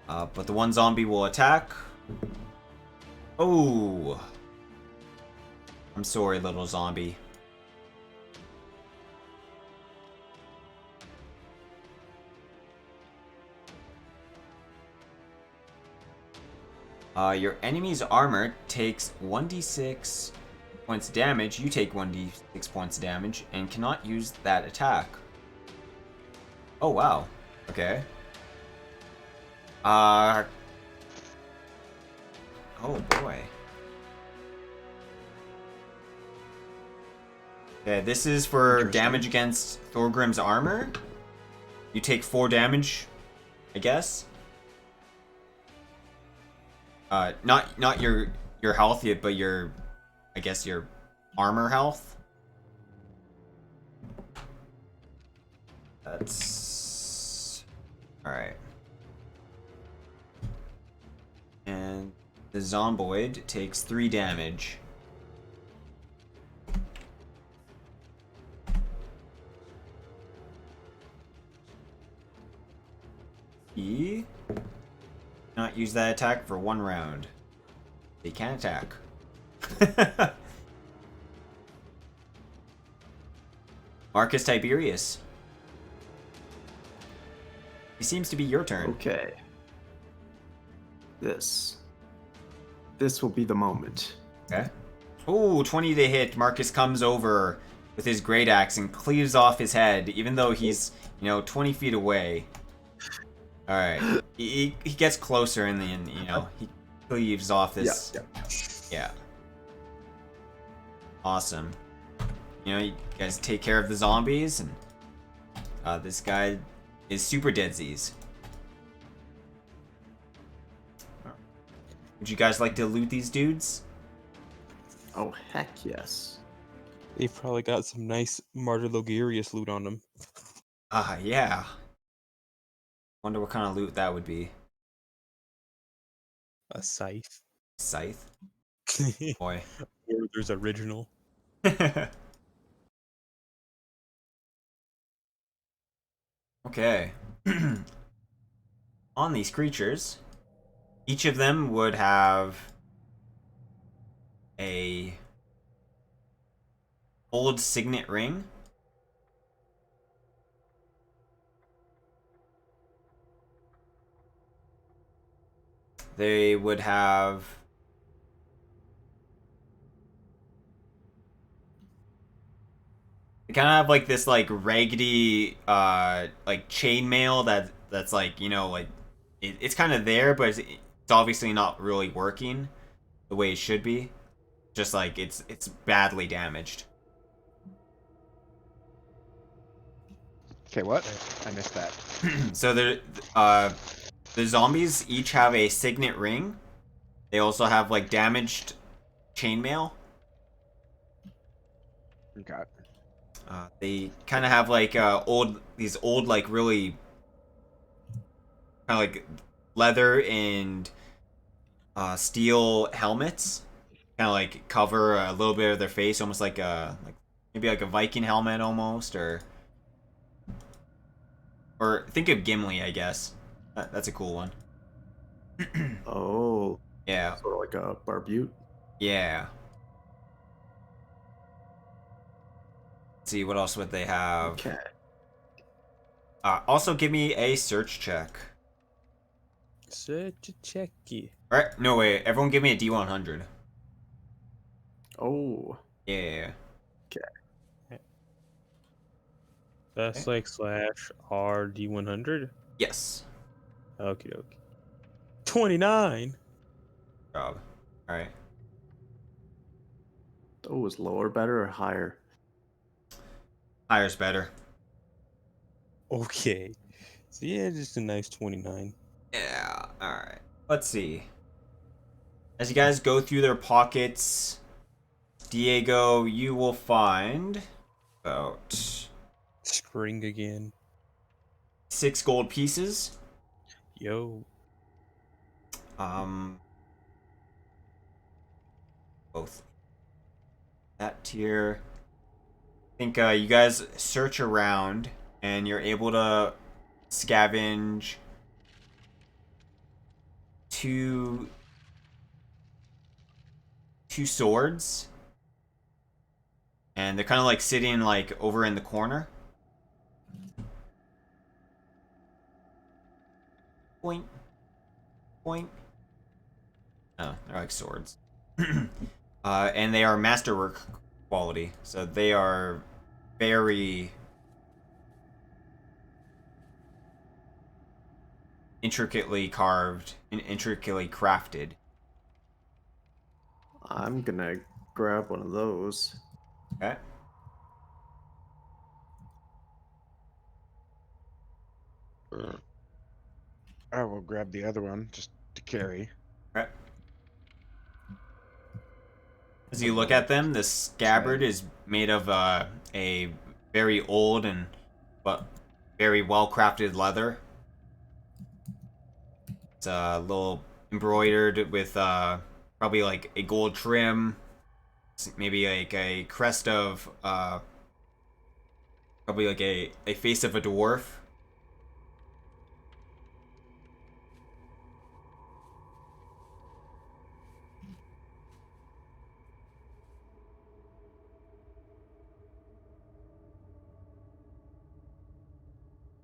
but the one zombie will attack. Oh, I'm sorry, little zombie. Your enemy's armor takes 1d6 points of damage. You take 1d6 points of damage and cannot use that attack. Oh, wow. Okay. Oh, boy. Okay, this is for damage against Thorgrim's armor. You take 4 damage, I guess. Not your health yet, but I guess your armor health. That's alright. And the zomboid takes 3 damage. He not use that attack for 1 round. They can attack. Marcus Tiberious. It seems to be your turn. Okay. This will be the moment. Okay. Ooh, 20 to hit. Marcus comes over with his great axe and cleaves off his head, even though he's, 20 feet away. Alright. He gets closer and then, he cleaves off this. Yeah. Awesome. You guys take care of the zombies, and this guy is super deadsies. Would you guys like to loot these dudes? Oh, heck yes. They've probably got some nice Martyr Logarius loot on them. Yeah. Wonder what kind of loot that would be. A scythe. Scythe? Boy. Or there's original. Okay. On these creatures, each of them would have a old signet ring. They would have they kind of have like this like raggedy like chainmail that's like it's kind of there, but it's obviously not really working the way it should be. Just like it's badly damaged. Okay, what? I missed that. So the zombies each have a signet ring. They also have like damaged chainmail. Okay. They kind of have like these old like really kind of like leather and steel helmets. Kind of like cover a little bit of their face, almost like maybe like a Viking helmet almost, or think of Gimli, I guess. That's a cool one. Oh, Yeah. sort of like a barbute. Yeah. Let's see, what else would they have? Okay. Also, give me a search check. Such a checky. Alright, no, wait. Everyone give me a D100. Oh, Yeah. That's like slash RD100. Yes. Okie dokie. 29. Job. Alright. oh, is lower better or higher? Higher's better. Okay. So yeah, just a nice 29. Yeah, alright. Let's see. As you guys go through their pockets, Diego, you will find about Spring again. 6 gold pieces. Yo. Both that tier. I think you guys search around and you're able to scavenge two swords, and they're kind of like sitting like over in the corner. Point, point. Oh, they're like swords. And they are masterwork quality, so they are very intricately carved and intricately crafted. I'm gonna grab one of those. Okay. I will grab the other one just to carry. Okay. As you look at them, the scabbard is made of a very old and but very well crafted leather. It's a little embroidered with probably like a gold trim, maybe like a crest of probably like a face of a dwarf.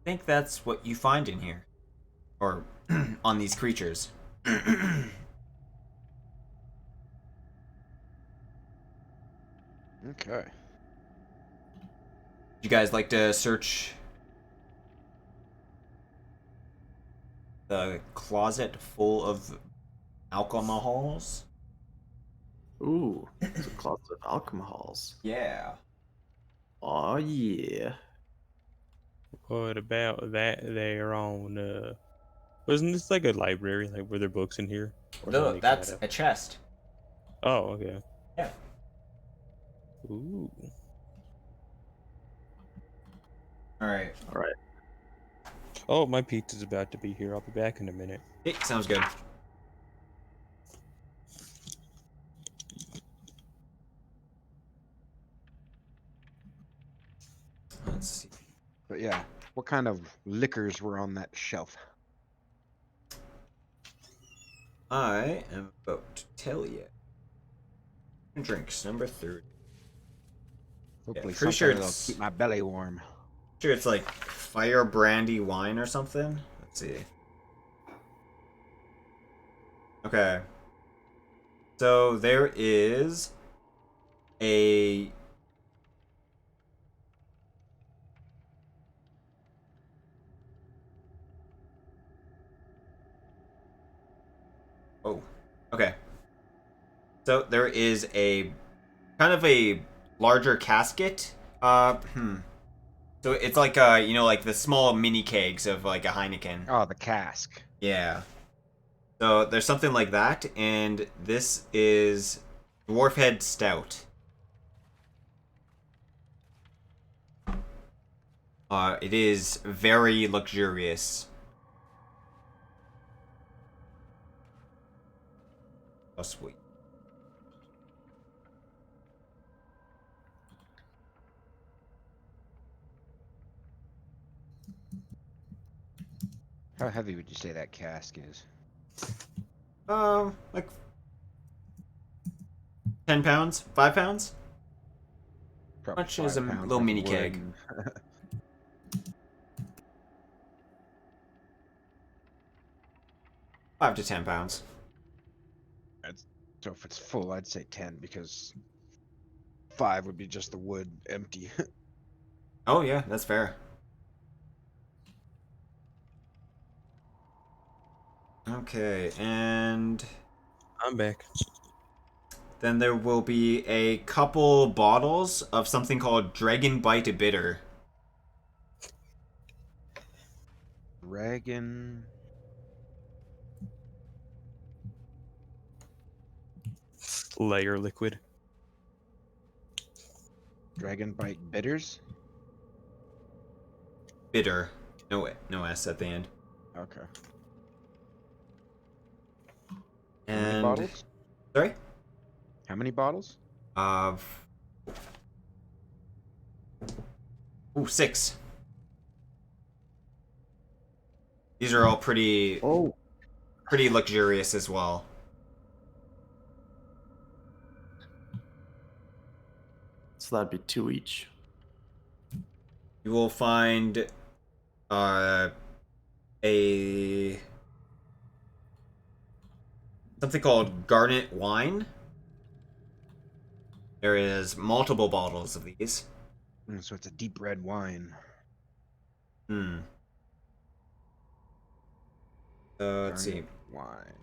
I think that's what you find in here, or on these creatures. Okay. You guys like to search the closet full of alcohols? Ooh, it's a closet of alcohols. Yeah. Oh yeah. What about that there on wasn't this like a library, like were there books in here? Or am I No, making that's that up? a chest. Oh, okay. Yeah. Ooh. All right. All right. Oh, my pizza's about to be here. I'll be back in a minute. Hey, sounds good. Let's see. But yeah, what kind of liquors were on that shelf? I am about to tell you. Drinks number 30. Hopefully pretty something sure that'll it's- keep my belly warm. Sure, it's like fire brandy wine or something. Let's see. Okay. So there is a oh, okay. So there is a kind of a larger casket. So it's like you know, like the small mini kegs of like a Heineken. Oh, the cask. Yeah. So there's something like that, and this is Dwarfhead Stout. It is very luxurious. Oh, sweet. How heavy would you say that cask is? Like 10 pounds, 5 pounds. Probably Much as a 5 pounds little worth mini of keg. wood. 5 to 10 pounds. So if it's full, I'd say 10 because 5 would be just the wood empty. Oh yeah, that's fair. Okay, and I'm back. then there will be a couple bottles of something called Dragon Bite Bitter. Dragon. Layer liquid. Dragon Bite Bitters? Bitter. No S at the end. Okay. How many And bottles? sorry? How many bottles? Ooh, 6. These are all pretty luxurious as well. So that'd be 2 each. You will find a something called garnet wine. There is multiple bottles of these. So it's a deep red wine. Hmm. So let's see. Garnet wine.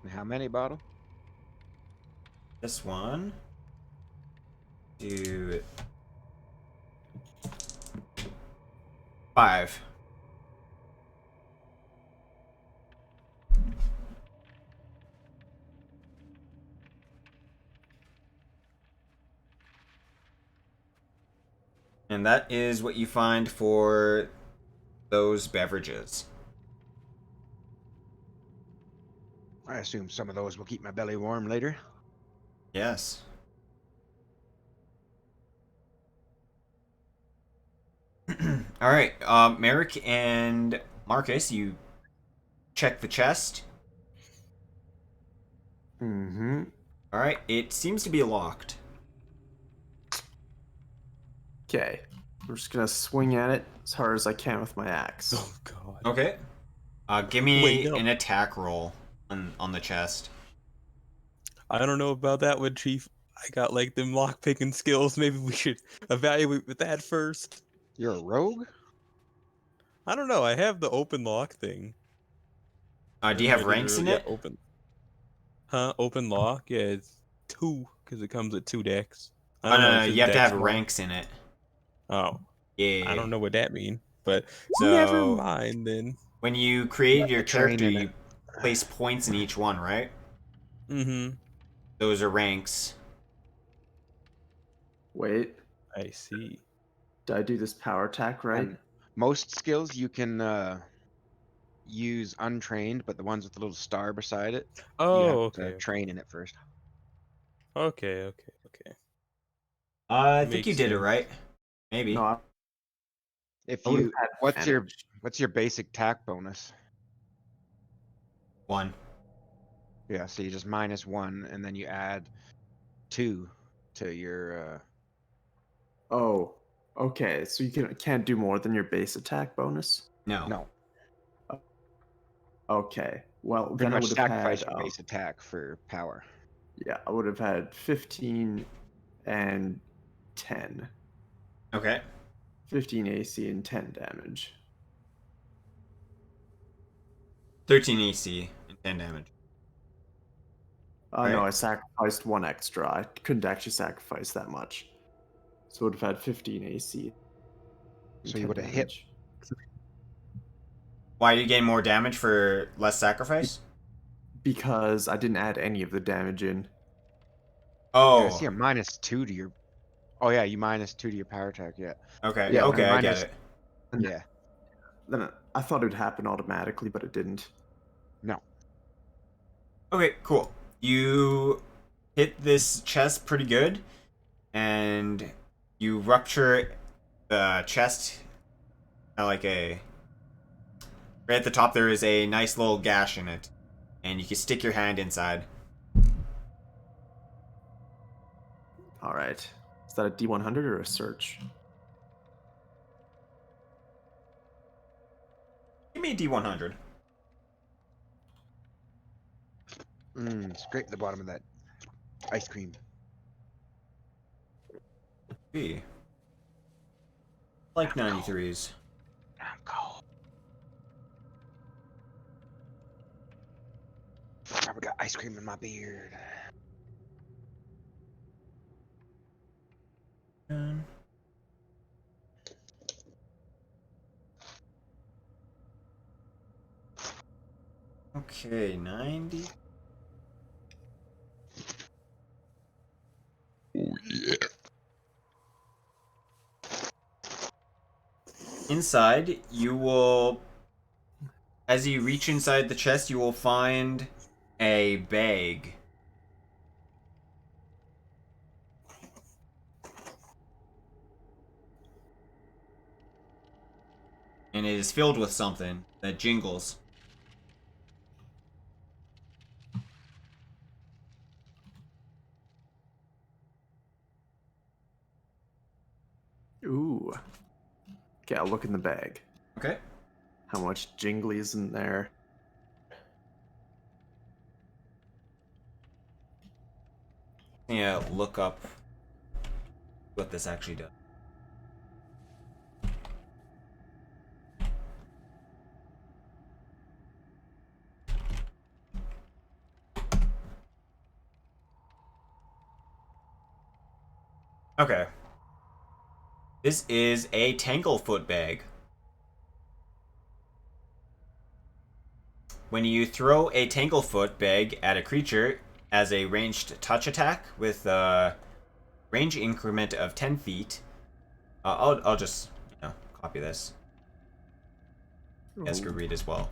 And how many bottles? This one. Do 5. And that is what you find for those beverages. I assume some of those will keep my belly warm later. Yes. All right, Merrok and Marcus, you check the chest. Mm-hmm. All right, it seems to be locked. Okay. I'm just gonna swing at it as hard as I can with my axe. Oh god. Okay. Give me Wait, no. an attack roll on the chest. I don't know about that one, Chief. I got like them lock picking skills. Maybe we should evaluate with that first. You're a rogue? I don't know. I have the open lock thing. Do you have ranks in it? Open. Huh? Open lock? Yeah, it's 2 because it comes with 2 decks. I Oh don't know no, if it's you have to dex have lock. ranks in it. Oh, Yeah. I don't know what that means, but So never mind then. when you created your train character, in you it. place points in each one, right? Mm-hmm. Those are ranks. Wait, I see. did I do this power attack right? On most skills you can use untrained, but the ones with the little star beside it, you Oh, have okay. to train in it first. Okay. I think Makes you did it sense. right. Maybe. No, If I would have you had what's your advantage. what's your basic attack bonus? 1. Yeah, so you just -1 and then you add 2 to your Oh, okay. So you can't do more than your base attack bonus. No. no. Okay. Well, Pretty then I much would have sacrifice had your base attack for power. yeah, I would have had 15 and 10. Okay. 15 AC and 10 damage. 13 AC and 10 damage. No, Right. I sacrificed 1 extra. I couldn't actually sacrifice that much. So I would have had 15 AC. and So you 10 would have hit damage. Why you gain more damage for less sacrifice? Because I didn't add any of the damage in. Yeah, I Oh. see a -2 to your Oh yeah, you -2 to your power attack, yeah. Okay. Yeah, Okay, and I get minus- it. Yeah. Then I thought it would happen automatically, but it didn't. No. Okay, cool. You hit this chest pretty good, and you rupture the chest at like a Right at the top, there is a nice little gash in it, and you can stick your hand inside. All right. Is that a D100 or a search? Give me a D100. Scrape the bottom of that ice cream. B. Like 93s. I'm cold. Probably got ice cream in my beard. Okay, 90. Oh yeah. Inside, you will, as you reach inside the chest, you will find a bag. And it is filled with something that jingles. Ooh. Okay, I'll look in the bag. Okay. How much jingly is in there? Yeah, look up what this actually does. Okay. This is a Tanglefoot bag. When you throw a Tanglefoot bag at a creature as a ranged touch attack with a range increment of 10 feet, I'll just copy this. You guys could read as well.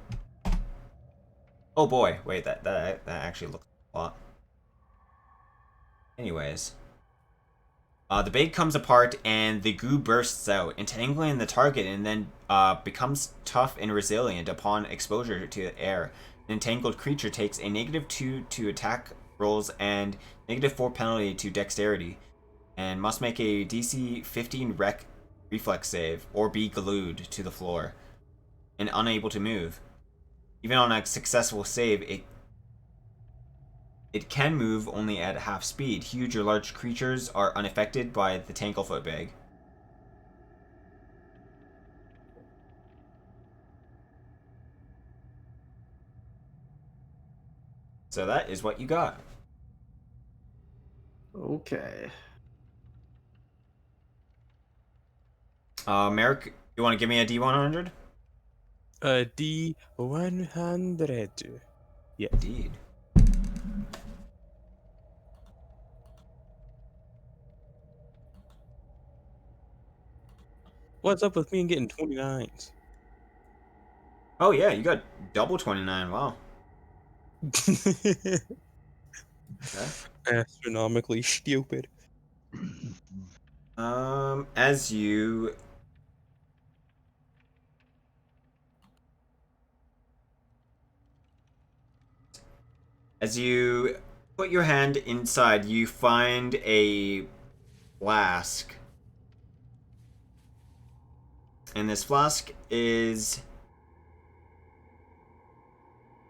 Oh boy, wait, that actually looks a lot. Anyways. The bag comes apart and the goo bursts out, entangling the target and then becomes tough and resilient upon exposure to the air. An entangled creature takes a -2 to attack rolls and -4 penalty to dexterity, and must make a DC 15 reflex save or be glued to the floor and unable to move. Even on a successful save, it can move only at half speed. Huge or large creatures are unaffected by the Tanglefoot bag. So that is what you got. Okay. Merrok, you want to give me a D100? D100. Yeah. Indeed. What's up with me and getting 29s? Oh yeah, you got double 29. Wow. Okay. Astronomically stupid. As you put your hand inside, you find a flask. And this flask is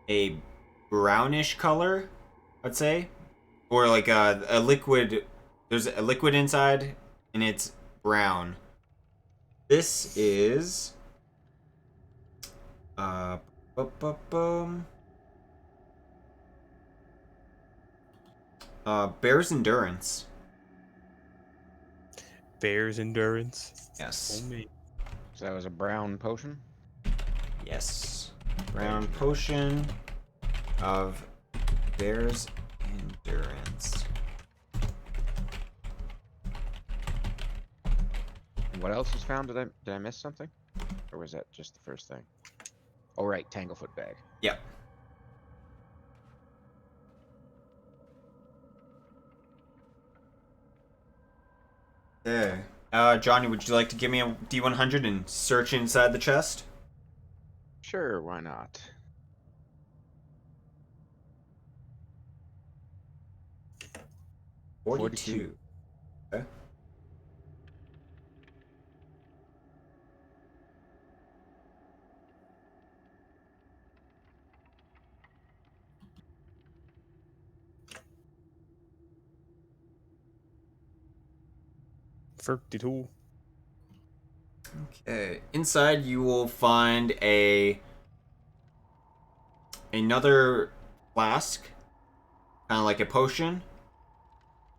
a brownish color, I'd say. Or like a liquid. There's a liquid inside, and it's brown. This is Bear's Endurance. Bear's Endurance. Yes. Oh, me. So that was a brown potion? Yes. Brown potion of Bear's Endurance. What else was found? Did I miss something? Or was that just the first thing? Oh right, Tanglefoot bag. Yep. Yeah. Johnny, would you like to give me a D100 and search inside the chest? Sure, why not? $42. Okay. $32. Okay. Inside you will find another flask, kind of like a potion,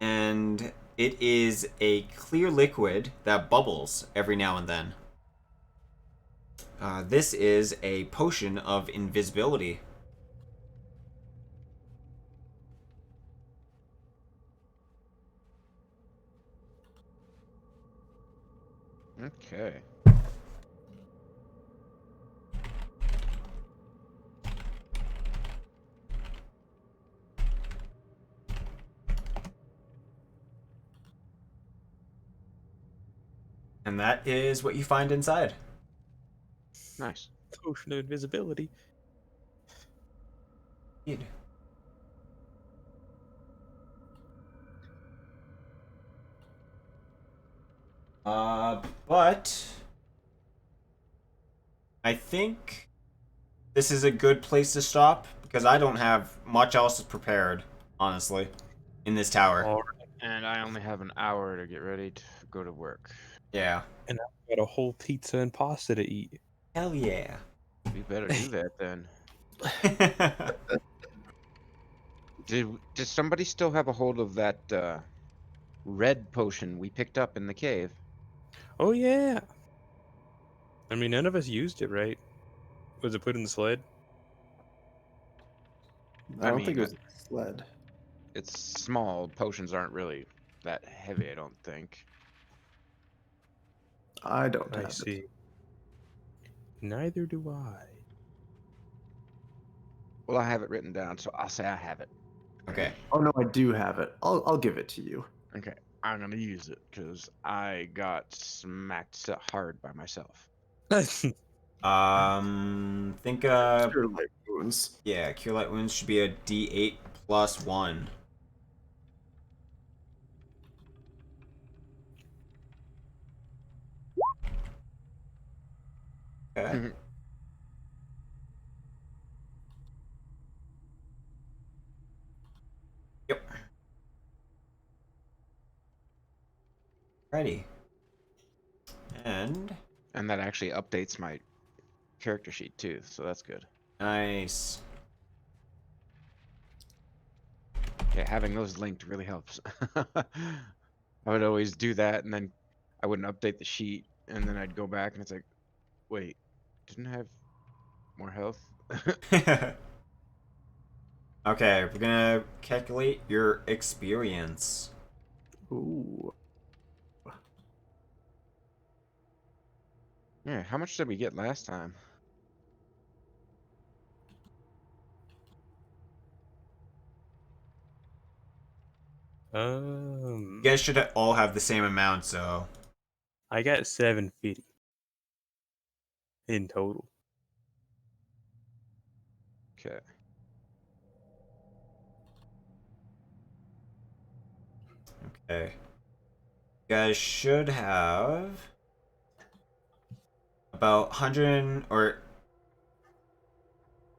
and it is a clear liquid that bubbles every now and then. This is a potion of invisibility. Okay. And that is what you find inside. Nice. Potion of invisibility. Indeed. But I think this is a good place to stop because I don't have much else prepared, honestly, in this tower. All And I only have an hour to get ready to go to work. Yeah. And I've got a whole pizza and pasta to eat. Hell yeah. We better do that then. Did somebody still have a hold of that red potion we picked up in the cave? Oh yeah. I mean, none of us used it, right? Was it put in the sled? I don't think mean, it was a sled. It's small. Potions aren't really that heavy, I don't think. I don't I have see. it. Neither do I. Well, I have it written down, so I'll say I have it. Okay. Oh no, I do have it. I'll give it to you. Okay, I'm gonna use it because I got smacked so hard by myself. Think Cure light wounds. yeah, Cure Light Wounds should be a D8 plus 1. Okay. Yep. Ready. And And that actually updates my character sheet too, so that's good. nice. Yeah, having those linked really helps. I would always do that, and then I wouldn't update the sheet, and then I'd go back, and it's like, wait, didn't I have more health? Okay, we're gonna calculate your experience. Ooh. Yeah, how much did we get last time? You guys should all have the same amount, so I got 750 in total. Okay. okay. You guys should have about 100 or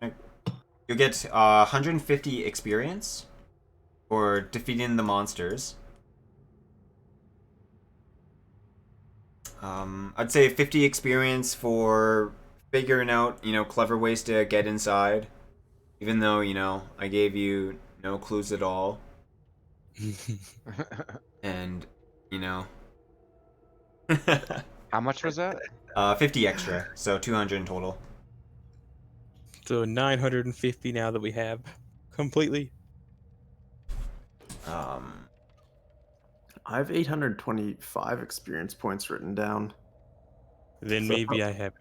you'll get 150 experience for defeating the monsters. I'd say 50 experience for figuring out, clever ways to get inside. Even though, I gave you no clues at all. And, How much was that? 50 extra, so 200 in total. So 950 now that we have completely. I have 825 experience points written down. Then So- maybe I have.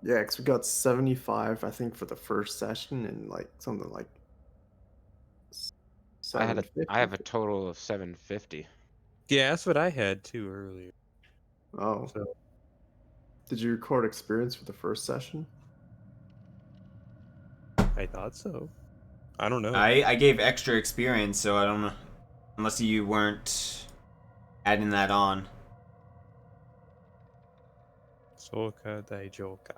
Yeah, because we got 75, I think, for the first session, and like something like. I have 750. a total of 750. Yeah, that's what I had too earlier. Oh, So did you record experience for the first session? I thought so. I don't know. I gave extra experience, so I don't know. Unless you weren't adding that on. Soka Daijoka.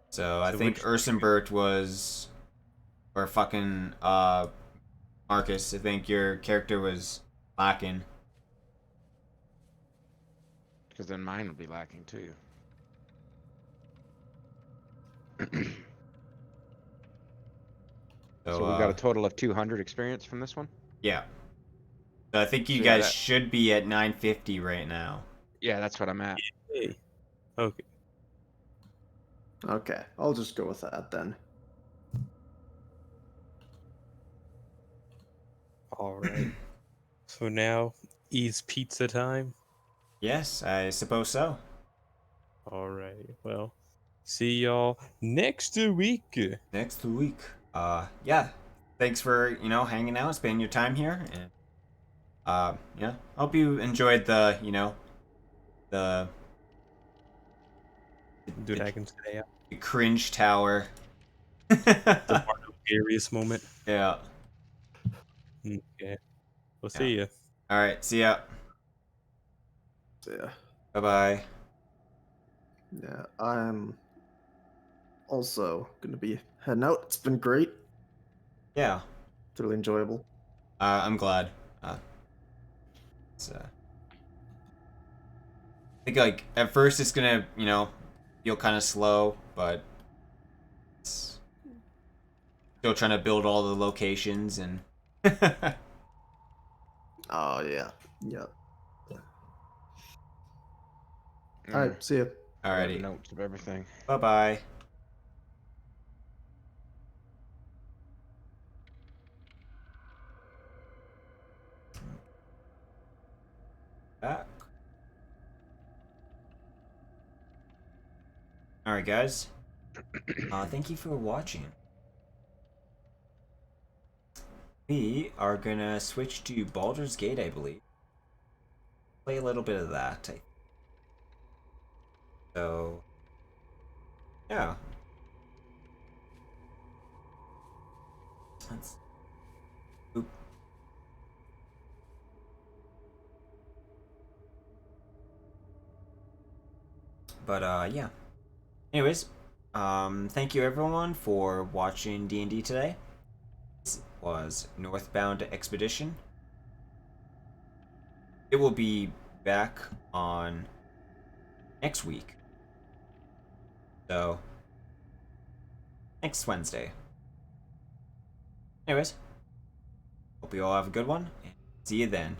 So I So think which- Ursenbert was, or fucking Marcus. I think your character was lacking. Because then mine would be lacking too. So, So we got a total of 200 experience from this one? yeah. So I think you So yeah, guys that- should be at 950 right now. Yeah, that's what I'm at. Hey. Okay. Okay, I'll just go with that then. All right. So now is pizza time. Yes, I suppose so. All right. Well, see y'all next week. Next week. Yeah. Thanks for, hanging out, spending your time here, and yeah. Hope you enjoyed the, the Dude, I can stay out. the cringe tower. The Tiberious moment. Yeah. Okay. We'll see ya. All right. See ya. So, yeah. Bye bye. Yeah, I'm also gonna be heading out. It's been great. Yeah. It's really enjoyable. I'm glad. It's, I think like at first it's gonna, feel kind of slow, but it's still trying to build all the locations and. Oh yeah. Yep. Mm. Alright, see ya. I have Alrighty. notes of everything. Bye bye. Back. Alright, guys. Thank you for watching. We are gonna switch to Baldur's Gate, I believe. Play a little bit of that. So, yeah. Let's. Oop. But yeah. Anyways, thank you everyone for watching D&D today. This was Northbound Expedition. It will be back on next week. So, next Wednesday. Anyways, hope you all have a good one, and see you then.